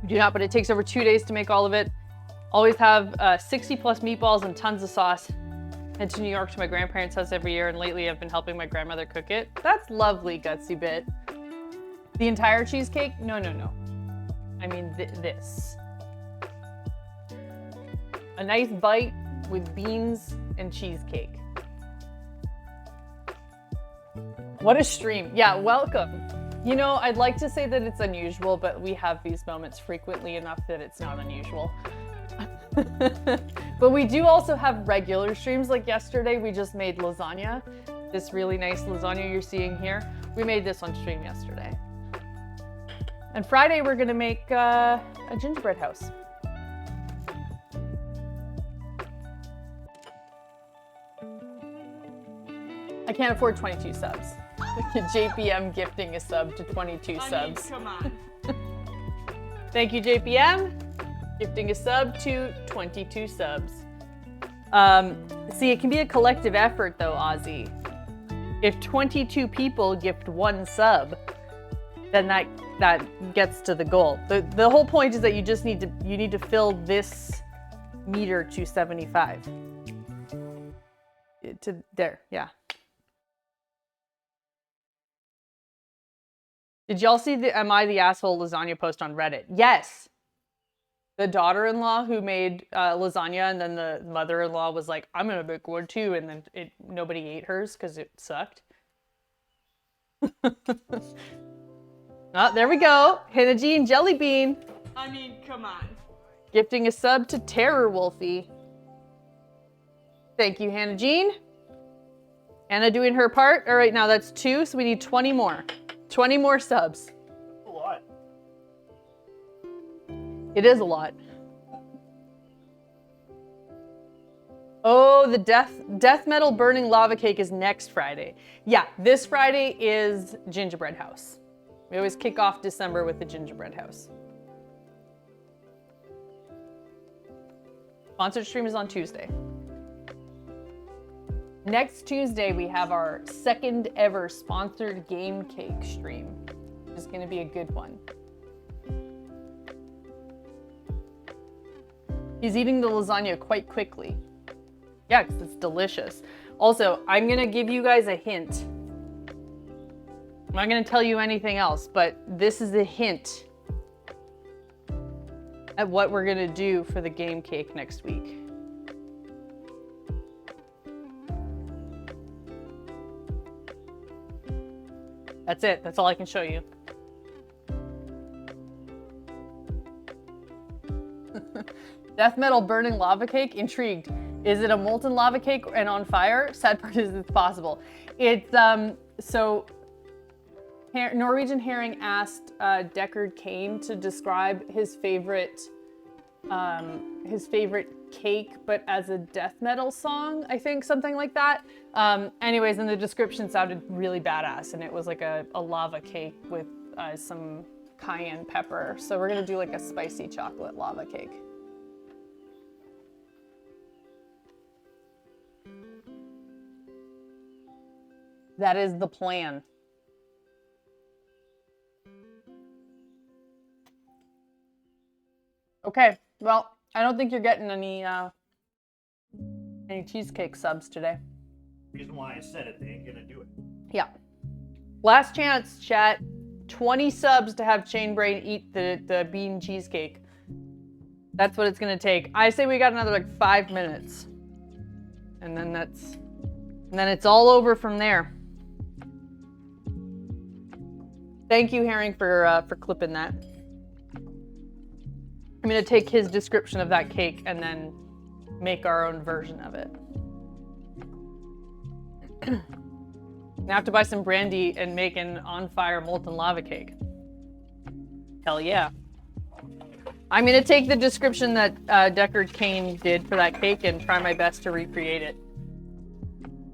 Do not, but it takes over 2 days to make all of it. Always have 60 plus meatballs and tons of sauce. Head to New York to my grandparents' house every year, and lately I've been helping my grandmother cook it. That's lovely, Gutsy Bit. The entire cheesecake? No. I mean this. A nice bite with beans and cheesecake. What a stream. Yeah, welcome. You know, I'd like to say that it's unusual, but we have these moments frequently enough that it's not unusual. But we do also have regular streams. Like yesterday, we just made lasagna. This really nice lasagna you're seeing here. We made this on stream yesterday. And Friday, we're gonna make a gingerbread house. I can't afford 22 subs. JPM gifting a sub to 22 subs. Come on. Thank you, JPM. Gifting a sub to 22 subs. See, it can be a collective effort though, Ozzy. If 22 people gift one sub, then that gets to the goal. The whole point is that you just need to fill this meter to 75. To there, yeah. Did y'all see the Am I the Asshole lasagna post on Reddit? Yes. The daughter-in-law who made lasagna, and then the mother-in-law was like, I'm gonna make one too, and then nobody ate hers because it sucked. Oh, there we go. Hannah G and Jelly Bean. I mean, come on. Gifting a sub to Terror Wolfie. Thank you, Hannah Jean. Anna doing her part. All right, now that's 2, so we need 20 more. 20 more subs. That's a lot. It is a lot. Oh, the death metal burning lava cake is next Friday. Yeah, this Friday is gingerbread house. We always kick off December with the gingerbread house. Sponsored stream is on Tuesday. Next Tuesday, we have our second ever sponsored game cake stream, which is going to be a good one. He's eating the lasagna quite quickly. Yeah, because it's delicious. Also, I'm going to give you guys a hint. I'm not going to tell you anything else, but this is a hint at what we're going to do for the game cake next week. That's it. That's all I can show you. Death metal burning lava cake? Intrigued. Is it a molten lava cake and on fire? Sad part is it's possible. It's So Norwegian Herring asked Deckard Cain to describe his favorite cake, but as a death metal song, I think, something like that. Anyways, and the description sounded really badass, and it was like a lava cake with some cayenne pepper. So we're gonna do like a spicy chocolate lava cake. That is the plan. Okay, well, I don't think you're getting any cheesecake subs today. Reason why I said it, they ain't gonna do it. Yeah. Last chance, chat. 20 subs to have Chainbrain eat the bean cheesecake. That's what it's gonna take. I say we got another like 5 minutes. And then it's all over from there. Thank you, Herring, for clipping that. I'm gonna take his description of that cake and then make our own version of it. Now I have to buy some brandy and make an on-fire molten lava cake. Hell yeah. I'm gonna take the description that Deckard Cain did for that cake and try my best to recreate it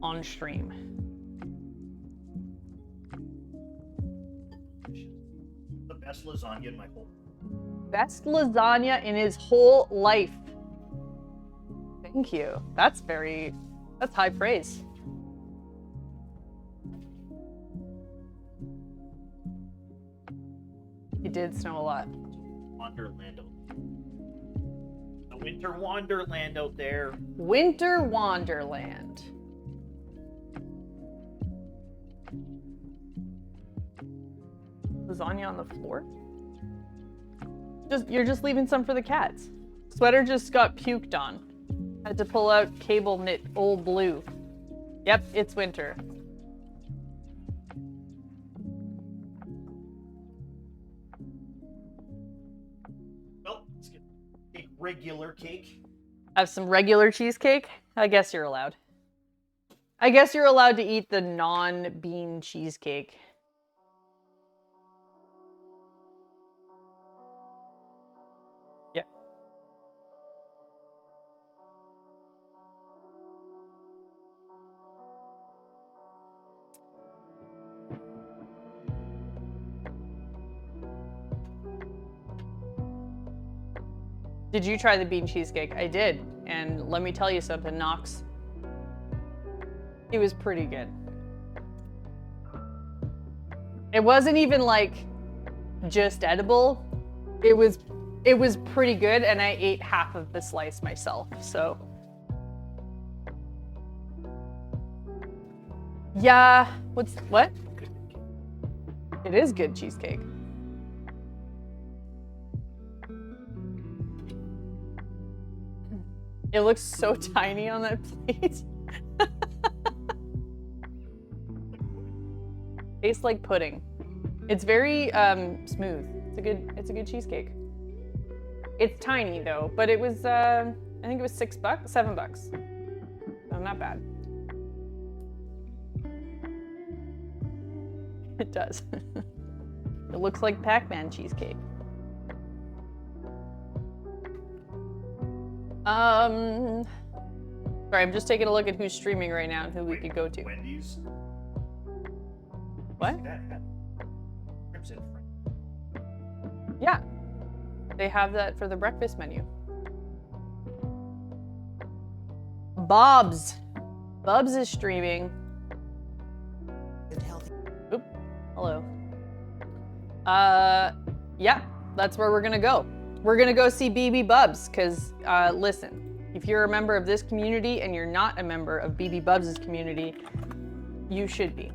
on stream. The best lasagna in my whole... Best lasagna in his whole life. Thank you. That's high praise. It did snow a lot. Wonderland. A winter wonderland out there. Winter Wonderland. Lasagna on the floor? You're just leaving some for the cats. Sweater just got puked on. Had to pull out cable knit old blue. Yep, it's winter. Well, let's get a regular cake. Have some regular cheesecake? I guess you're allowed. I guess you're allowed to eat the non-bean cheesecake. Yeah. Did you try the bean cheesecake? I did. And let me tell you something, Knox. It was pretty good. It wasn't even like just edible. It was pretty good, and I ate half of the slice myself, so. Yeah, what? It is good cheesecake. It looks so tiny on that plate. Tastes like pudding. It's very smooth. It's a good cheesecake. It's tiny though, but it was I think it was $7. So not bad. It does. It looks like Pac-Man cheesecake. Sorry, I'm just taking a look at who's streaming right now and who we could go to. Wendy's. What? Crimson. Yeah. They have that for the breakfast menu. Bob's is streaming. Oop. Hello. Yeah, that's where we're gonna go. We're gonna go see BB Bubs, because listen, if you're a member of this community and you're not a member of BB Bubs' community, you should be.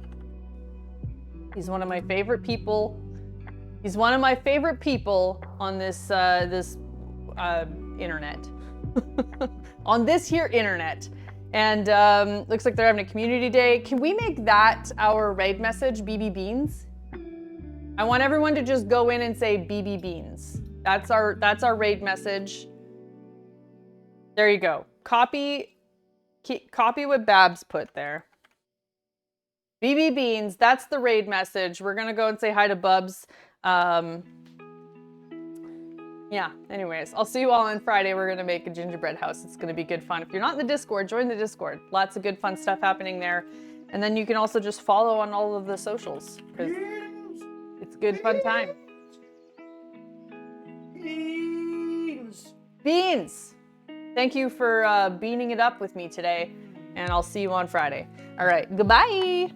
He's one of my favorite people. He's one of my favorite people on this internet. On this here internet. And looks like they're having a community day. Can we make that our raid message, BB Beans? I want everyone to just go in and say BB Beans. That's our raid message. There you go. Copy what Babs put there. BB Beans, that's the raid message. We're gonna go and say hi to Bubs. Yeah, anyways, I'll see you all on Friday. We're gonna make a gingerbread house. It's gonna be good fun. If you're not in the Discord, join the Discord. Lots of good fun stuff happening there. And then you can also just follow on all of the socials, because it's a good fun time. Beans! Thank you for beaning it up with me today, and I'll see you on Friday. All right, goodbye!